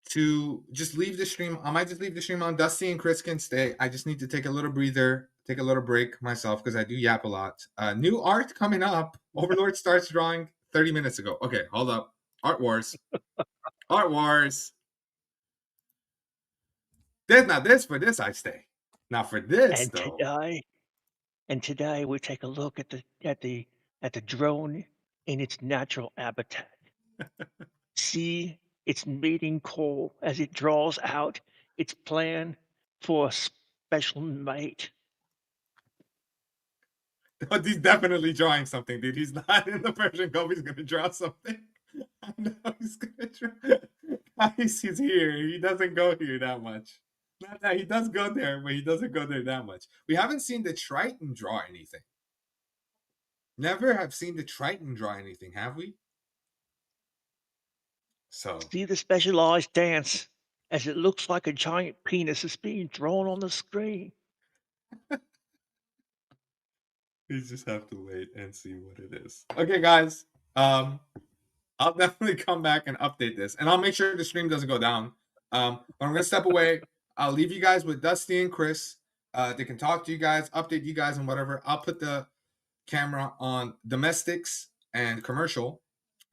to just leave the stream. I might just leave the stream on. Dusty and Chris can stay. I just need to take a little breather, take a little break myself because I do yap a lot. New art coming up. Overlord starts drawing 30 minutes ago. Okay, hold up. Art Wars. Art Wars. For this I stay. Now for this And though. today we take a look at the drone in its natural habitat. See its mating call as it draws out its plan for a special mate. He's definitely drawing something, dude. He's not in the Persian Gulf. He's gonna draw something. I know he's gonna draw. Guys, he's here. He doesn't go here that much. Not that he does go there, but he doesn't go there that much. We haven't seen the Triton draw anything. Never have seen the Triton draw anything, have we? So See the specialized dance as it looks like a giant penis is being drawn on the screen. you just have to wait and see what it is. Okay, guys. I'll definitely come back and update this, and I'll make sure the stream doesn't go down. But I'm gonna step away. I'll leave you guys with Dusty and Chris. They can talk to you guys, update you guys, and whatever. I'll put the camera on domestics and commercial,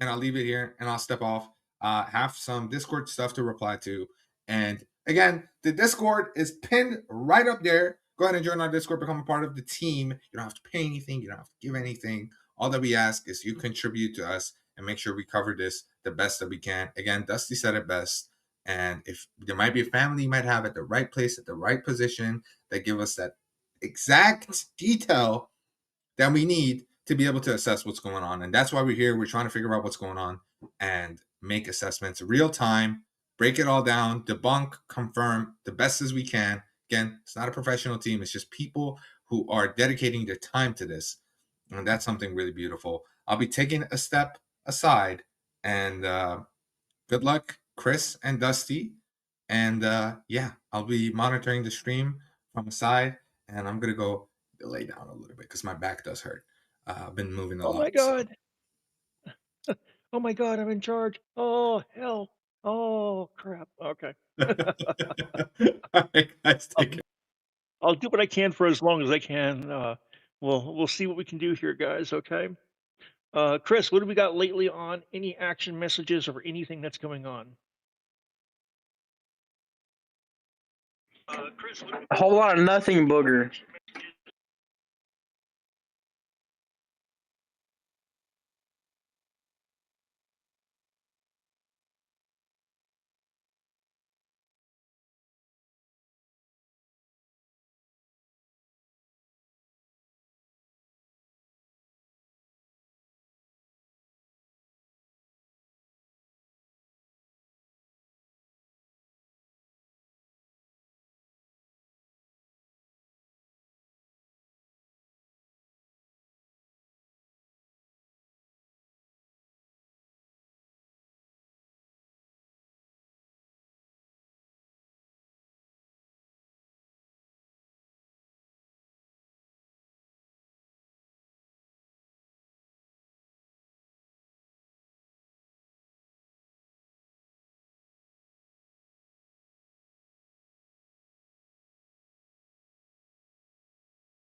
and I'll leave it here, and I'll step off. Have some Discord stuff to reply to, and again, the Discord is pinned right up there. Go ahead and join our Discord, become a part of the team. You don't have to pay anything. You don't have to give anything. All that we ask is you contribute to us and make sure we cover this the best that we can. Again, Dusty said it best. And if there might be a family you might have at the right place, at the right position, that give us that exact detail that we need to be able to assess what's going on. And that's why we're here. We're trying to figure out what's going on and make assessments real time, break it all down, debunk, confirm the best as we can. Again, it's not a professional team. It's just people who are dedicating their time to this. And that's something really beautiful. I'll be taking a step aside, and good luck, Chris and Dusty. And yeah, I'll be monitoring the stream from a side, and I'm going to go lay down a little bit because my back does hurt. I've been moving a Oh lot. my god. So. Oh my god, I'm in charge. Oh hell. Oh crap. Okay. All right, guys, take care. I'll do what I can for as long as I can. We'll see what we can do here, guys. Okay. Chris, what do we got lately on any action messages or anything that's going on? Chris, what do we A whole lot of nothing, Booger.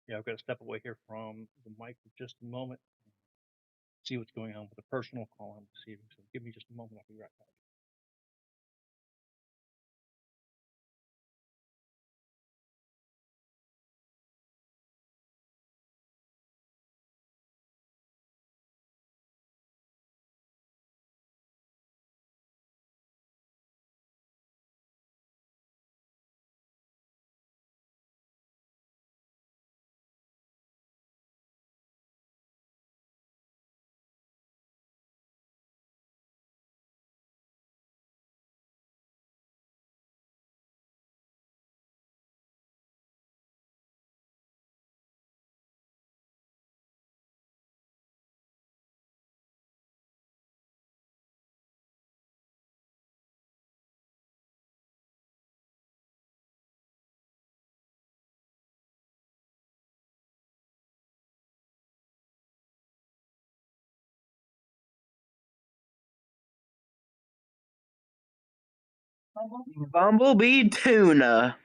Yeah, I've got to step away here from the mic for just a moment. See what's going on with a personal call I'm receiving. So give me just a moment. I'll be right back. Bumblebee tuna.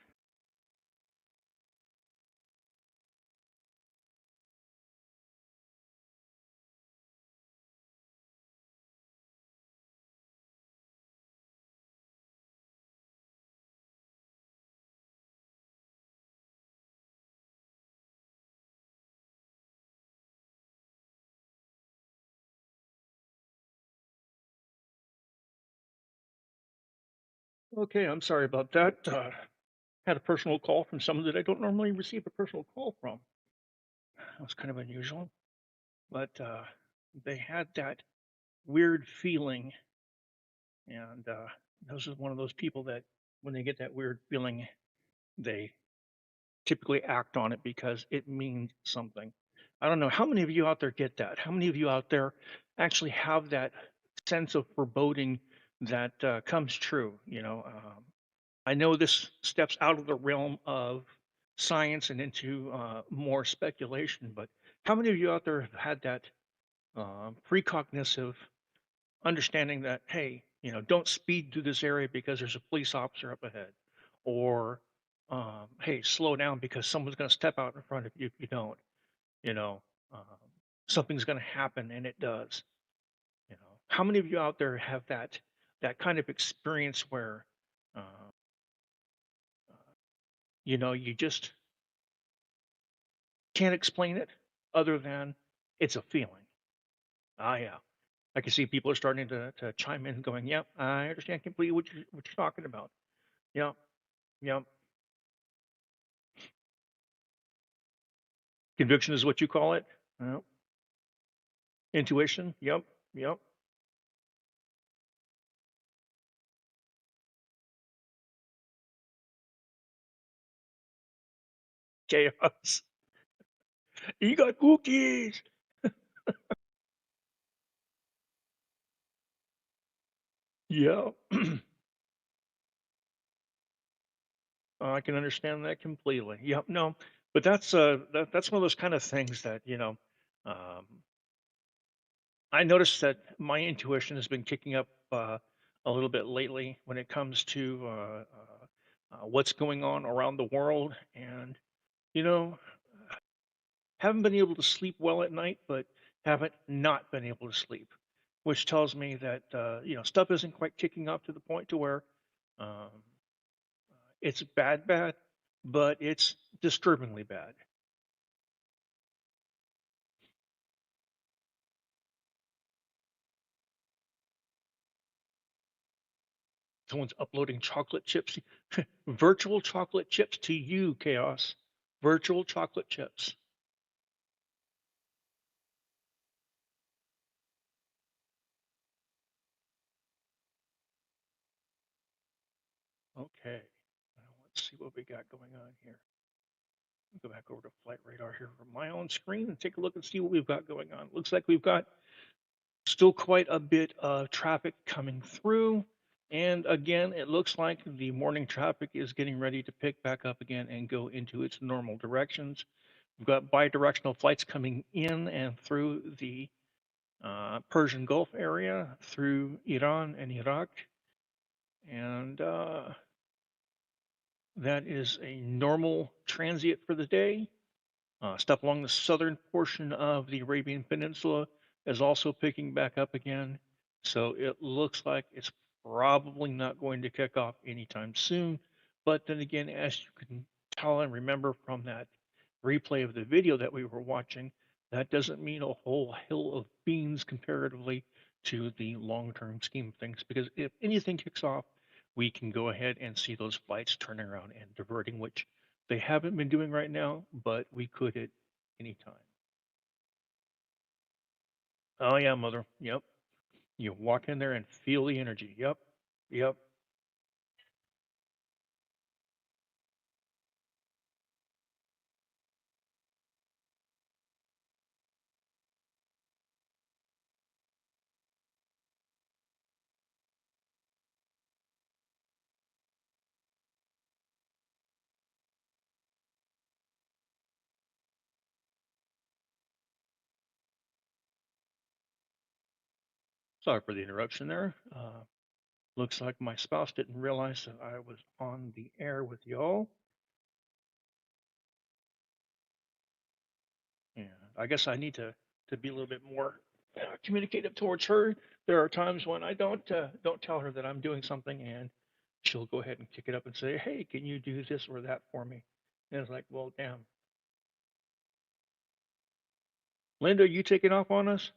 Okay, I'm sorry about that. Had a personal call from someone that I don't normally receive a personal call from. That was kind of unusual, but they had that weird feeling, and those are one of those people that when they get that weird feeling, they typically act on it because it means something. I don't know how many of you out there get that. How many of you out there actually have that sense of foreboding that comes true? I know this steps out of the realm of science and into more speculation, but how many of you out there have had that precognitive understanding that, hey, don't speed through this area because there's a police officer up ahead, or hey, slow down because someone's going to step out in front of you if you don't. You know, um, Something's going to happen, and it does. How many of you out there have that kind of experience where, uh, you just can't explain it other than it's a feeling. Ah, yeah. I can see people are starting to chime in, going, "Yep, I understand completely what you're talking about." Yep, yep. Conviction is what you call it. Yep. Intuition. Yep, yep. Chaos. You got cookies. Yeah. I can understand that completely. Yep. No, but that's one of those kind of things that um, I noticed that my intuition has been kicking up a little bit lately when it comes to what's going on around the world, and you know, haven't been able to sleep well at night, but haven't not been able to sleep, which tells me that stuff isn't quite kicking off to the point to where um, it's bad, but it's disturbingly bad. Someone's uploading chocolate chips, virtual chocolate chips to you, Chaos. Virtual chocolate chips. Okay. Now let's see what we got going on here. Go back over to Flight Radar here from my own screen and take a look and see what we've got going on. Looks like we've got still quite a bit of traffic coming through. And again, it looks like the morning traffic is getting ready to pick back up again and go into its normal directions. We've got bi-directional flights coming in and through the Persian Gulf area, through Iran and Iraq. And that is a normal transient for the day. Stuff along the southern portion of the Arabian Peninsula is also picking back up again. So it looks like it's probably not going to kick off anytime soon. But then again, as you can tell and remember from that replay of the video that we were watching, that doesn't mean a whole hill of beans comparatively to the long-term scheme of things. Because if anything kicks off, we can go ahead and see those flights turning around and diverting, which they haven't been doing right now, but we could at any time. Oh yeah, mother. Yep. You walk in there and feel the energy. Yep. Yep. Sorry for the interruption there. Looks like my spouse didn't realize that I was on the air with y'all. And I guess I need to be a little bit more communicative towards her. There are times when I don't tell her that I'm doing something, and she'll go ahead and kick it up and say, "Hey, can you do this or that for me?" And it's like, well, damn. Linda, are you taking off on us?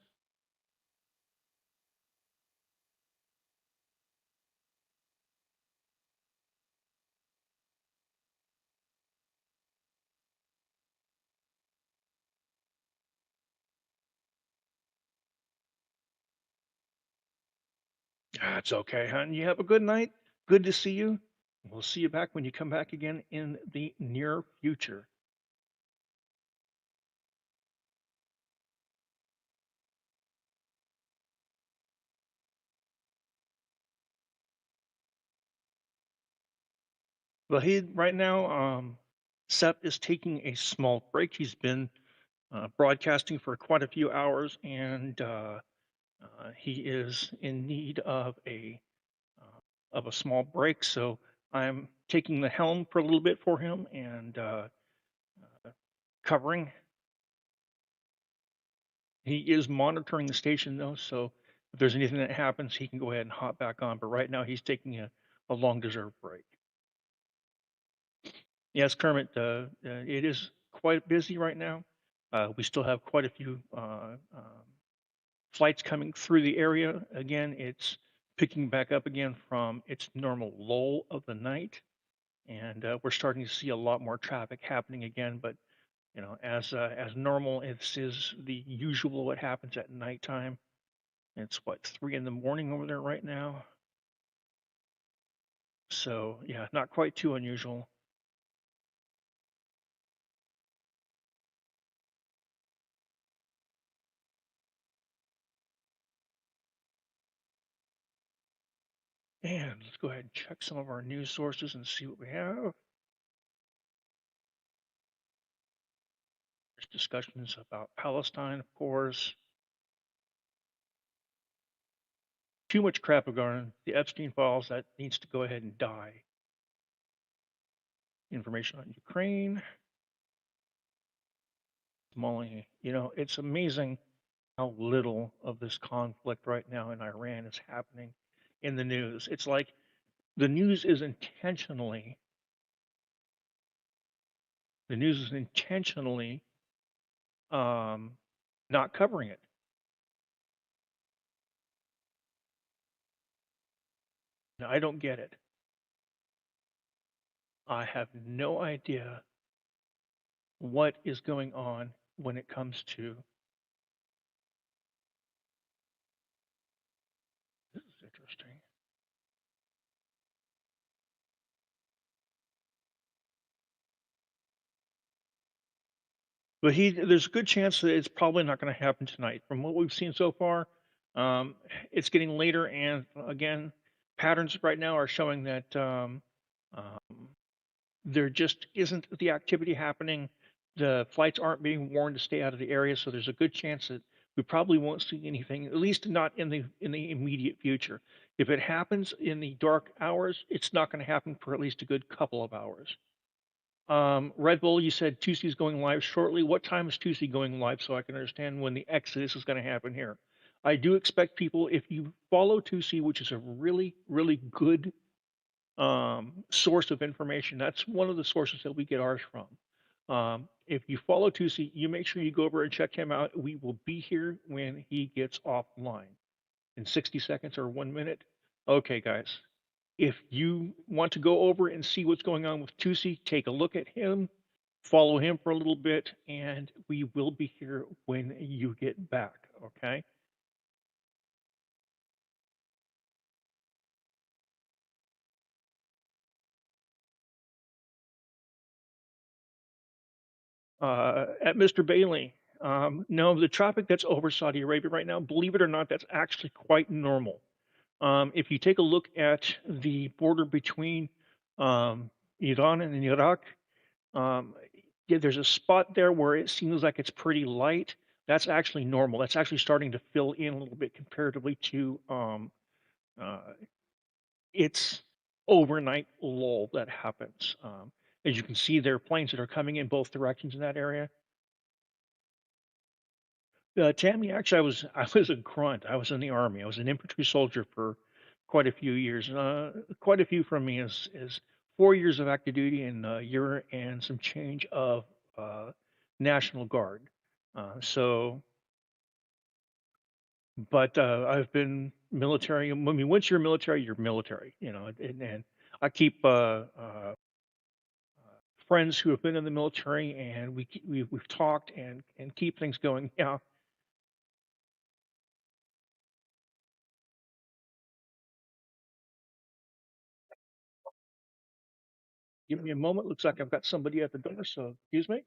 That's okay, hon. You have a good night. Good to see you. We'll see you back when you come back again in the near future. Well, right now, Sep is taking a small break. He's been broadcasting for quite a few hours, and he is in need of a small break. So I'm taking the helm for a little bit for him and covering. He is monitoring the station though, so if there's anything that happens, he can go ahead and hop back on. But right now, he's taking a long-deserved break. Yes, Kermit, it is quite busy right now. We still have quite a few flights coming through the area. Again, it's picking back up again from its normal lull of the night, and we're starting to see a lot more traffic happening again. But as normal, this is the usual what happens at nighttime. It's what, 3 in the morning over there right now. So yeah, not quite too unusual. And let's go ahead and check some of our news sources and see what we have. There's discussions about Palestine, of course. Too much crap regarding the Epstein files that needs to go ahead and die. Information on Ukraine. Molly, it's amazing how little of this conflict right now in Iran is happening in the news. It's like the news is intentionally not covering it. Now, I don't get it. I have no idea what is going on when it comes to this is interesting. But there's a good chance that it's probably not going to happen tonight. From what we've seen so far, it's getting later, and again, patterns right now are showing that there just isn't the activity happening. The flights aren't being warned to stay out of the area, so there's a good chance that we probably won't see anything, at least not in the immediate future. If it happens in the dark hours, it's not going to happen for at least a good couple of hours. Red Bull, you said Tusi is going live shortly. What time is Tusi going live so I can understand when the exodus is going to happen here? I do expect people, if you follow Tusi, which is a really, really good source of information, that's one of the sources that we get ours from. If you follow Tusi, you make sure you go over and check him out. We will be here when he gets offline in 60 seconds or 1 minute. Okay, guys. If you want to go over and see what's going on with Tusi, take a look at him, follow him for a little bit, and we will be here when you get back, okay? At Mr. Bailey, no, the traffic that's over Saudi Arabia right now, believe it or not, that's actually quite normal. If you take a look at the border between Iran and Iraq, yeah, there's a spot there where it seems like it's pretty light. That's actually normal. That's actually starting to fill in a little bit comparatively to its overnight lull that happens. As you can see, there are planes that are coming in both directions in that area. Tammy, actually, I was a grunt. I was in the army. I was an infantry soldier for quite a few years. Quite a few from me is 4 years of active duty and a year and some change of National Guard. But I've been military. I mean, once you're military, you're military. You know, and I keep friends who have been in the military, and we've talked and keep things going. Yeah. Give me a moment. Looks like I've got somebody at the door, so excuse me.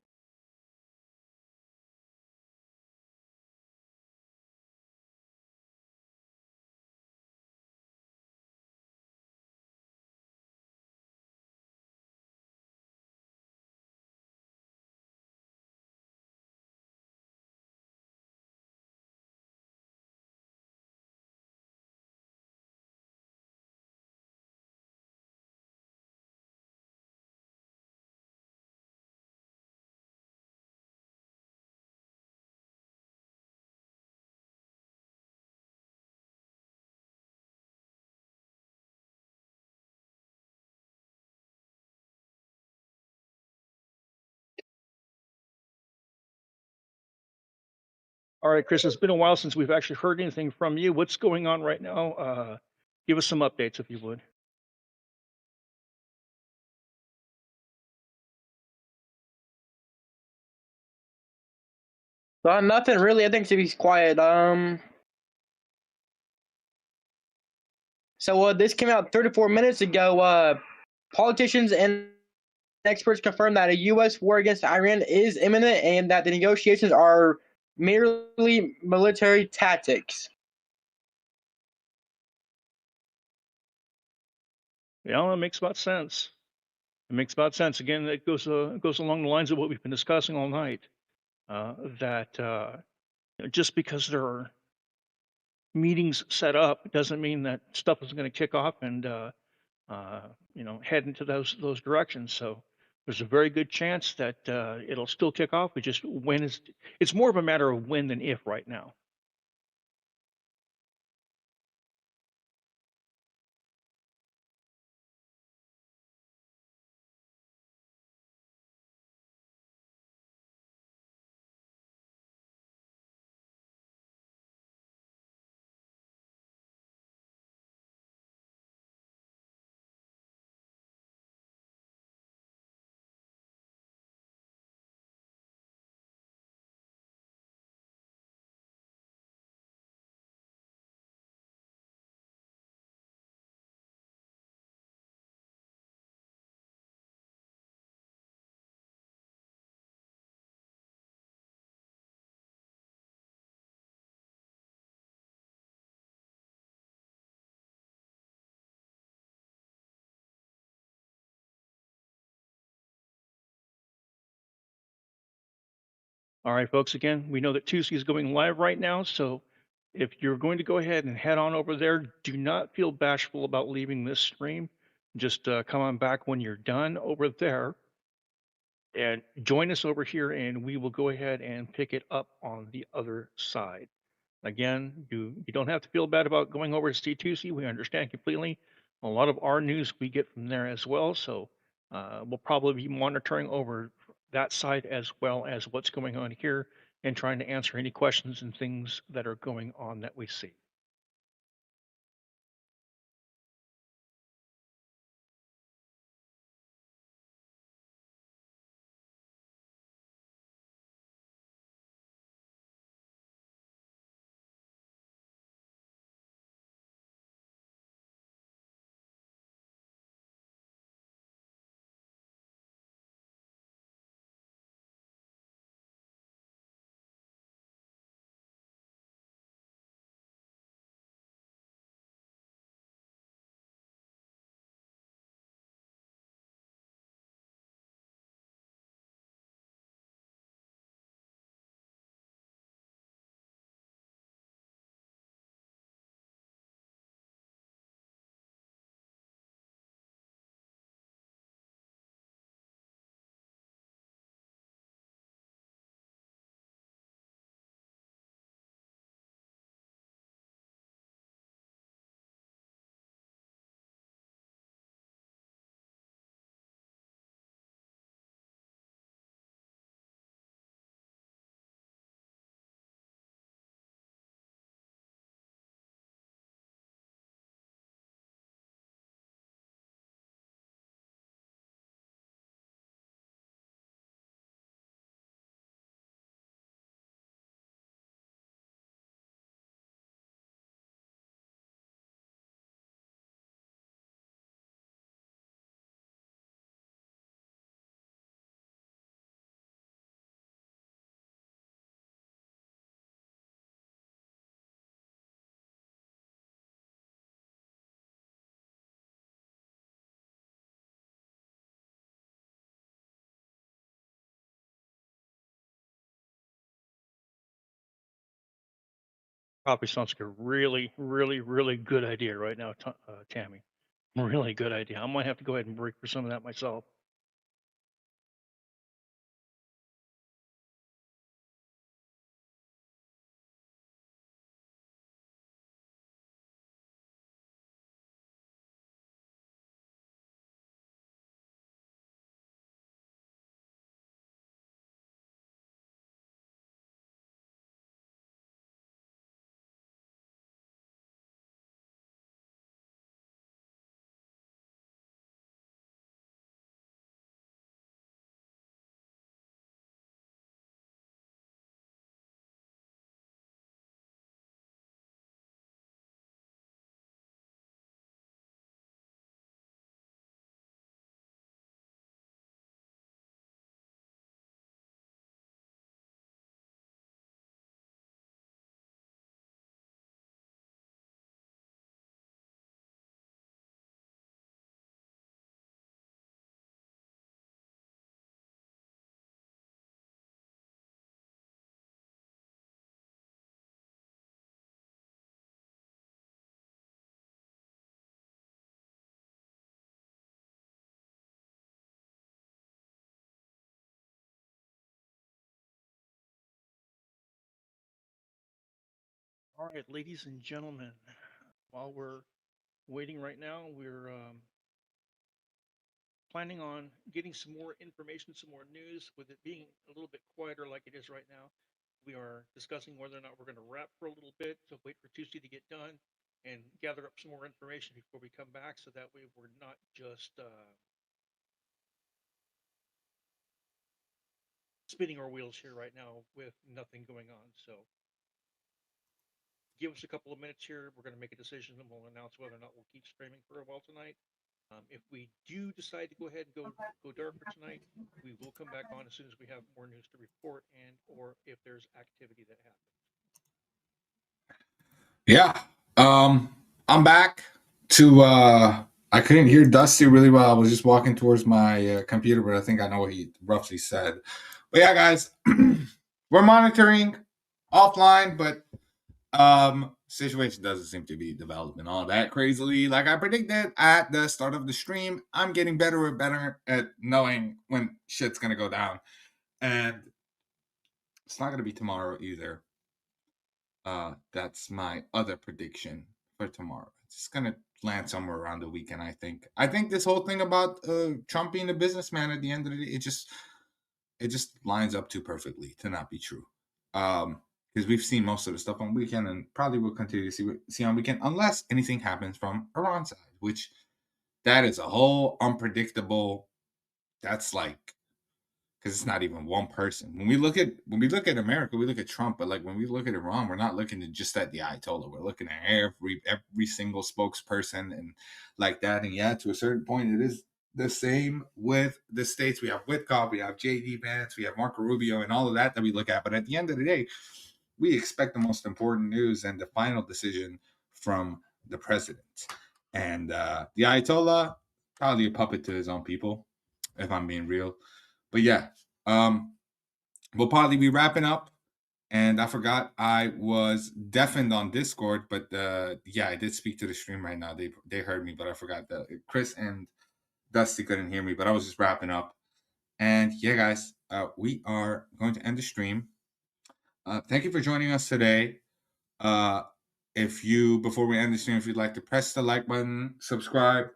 All right, Chris, it's been a while since we've actually heard anything from you. What's going on right now? Give us some updates if you would. Nothing really. I think to be quiet. So this came out 34 minutes ago. Politicians and experts confirmed that a U.S. war against Iran is imminent and that the negotiations are merely military tactics. Yeah, it makes about sense. It makes about sense. Again, it goes along the lines of what we've been discussing all night. That just because there are meetings set up doesn't mean that stuff is going to kick off and head into those directions. So there's a very good chance that it'll still kick off. It's more of a matter of when than if right now. All right, folks, again, we know that Tuesday is going live right now, so if you're going to go ahead and head on over there, do not feel bashful about leaving this stream. Just come on back when you're done over there and join us over here, and we will go ahead and pick it up on the other side. Again, you don't have to feel bad about going over to C2C. We understand completely. A lot of our news we get from there as well, so we'll probably be monitoring over that side as well as what's going on here and trying to answer any questions and things that are going on that we see. Probably sounds like a really, really, really good idea right now, Tammy. Really good idea. I might have to go ahead and break for some of that myself. All right, ladies and gentlemen, while we're waiting right now, we're planning on getting some more information, some more news. With it being a little bit quieter like it is right now, we are discussing whether or not we're going to wrap for a little bit to wait for Tuesday to get done and gather up some more information before we come back, so that way we're not just spinning our wheels here right now with nothing going on. So give us a couple of minutes here. We're going to make a decision and we'll announce whether or not we'll keep streaming for a while tonight. If we do decide to go ahead and go darker tonight, we will come back on as soon as we have more news to report and or if there's activity that happens. Yeah. I'm back to I couldn't hear Dusty really well. I was just walking towards my computer, but I think I know what he roughly said. But yeah, guys, we're monitoring offline, but situation doesn't seem to be developing all that crazily like I predicted at the start of the stream. I'm getting better and better at knowing when shit's gonna go down, and it's not gonna be tomorrow either. That's my other prediction for tomorrow. It's gonna land somewhere around the weekend. I think this whole thing about Trump being a businessman at the end of the day, it just lines up too perfectly to not be true. Because we've seen most of the stuff on weekend, and probably will continue to see on weekend, unless anything happens from Iran side, which that is a whole unpredictable. That's like, because it's not even one person. When we look at America, we look at Trump, but like when we look at Iran, we're not looking at just at the Ayatollah. We're looking at every single spokesperson and like that. And yeah, to a certain point, it is the same with the states. We have Witkoff, we have J.D. Vance, we have Marco Rubio, and all of that we look at. But at the end of the day, we expect the most important news and the final decision from the president. And the Ayatollah, probably a puppet to his own people, if I'm being real. But yeah, we'll probably be wrapping up. And I forgot I was deafened on Discord, but yeah, I did speak to the stream right now. They heard me, but I forgot that Chris and Dusty couldn't hear me, but I was just wrapping up. And yeah, guys, we are going to end the stream. Thank you for joining us today. If you, before we end the stream, if you'd like to press the like button, subscribe,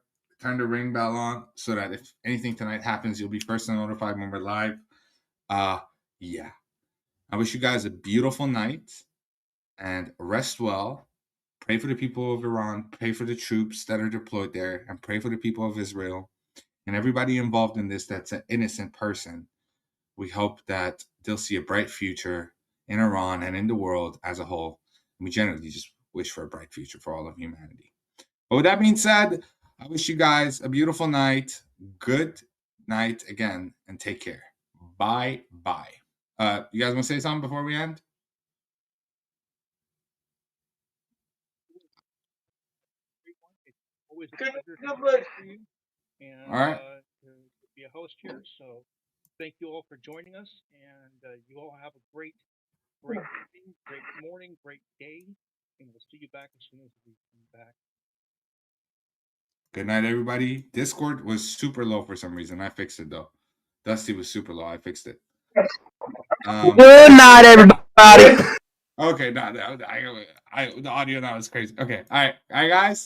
turn the ring bell on, so that if anything tonight happens, you'll be first notified when we're live. Yeah. I wish you guys a beautiful night and rest well. Pray for the people of Iran, pray for the troops that are deployed there, and pray for the people of Israel and everybody involved in this that's an innocent person. We hope that they'll see a bright future in Iran and in the world as a whole. We generally just wish for a bright future for all of humanity. But with that being said, I wish you guys a beautiful night. Good night again, and take care. Bye-bye. You guys want to say something before we end? Always a pleasure to talk to you and All right. to be a host here. So thank you all for joining us, and you all have a great evening, great morning, great day, and we'll see you back as soon as we come back. Good night, everybody. Discord was super low for some reason. I fixed it though. Dusty was super low. I fixed it. Good night, everybody. Okay, no, the audio now is crazy. Okay, all right, guys.